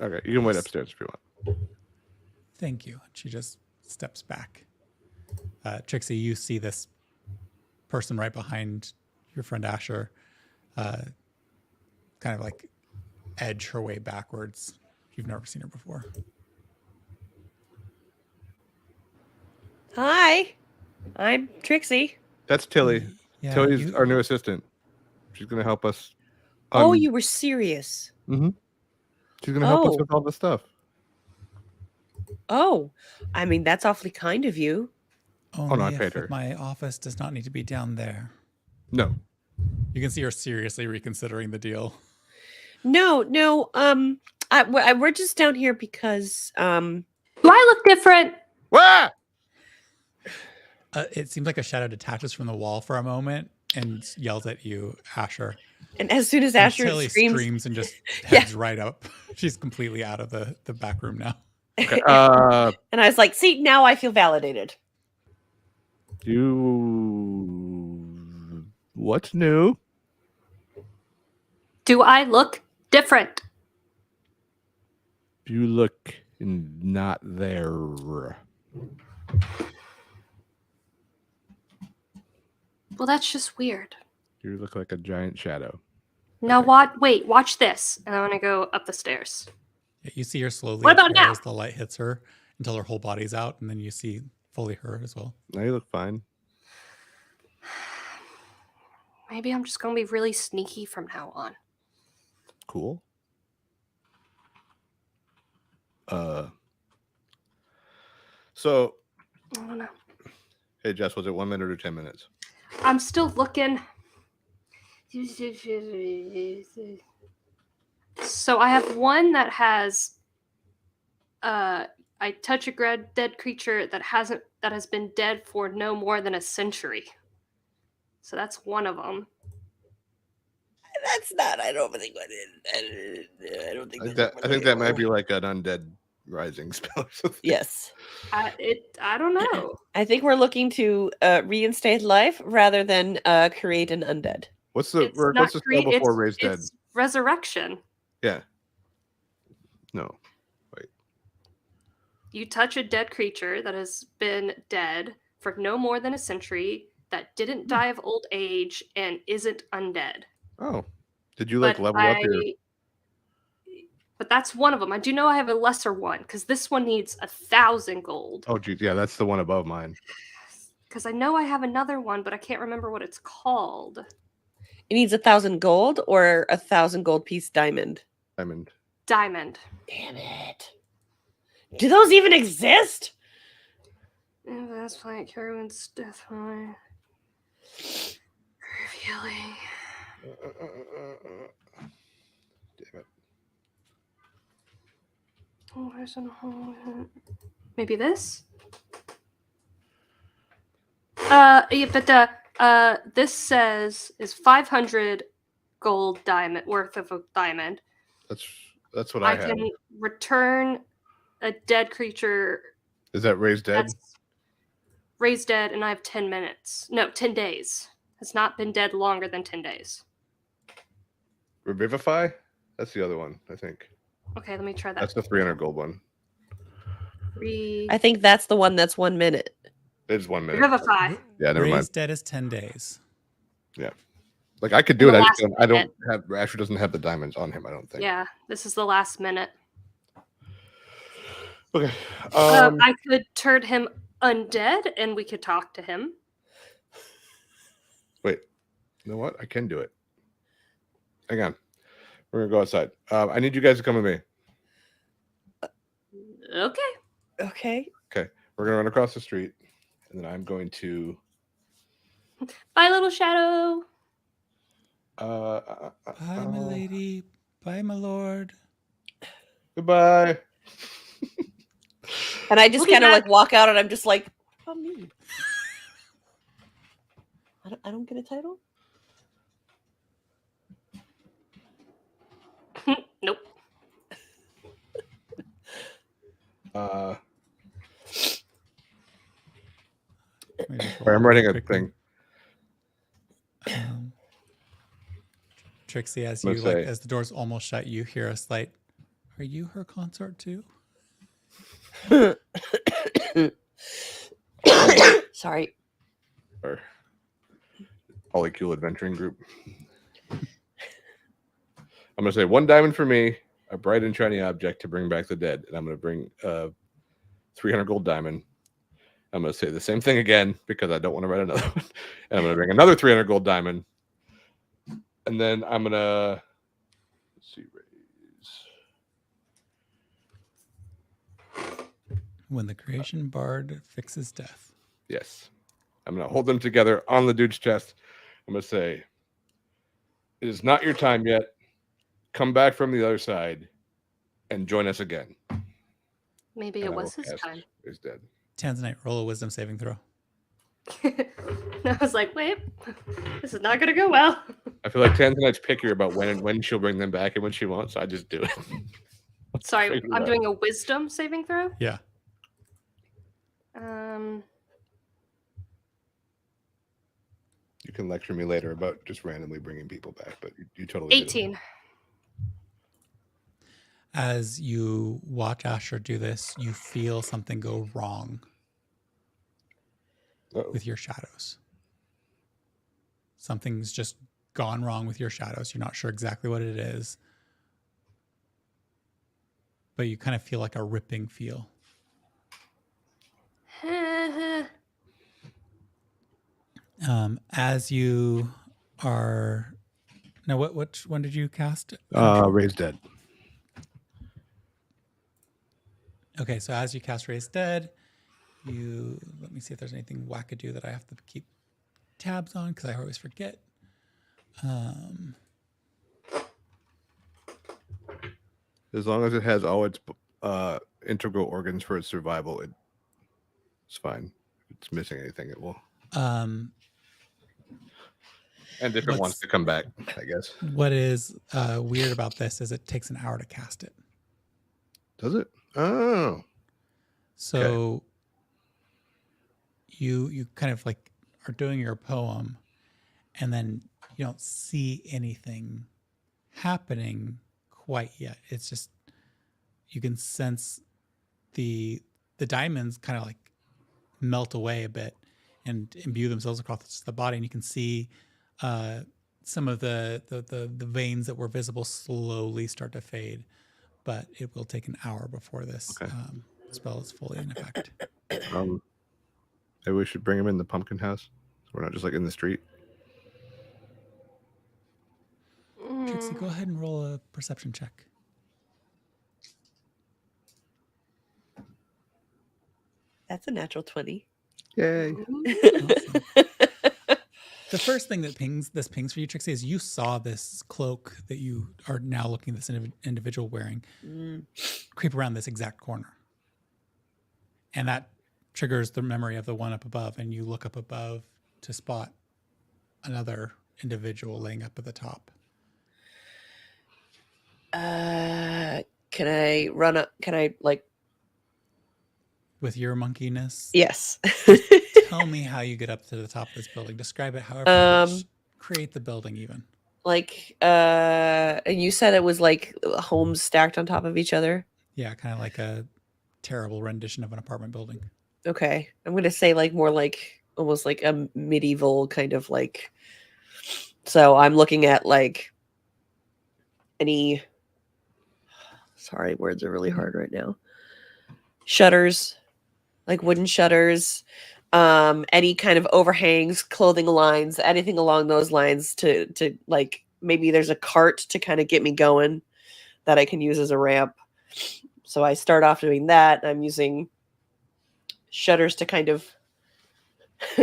Okay, you can wait upstairs if you want. Thank you. She just steps back. Trixie, you see this person right behind your friend Asher, kind of like edge her way backwards. You've never seen her before. Hi, I'm Trixie. That's Tilly. Yeah, Tilly's our new assistant. She's going to help us. Oh, you were serious. Mm-hmm. She's going to help us Oh. with all the stuff. Oh, I mean, that's awfully kind of you. Only no, I if paid her. my office does not need to be down there. No. You can see her seriously reconsidering the deal. No. We're just down here because Do I look different? Wah! It seems like a shadow detaches from the wall for a moment and yells at you, Asher. And as soon as And Asher Tilly screams and just heads right up. She's completely out of the back room now. Okay, and I was like, see, now I feel validated. What's new? Do I look different? You look not there. Well, that's just weird. You look like a giant shadow. Now watch this. And I'm gonna go up the stairs. You see her slowly What about appear now? as the light hits her until her whole body's out, and then you see fully her as well. Now you look fine. Maybe I'm just gonna be really sneaky from now on. Cool. So, I don't know. hey Jess, was it 1 minute or 10 minutes? I'm still looking. So I have one that has I touch a dead creature that has been dead for no more than a century. So that's one of them. That's not. I don't think. I don't think. I think that might be like an undead rising spell or something. Yes. I don't know. I think we're looking to reinstate life rather than create an undead. What's the spell before raised dead? It's resurrection. Yeah. No. You touch a dead creature that has been dead for no more than a century, that didn't die of old age, and isn't undead. Oh. Did you level up your... But that's one of them. I do know I have a lesser one, because this one needs 1,000 gold. Oh, geez. Yeah, that's the one above mine. Because I know I have another one, but I can't remember what it's called. It needs 1,000 gold or 1,000 gold piece diamond. Diamond. Diamond. Damn it! Do those even exist? That's like Heroine's death line. Revealing. Damn it. Oh, there's an hole. Maybe this? Yeah, but this says is 500 gold diamond worth of a diamond. That's what I have. can return a dead creature. Is that raised dead? That's raised dead, and I have 10 minutes. No, 10 days. Has not been dead longer than 10 days. Revivify? That's the other one, I think. Okay, let me try that. That's the 300 gold one. I think that's the one that's 1 minute. It's 1 minute. Revivify. Yeah, never mind. Raised dead is 10 days. Yeah. Like I could do it. The I don't last have. Asher doesn't have the diamonds on him. I don't think. Yeah, this is the last minute. Okay. I could turn him undead, and we could talk to him. Wait. You know what? I can do it. Hang on. We're gonna go outside. I need you guys to come with me. Okay. Okay. Okay. We're gonna run across the street, and then I'm going to. Bye, little shadow. Bye, my lady. Bye, my lord. Goodbye. And I just We'll be kind of back. like walk out, and I'm just like, what about me? I don't get a title. Nope. I'm writing a thing. Trixie, as I'm you gonna like, say- as the doors almost shut, you hear a slight. Are you her consort too? Sorry. Or Polycule Adventuring Group. I'm gonna say 1 diamond for me, a bright and shiny object to bring back the dead, and I'm gonna bring 300 gold diamond. I'm gonna say the same thing again because I don't want to write another one, and I'm gonna bring another 300 gold diamond, and then I'm gonna let's see, raise. When the creation bard fixes death. Yes, I'm gonna hold them together on the dude's chest. I'm gonna say, "It is not your time yet. Come back from the other side, and join us again." Maybe And it I was will his cast time. Is dead. Tanzanite, roll a wisdom saving throw. And I was like, wait, this is not going to go well. I feel like Tanzanite's pickier about when she'll bring them back and when she wants. So I just do it. Sorry, Figure it I'm out. doing a wisdom saving throw. Yeah. You can lecture me later about just randomly bringing people back, but you totally did it. 18. As you watch Asher do this, you feel something go wrong Uh-oh. with your shadows. Something's just gone wrong with your shadows. You're not sure exactly what it is, but you kind of feel like a ripping feel. As you are now, which one did you cast? Raise dead. Okay, so as you cast Raise Dead, you let me see if there's anything wackadoo that I have to keep tabs on because I always forget. As long as it has all its integral organs for its survival, it's fine. If it's missing anything, it will. And if it wants to come back, I guess. What is weird about this is it takes an hour to cast it. Does it? Oh. So you kind of like are doing your poem, and then you don't see anything happening quite yet. It's just you can sense the diamonds kind of like melt away a bit and imbue themselves across the body, and you can see some of the veins that were visible slowly start to fade, but it will take an hour before this spell is fully in effect. Maybe we should bring him in the pumpkin house, so we're not just like in the street. Trixie, go ahead and roll a perception check. That's a natural 20. Yay. Awesome. The first thing that pings for you, Trixie, is you saw this cloak that you are now looking at this individual wearing creep around this exact corner. And that triggers the memory of the one up above, and you look up above to spot another individual laying up at the top. Can I run up? Can I, like... With your monkeyness? Yes. Tell me how you get up to the top of this building. Describe it however you create the building even. Like, and you said it was like homes stacked on top of each other? Yeah, kind of like a terrible rendition of an apartment building. Okay. I'm going to say like more like almost like a medieval kind of like... So I'm looking at like any... Sorry, words are really hard right now. Shutters, like wooden shutters, any kind of overhangs, clothing lines, anything along those lines to like, maybe there's a cart to kind of get me going that I can use as a ramp. So I start off doing that. I'm using shutters to kind of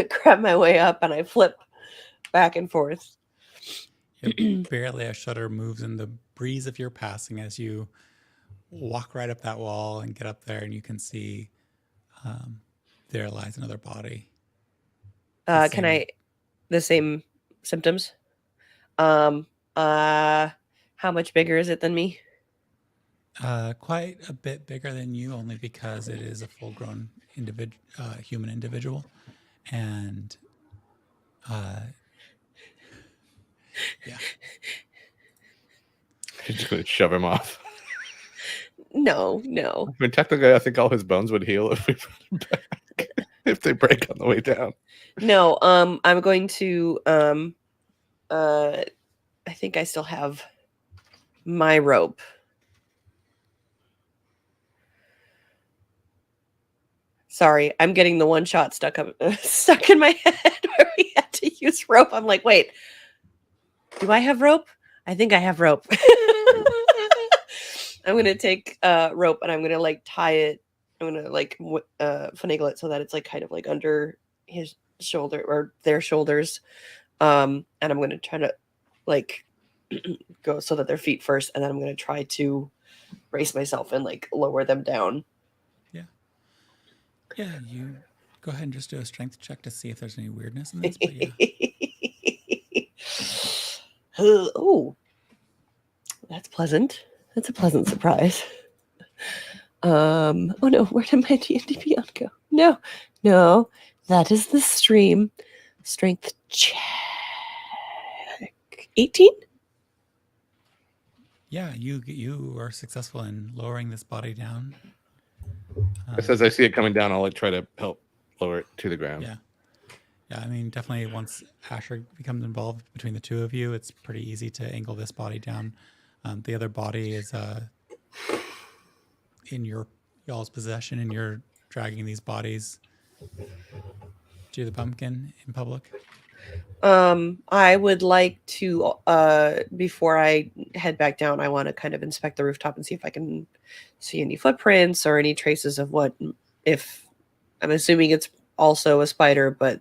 grab my way up, and I flip back and forth. Barely a shutter moves in the breeze of your passing as you walk right up that wall and get up there, and you can see there lies another body. Can I... The same symptoms? How much bigger is it than me? Quite a bit bigger than you, only because it is a full-grown human individual, and yeah. You're just going to shove him off. No. I mean, technically, I think all his bones would heal if we put him back. If they break on the way down. No, I'm going to, I think I still have my rope. Sorry, I'm getting the one shot stuck in my head where we had to use rope. I'm like, wait, do I have rope? I think I have rope. I'm going to take rope, and I'm going to like tie it. I'm going to like finagle it so that it's like kind of like under his shoulder or their shoulders. And I'm going to try to like go so that their feet first. And then I'm going to try to brace myself and like lower them down. Yeah, you go ahead and just do a strength check to see if there's any weirdness in this. But yeah. Oh, that's pleasant. That's a pleasant surprise. Oh no, where did my D&D Beyond go? No, that is the stream. Strength check. 18? Yeah, you are successful in lowering this body down. As I see it coming down, I'll like try to help lower it to the ground. Yeah. I mean, definitely once Asher becomes involved between the two of you, it's pretty easy to angle this body down. The other body is in y'all's possession, and you're dragging these bodies to the pumpkin in public. I would like to, before I head back down, I want to kind of inspect the rooftop and see if I can see any footprints or any traces of what, if I'm assuming it's also a spider, but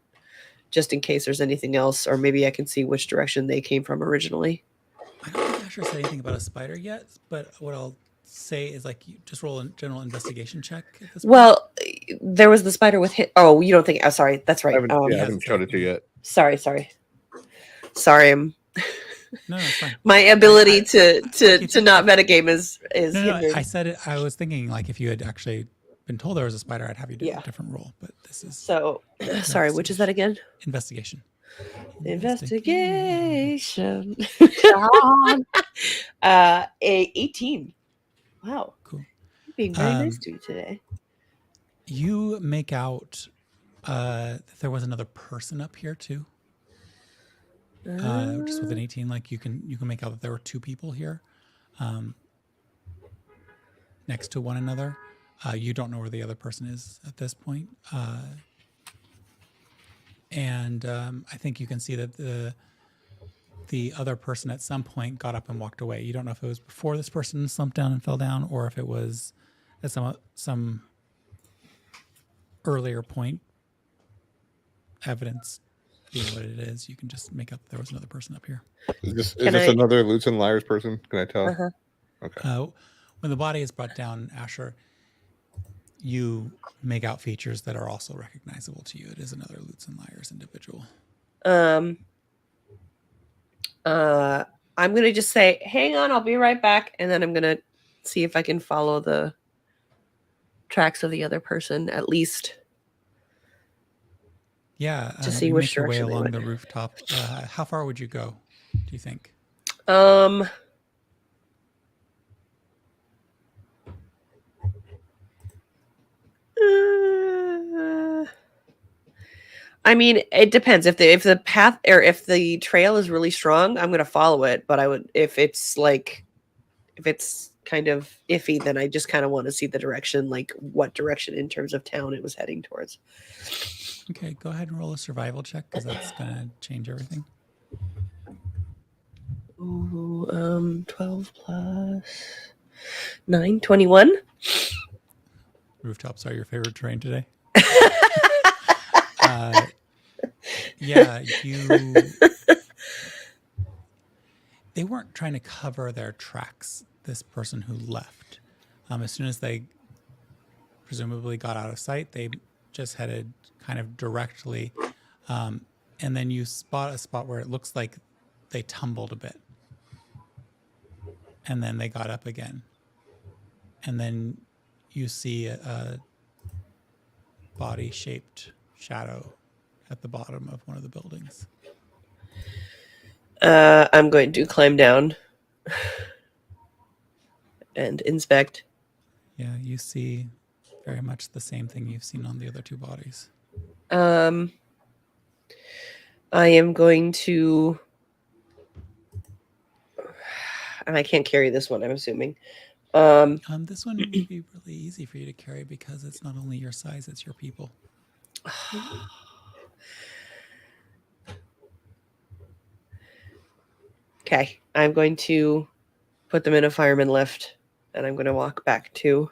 just in case there's anything else, or maybe I can see which direction they came from originally. I don't think Asher said anything about a spider yet, but what I'll say is like you just roll a general investigation check at this point. Well, there was the spider with hit. Oh, you don't think? Oh, sorry, that's right. I haven't showed it to you yet. Sorry. No, it's fine. My ability to not metagame is No, hindered. I said it. I was thinking like if you had actually been told there was a spider, I'd have you do a different roll. But this is so. Sorry, which is that again? Investigation. 18. Wow. Cool. You're being very nice to me today. You make out that there was another person up here too. Just with an 18, like you can make out that there were two people here, next to one another. You don't know where the other person is at this point, and I think you can see that the other person at some point got up and walked away. You don't know if it was before this person slumped down and fell down, or if it was at some earlier point. Evidence being what it is, you can just make up there was another person up here. Is this Can I- another Lutes and Liars person? Can I tell? Uh-huh. Okay. When the body is brought down, Asher, you make out features that are also recognizable to you. It is another Lutes and Liars individual. I'm gonna just say, hang on, I'll be right back, and then I'm gonna see if I can follow the tracks of the other person at least. Yeah, To see you which make your way direction they along went. the rooftop. How far would you go, do you think? I mean, it depends. If the path or if the trail is really strong, I'm gonna follow it. But I would, if it's kind of iffy, then I just kind of want to see the direction, like what direction in terms of town it was heading towards. Okay, go ahead and roll a survival check because that's gonna change everything. Ooh, 12 plus 9, 21. Rooftops are your favorite terrain today. Yeah, they weren't trying to cover their tracks, this person who left. As soon as they presumably got out of sight, they just headed kind of directly. And then you spot a spot where it looks like they tumbled a bit. And then they got up again. And then you see a body-shaped shadow at the bottom of one of the buildings. I'm going to climb down and inspect. Yeah, you see very much the same thing you've seen on the other two bodies. I am going to, and I can't carry this one, I'm assuming. This one would be really easy for you to carry because it's not only your size, it's your people. Okay, I'm going to put them in a fireman lift, and I'm going to walk back to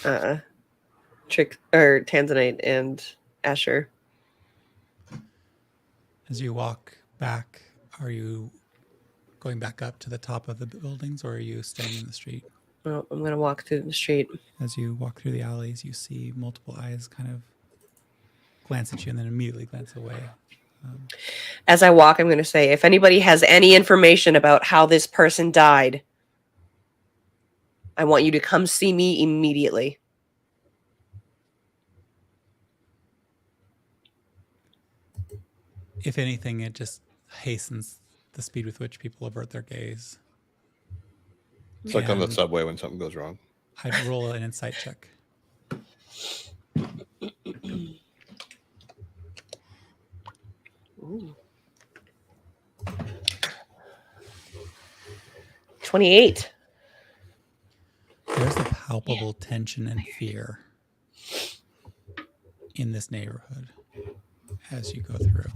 Tanzanite and Asher. As you walk back, are you going back up to the top of the buildings, or are you staying in the street? Well, I'm going to walk through the street. As you walk through the alleys, you see multiple eyes kind of glance at you and then immediately glance away. As I walk, I'm going to say, if anybody has any information about how this person died, I want you to come see me immediately. If anything, it just hastens the speed with which people avert their gaze. It's like on the And subway when something goes wrong. I'd roll an insight check. Ooh. 28. There's a palpable tension and fear in this neighborhood as you go through.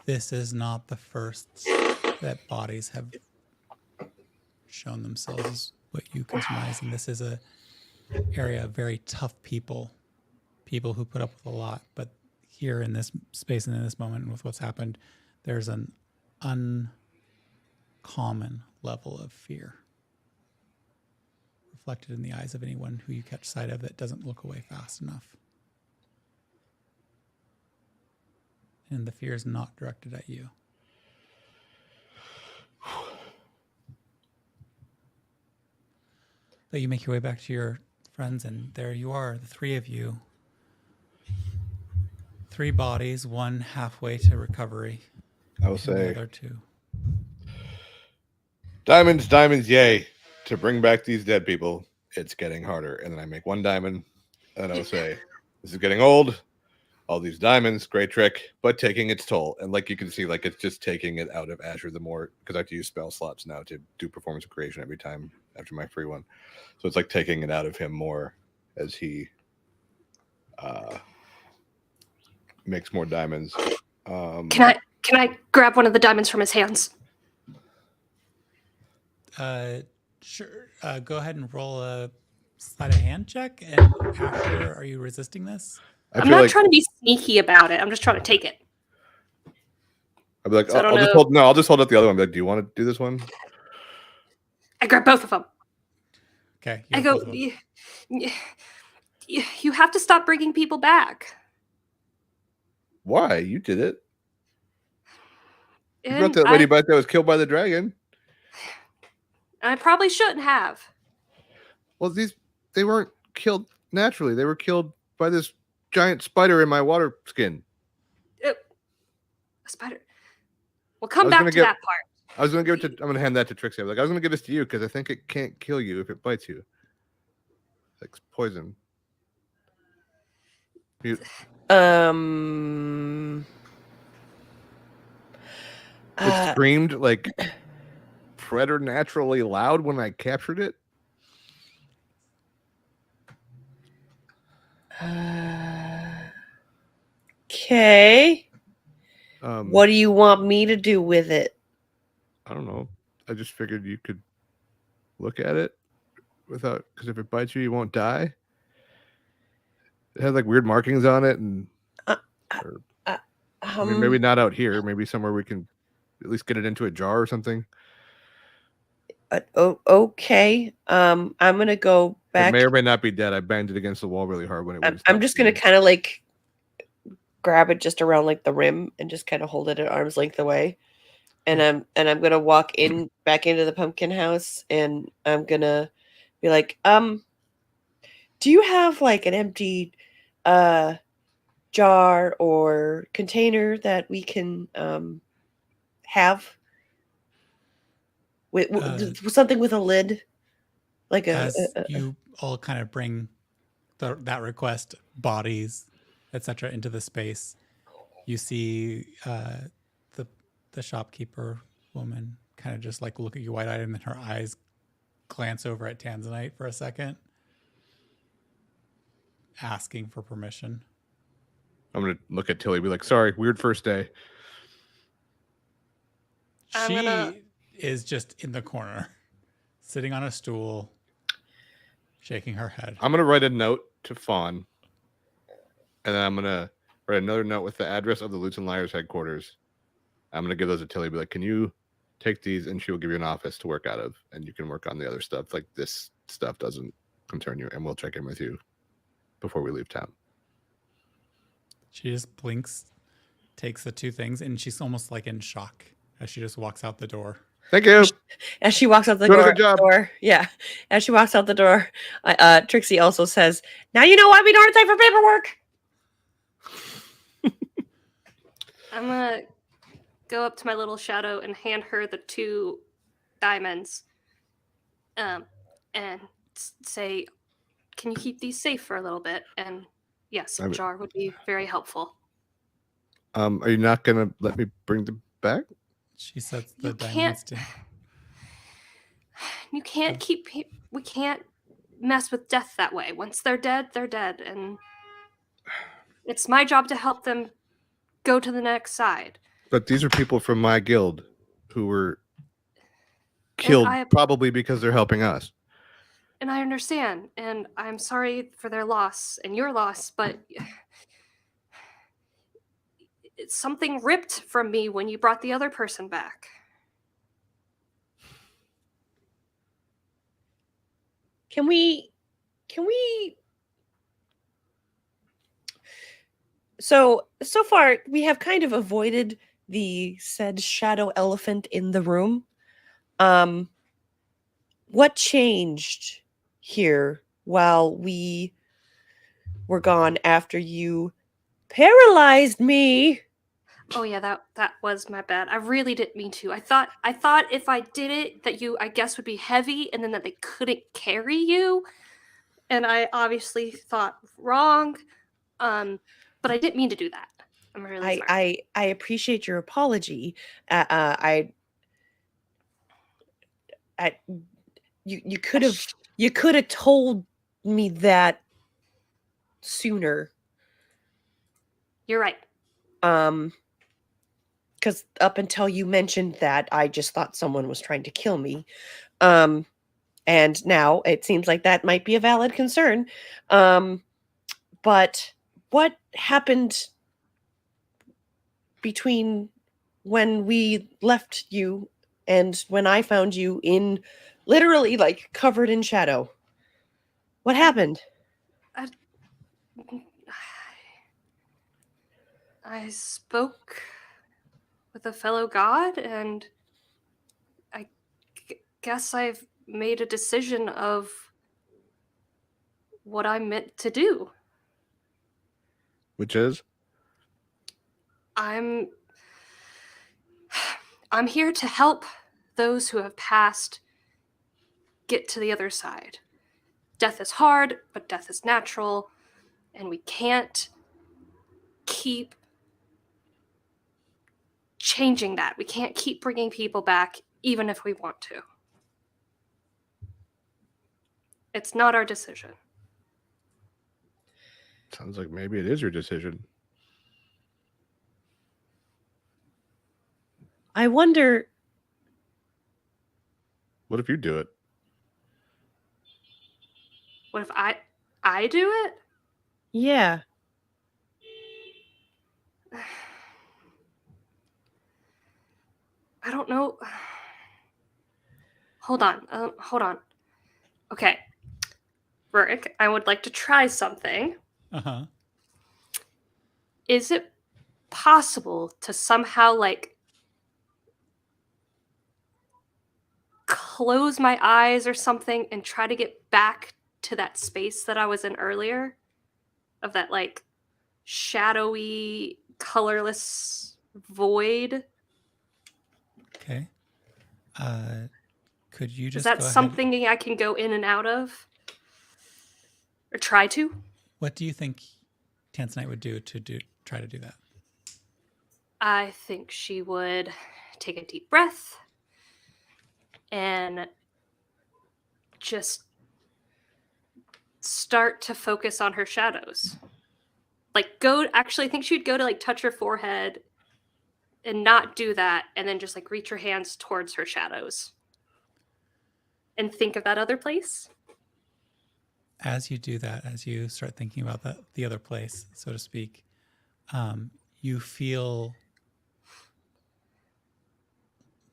This is not the first that bodies have shown themselves as what you can surmise. And this is a area of very tough people who put up with a lot. But here in this space and in this moment and with what's happened, there's an uncommon level of fear reflected in the eyes of anyone who you catch sight of that doesn't look away fast enough. And the fear is not directed at you. But you make your way back to your friends, and there you are, the three of you. 3 bodies, one halfway to recovery. I will and say, the other 2. diamonds, diamonds, yay. To bring back these dead people, it's getting harder. And then I make 1 diamond, and I will say, this is getting old. All these diamonds, great trick, but taking its toll. And like you can see, like it's just taking it out of Asher the more, because I have to use spell slots now to do performance of creation every time after my free one. So it's like taking it out of him more as he makes more diamonds. Can I grab one of the diamonds from his hands? Sure. Go ahead and roll a sleight of hand check. And Asher, are you resisting this? I'm not trying to be sneaky about it. I'm just trying to take it. I'd be like, So I don't know. I'll just hold up the other one. Be like, do you want to do this one? I grab both of them. Okay. I go, you have to stop bringing people back. Why? You did it. You And brought that lady back that was killed by the dragon. I probably shouldn't have. Well, they weren't killed naturally. They were killed by this giant spider in my water skin. A spider. We'll come back to that part. I was going to give it to. I'm going to hand that to Trixie. I was going to give this to you because I think it can't kill you if it bites you. Like poison. It screamed like preternaturally loud when I captured it. Okay. What do you want me to do with it? I don't know. I just figured you could look at it without, because if it bites you, you won't die. It has like weird markings on it, and I mean, maybe not out here. Maybe somewhere we can at least get it into a jar or something. Okay. I'm gonna go back. It may or may not be dead. I banged it against the wall really hard when it. I'm just gonna kind of like grab it just around like the rim and just kind of hold it at arm's length away, and I'm gonna walk back into the pumpkin house, and I'm gonna be like, do you have like an empty jar or container that we can have with something with a lid, like you all kind of bring that request, bodies, etc., into the space. You see the shopkeeper woman kind of just like look at you wide-eyed, and then her eyes glance over at Tanzanite for a second, asking for permission. I'm gonna look at Tilly, be like, sorry, weird first day. She is just in the corner, sitting on a stool, shaking her head. I'm gonna write a note to Fawn, and then I'm gonna write another note with the address of the Lutes and Liars headquarters. I'm gonna give those to Tilly, be like, can you take these, and she will give you an office to work out of, and you can work on the other stuff. Like, this stuff doesn't concern you, and we'll check in with you before we leave town. She just blinks, takes the two things, and she's almost like in shock as she just walks out the door. Thank you. As she walks out the door, yeah. As she walks out the door, Trixie also says, "Now you know why we don't have time for paperwork." I'm gonna go up to my little shadow and hand her the 2 diamonds, and say, "Can you keep these safe for a little bit?" And yes, a jar would be very helpful. Are you not gonna let me bring them back? She sets the diamonds down. You can't we can't mess with death that way. Once they're dead, they're dead. And it's my job to help them go to the next side. But these are people from my guild who were killed probably because they're helping us. And I understand. And I'm sorry for their loss and your loss, but something ripped from me when you brought the other person back. Can we so far we have kind of avoided the said shadow elephant in the room. What changed here while we were gone after you paralyzed me? Oh yeah, that was my bad. I really didn't mean to. I thought if I did it that you, I guess, would be heavy, and then that they couldn't carry you. And I obviously thought wrong. But I didn't mean to do that. I'm really sorry. I appreciate your apology. You could have told me that sooner. You're right. Because up until you mentioned that, I just thought someone was trying to kill me. And now it seems like that might be a valid concern. But what happened between when we left you and when I found you in literally like covered in shadow? What happened? I spoke with a fellow god, and I guess I've made a decision of what I'm meant to do. Which is? I'm here to help those who have passed get to the other side. Death is hard, but death is natural, and we can't keep changing that. We can't keep bringing people back, even if we want to. It's not our decision. Sounds like maybe it is your decision. I wonder. What if you do it? What if I do it? Yeah. I don't know. Hold on. Okay. Rick, I would like to try something. Uh-huh. Is it possible to somehow, like, close my eyes or something and try to get back to that space that I was in earlier? Of that, like, shadowy, colorless void? Okay. Could you just Is that go ahead? something I can go in and out of? Or try to? What do you think Tanzanite would do to try to do that? I think she would take a deep breath and just start to focus on her shadows. Like, I think she'd go to, like, touch her forehead and not do that, and then just, like, reach her hands towards her shadows and think of that other place. As you do that, as you start thinking about the other place, so to speak, you feel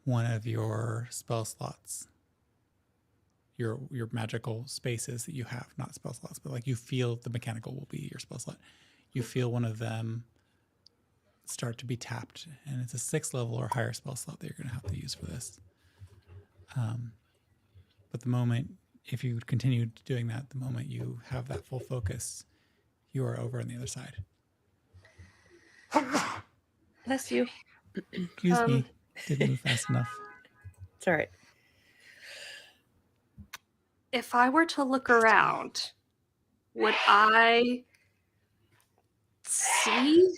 one of your spell slots, your magical spaces that you have, not spell slots, but like you feel the mechanical will be your spell slot. You feel one of them start to be tapped, and it's a 6th level or higher spell slot that you're going to have to use for this. But the moment, if you continue doing that, the moment you have that full focus, you are over on the other side. Bless you. Excuse me, didn't move fast enough. It's all right. If I were to look around, would I see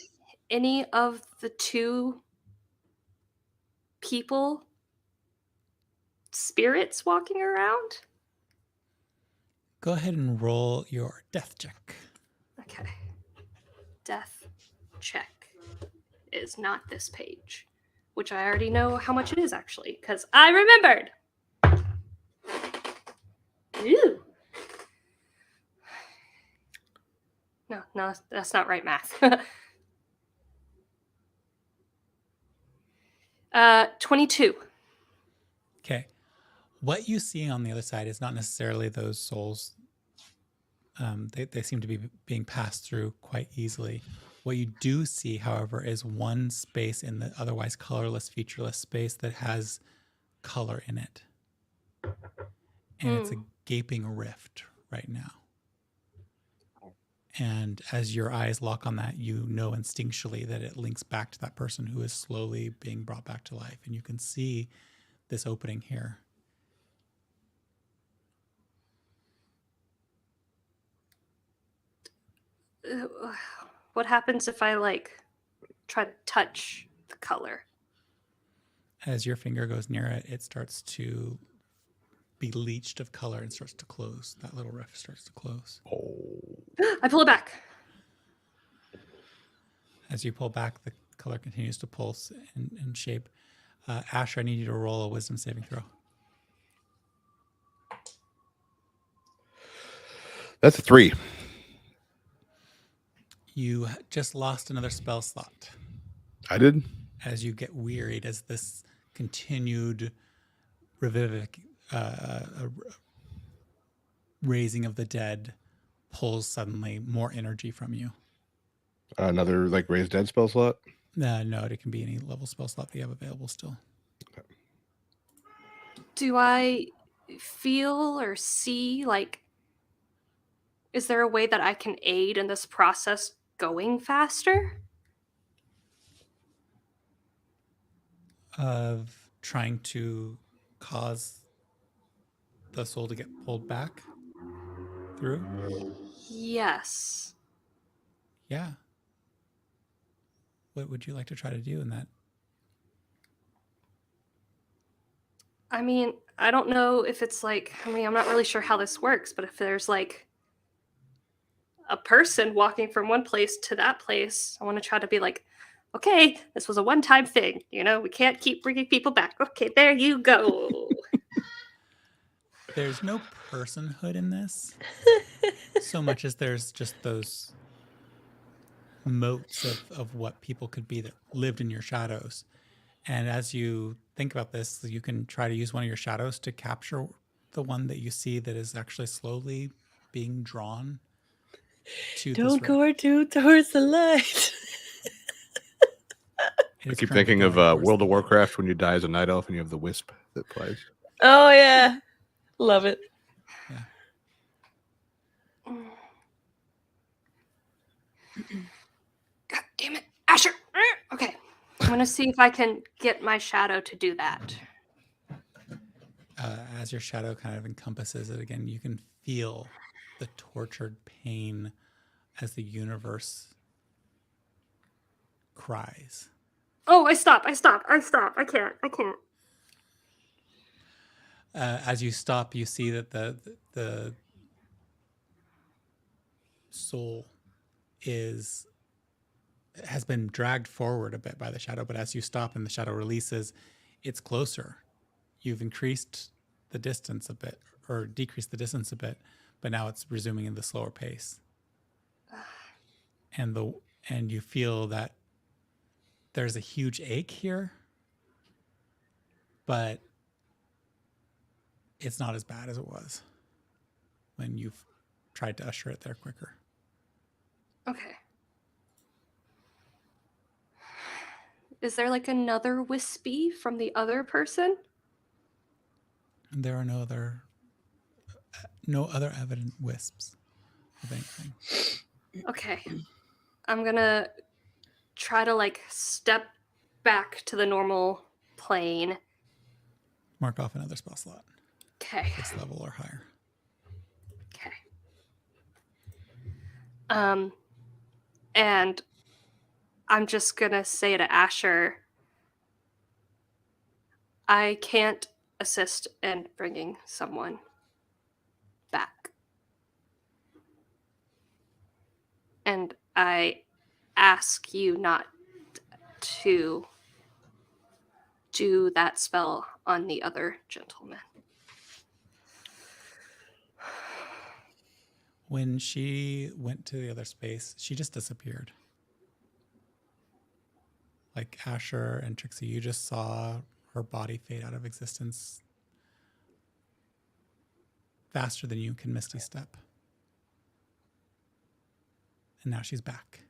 any of the 2 people, spirits walking around? Go ahead and roll your death check. Okay. Death check is not this page, which I already know how much it is, actually, because I remembered. Ew. No, that's not right math. 22. Okay. What you see on the other side is not necessarily those souls. They seem to be being passed through quite easily. What you do see, however, is one space in the otherwise colorless, featureless space that has color in it. And it's a gaping rift right now. And as your eyes lock on that, you know instinctually that it links back to that person who is slowly being brought back to life. And you can see this opening here. What happens if I, like, try to touch the color? As your finger goes near it, it starts to be leached of color and starts to close. That little rift starts to close. I pull it back. As you pull back, the color continues to pulse and shape. Asher, I need you to roll a wisdom saving throw. That's a 3. You just lost another spell slot I did. as you get wearied as this continued raising of the dead pulls suddenly more energy from you. Another like raised dead spell slot. No, it can be any level spell slot that you have available still. Do I feel or see, like, is there a way that I can aid in this process going faster? Of trying to cause the soul to get pulled back through? Yes. Yeah. What would you like to try to do in that? I mean, I don't know if it's like, I mean, I'm not really sure how this works, but if there's like a person walking from one place to that place, I want to try to be like, okay, this was a one-time thing. You know, we can't keep bringing people back. Okay, there you go. There's no personhood in this so much as there's just those motes of what people could be that lived in your shadows. And as you think about this, you can try to use one of your shadows to capture the one that you see that is actually slowly being drawn to Don't this go too towards the light. I keep thinking of World of Warcraft when you die as a night elf and you have the wisp that plays. Oh yeah, love it. Yeah. God damn it, Asher. Okay, I'm gonna see if I can get my shadow to do that. As your shadow kind of encompasses it again, you can feel the tortured pain as the universe cries. Oh, I stop. I can't. As you stop, you see that the soul has been dragged forward a bit by the shadow, but as you stop and the shadow releases, it's closer. You've increased the distance a bit or decreased the distance a bit, but now it's resuming in the slower pace. And you feel that there's a huge ache here, but it's not as bad as it was when you've tried to usher it there quicker. Okay. Is there like another wispy from the other person? There are no other evident wisps of anything. Okay. I'm gonna try to like step back to the normal plane. Mark off another spell slot. Okay. This level or higher. Okay. And I'm just gonna say to Asher, I can't assist in bringing someone back. And I ask you not to do that spell on the other gentleman. When she went to the other space, she just disappeared. Like Asher and Trixie, you just saw her body fade out of existence faster than you can Misty Step. And now she's back.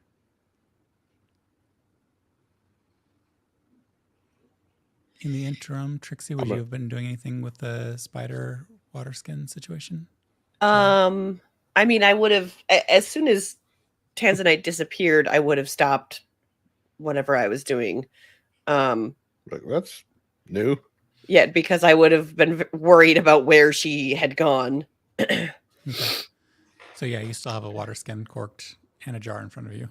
In the interim, Trixie, would you have been doing anything with the spider water skin situation? I mean, I would have, as soon as Tanzanite disappeared, I would have stopped whatever I was doing. Like, that's new. Yeah, because I would have been worried about where she had gone. Okay. So yeah, you still have a water skin corked and a jar in front of you.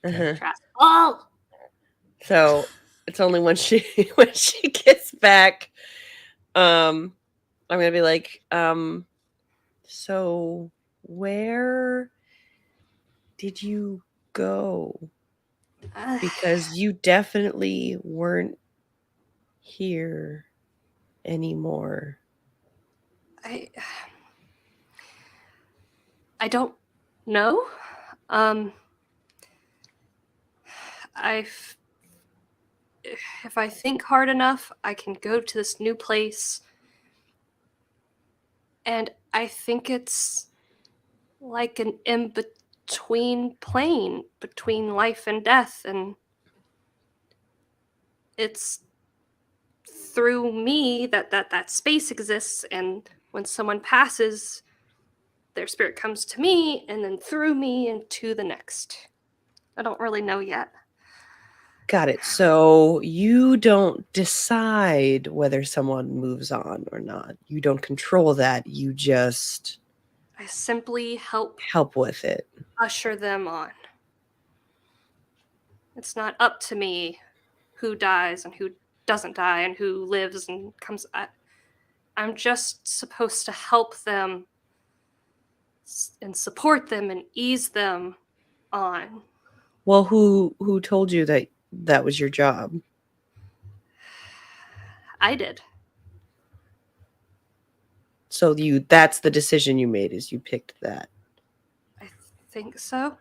Okay. Oh! So it's only when she gets back, I'm gonna be like, so where did you go? because you definitely weren't here anymore. I don't know. If I think hard enough, I can go to this new place. And I think it's like an in-between plane between life and death. And it's through me that space exists. And when someone passes, their spirit comes to me, and then through me and to the next. I don't really know yet. Got it. So you don't decide whether someone moves on or not. You don't control that. You just I simply help with it. usher them on. It's not up to me who dies and who doesn't die and who lives and comes. I'm just supposed to help them and support them and ease them on. Well, who told you that that was your job? I did. So that's the decision you made, is you picked that. I think so.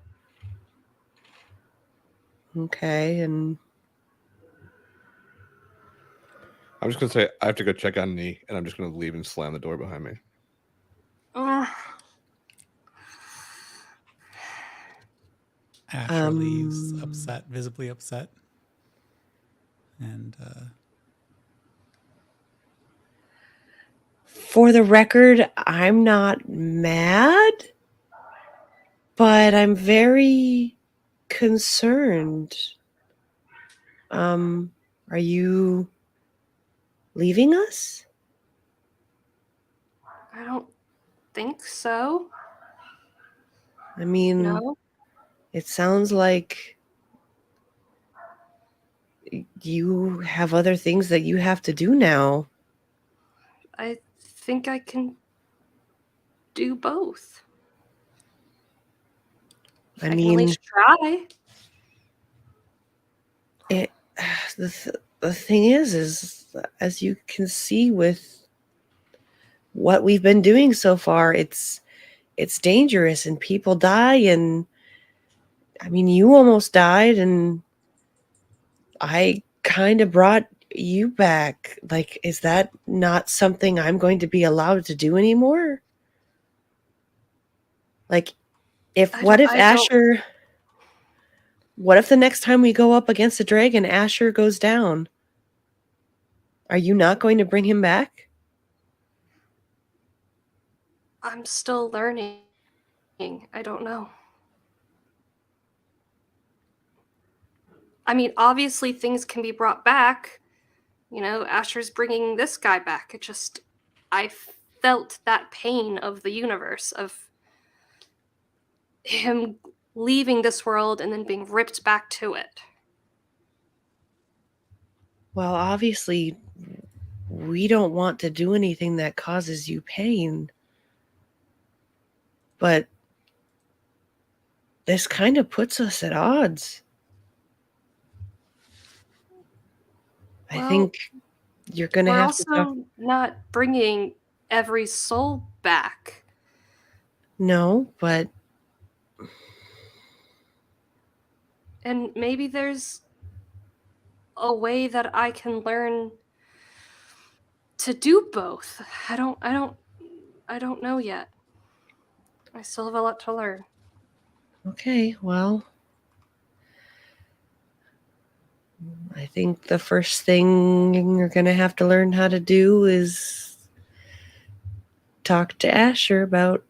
Okay, and I'm just gonna say I have to go check on Nee, and I'm just gonna leave and slam the door behind me. Asher leaves, upset, visibly upset. And for the record, I'm not mad, but I'm very concerned. Are you leaving us? I don't think so. I mean, No. it sounds like you have other things that you have to do now. I think I can do both. I I can at mean, least try. the thing is as you can see with what we've been doing so far, it's dangerous and people die, and I mean, you almost died, and I kind of brought you back. Like, is that not something I'm going to be allowed to do anymore? Like, what if the next time we go up against a dragon, Asher goes down? Are you not going to bring him back? I'm still learning. I don't know. I mean, obviously things can be brought back. You know, Asher's bringing this guy back. I felt that pain of the universe, of him leaving this world and then being ripped back to it. Well, obviously, we don't want to do anything that causes you pain. But this kind of puts us at odds. I think you're going to have to talk. We're also not bringing every soul back. No, but... And maybe there's a way that I can learn to do both. I don't know yet. I still have a lot to learn. Okay, well, I think the first thing you're going to have to learn how to do is talk to Asher about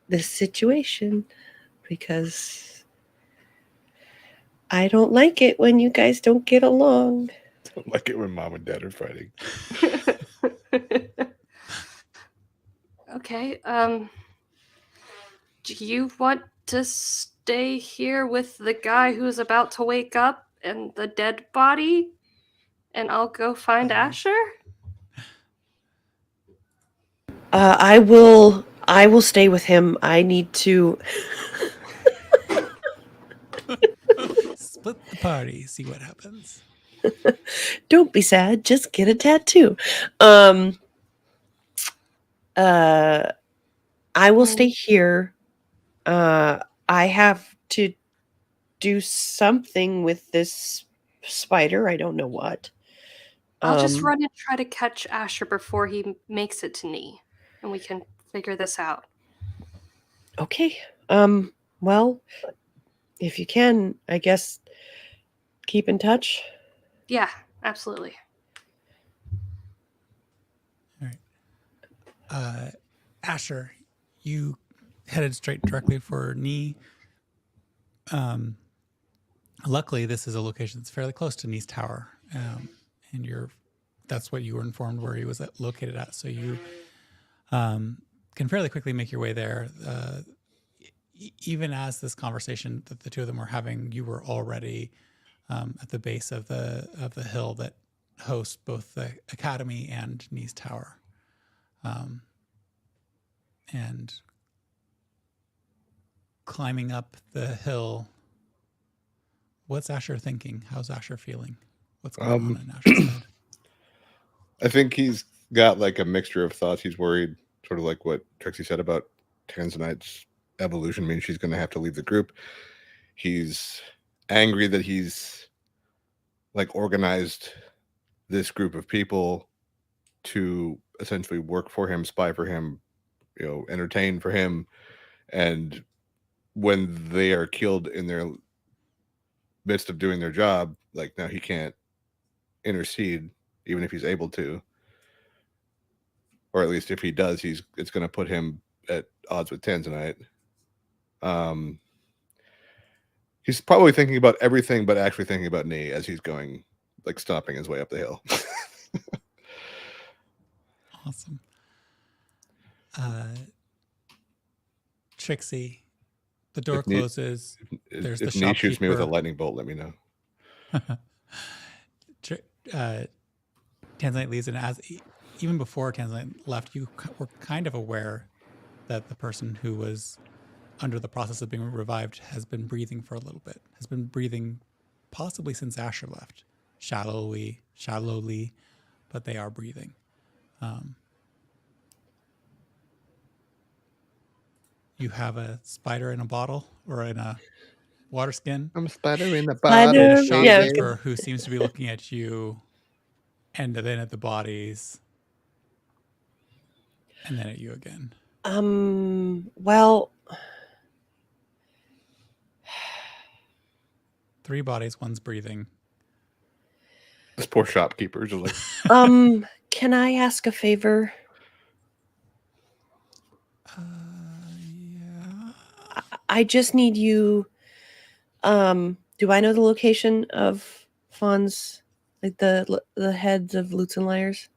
this situation, because I don't like it when you guys don't get along. I don't like it when mom and dad are fighting. Okay, do you want to stay here with the guy who's about to wake up and the dead body? And I'll go find Asher? I will stay with him. I need to... split the party, see what happens. Don't be sad. Just get a tattoo. I will stay here. I have to do something with this spider. I don't know what. I'll just run and try to catch Asher before he makes it to Knee, and we can figure this out. Okay. Well, if you can, I guess keep in touch. Yeah, absolutely. All right. Asher, you headed straight directly for Knee. Luckily, this is a location that's fairly close to Knee's tower, and that's what you were informed where he was located at. So you can fairly quickly make your way there. Even as this conversation that the two of them were having, you were already at the base of the hill that hosts both the academy and Knee's tower. And climbing up the hill, what's Asher thinking? How's Asher feeling? What's going on in Asher's head? I think he's got like a mixture of thoughts. He's worried, sort of like what Trixie said about Tanzanite's evolution means she's going to have to leave the group. He's angry that he's like organized this group of people to essentially work for him, spy for him, entertain for him. And when they are killed in their midst of doing their job, like now he can't intercede, even if he's able to. Or at least if he does, it's going to put him at odds with Tanzanite. He's probably thinking about everything, but actually thinking about Knee as he's going, like stomping his way up the hill. Awesome. Trixie, the door closes. There's the shopkeeper. If Knee shoots me with a lightning bolt, let me know. Tanzanite leaves, and even before Tanzanite left, you were kind of aware that the person who was under the process of being revived has been breathing for a little bit, has been breathing possibly since Asher left, shallowly, but they are breathing. You have a spider in a bottle or in a water skin. I'm a spider in a Spider, bottle. And a yeah. shopkeeper who seems to be looking at you, and then at the bodies, and then at you again. Well, 3 bodies, one's breathing. This poor shopkeeper is just like, can I ask a favor? Yeah. I just need you. Do I know the location of Fawn's, like the heads of Lutes and Liars?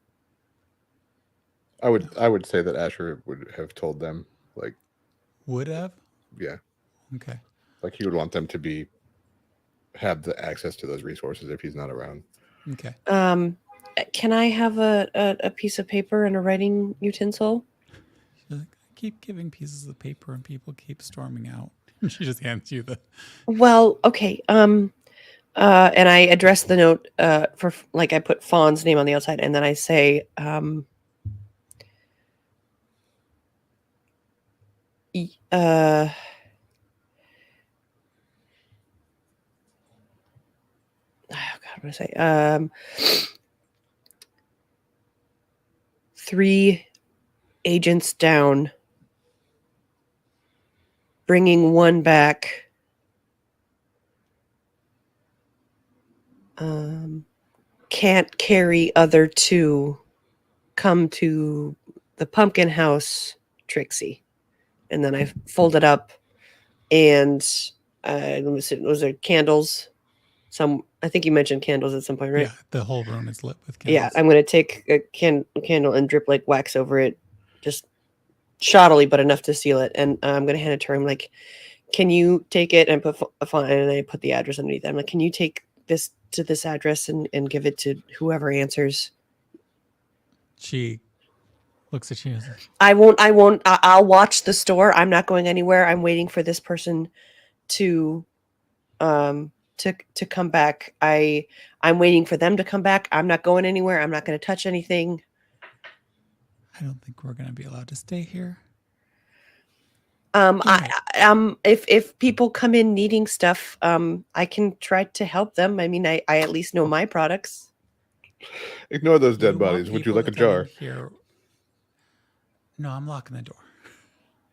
I would say that Asher would have told them, like, Would have? yeah, Okay. like he would want them to have the access to those resources if he's not around. Okay. Can I have a piece of paper and a writing utensil? She's like, I keep giving pieces of paper and people keep storming out. She just hands you the. Well, okay. And I address the note for, like, I put Fawn's name on the outside, and then I say, oh God, what did I say? 3 agents down, bringing 1 back. Can't carry other 2. Come to the pumpkin house, Trixie. And then I fold it up, and was there candles? I think you mentioned candles at some point, right? Yeah, the whole room is lit with candles. Yeah, I'm going to take a candle and drip like wax over it, just shoddily, but enough to seal it. And I'm going to hand it to her. I'm like, can you take it and put a font, and I put the address underneath it. I'm like, can you take this to this address and give it to whoever answers? She looks at you and says, I'll watch the store. I'm not going anywhere. I'm waiting for this person to to come back. I'm waiting for them to come back. I'm not going anywhere. I'm not going to touch anything. I don't think we're going to be allowed to stay here. If people come in needing stuff, I can try to help them. I mean, I at least know my products. Ignore those dead You want bodies. Would you people like a to come in jar? Here? No, I'm locking the door.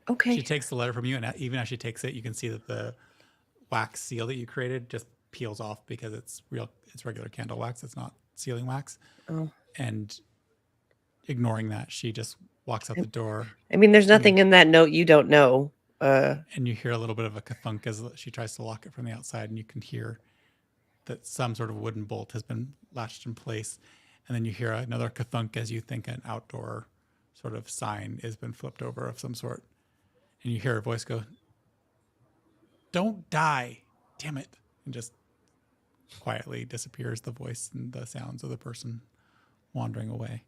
Okay. She takes the letter from you, and even as she takes it, you can see that the wax seal that you created just peels off because it's regular candle wax. It's not sealing wax. Oh. And ignoring that, she just walks out the door. I mean, there's nothing in that note you don't know. And you hear a little bit of a kathunk as she tries to lock it from the outside, and you can hear that some sort of wooden bolt has been latched in place. And then you hear another kathunk as you think an outdoor sort of sign has been flipped over of some sort. And you hear a voice go, "Don't die, damn it." And just quietly disappears, the voice and the sounds of the person wandering away.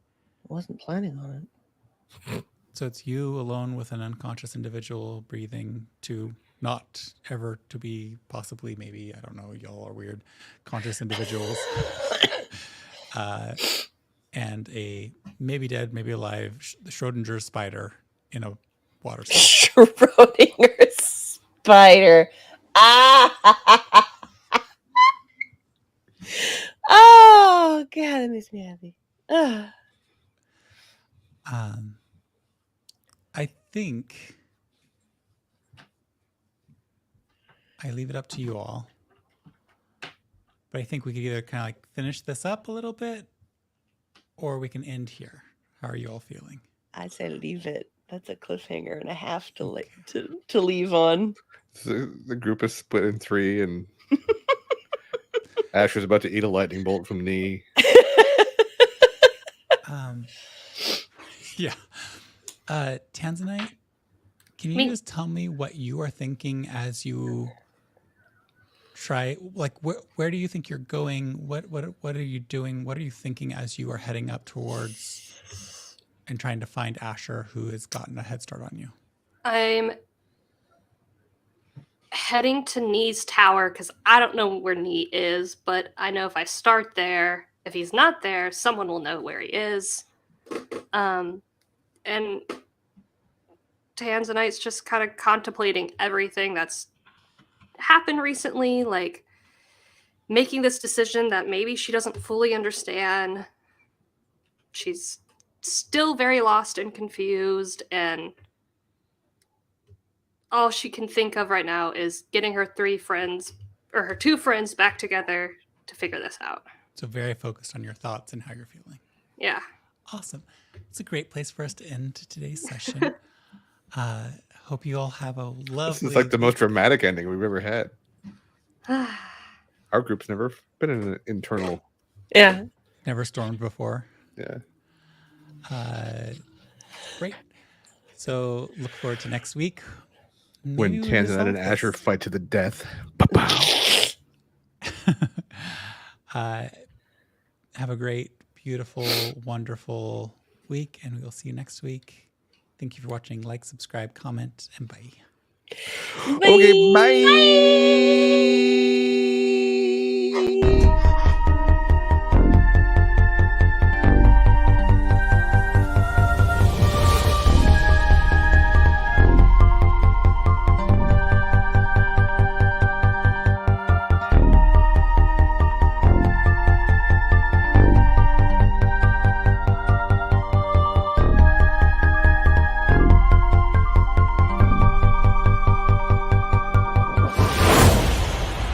Wasn't planning on it. So it's you alone with an unconscious individual breathing to not ever to be possibly, maybe, I don't know, y'all are weird, conscious individuals. And a maybe dead, maybe alive Schrodinger spider in a water slide. Schrodinger spider. Ah! Oh, God, that makes me happy. I think I leave it up to you all. But I think we could either kind of like finish this up a little bit, or we can end here. How are you all feeling? I say leave it. That's a cliffhanger and a half to leave on. So the group is split in three, and Asher's about to eat a lightning bolt from knee. Yeah. Tanzanite, can you just tell me what you are thinking as you try, like, where do you think you're going? What are you doing? What are you thinking as you are heading up towards and trying to find Asher, who has gotten a head start on you? I'm heading to Knee's tower because I don't know where Knee is, but I know if I start there, if he's not there, someone will know where he is. And Tanzanite's just kind of contemplating everything that's happened recently, like making this decision that maybe she doesn't fully understand. She's still very lost and confused, and all she can think of right now is getting her two friends back together to figure this out. So very focused on your thoughts and how you're feeling. Yeah. Awesome. It's a great place for us to end today's session. Hope you all have a lovely... This is like the most dramatic ending we've ever had. Our group's never been in an internal... Yeah. Never stormed before. Yeah. Great. So look forward to next week. When Tanzanite and Asher fight to the death. Have a great, beautiful, wonderful week, and we'll see you next week. Thank you for watching. Like, subscribe, comment, and bye. Okay, bye.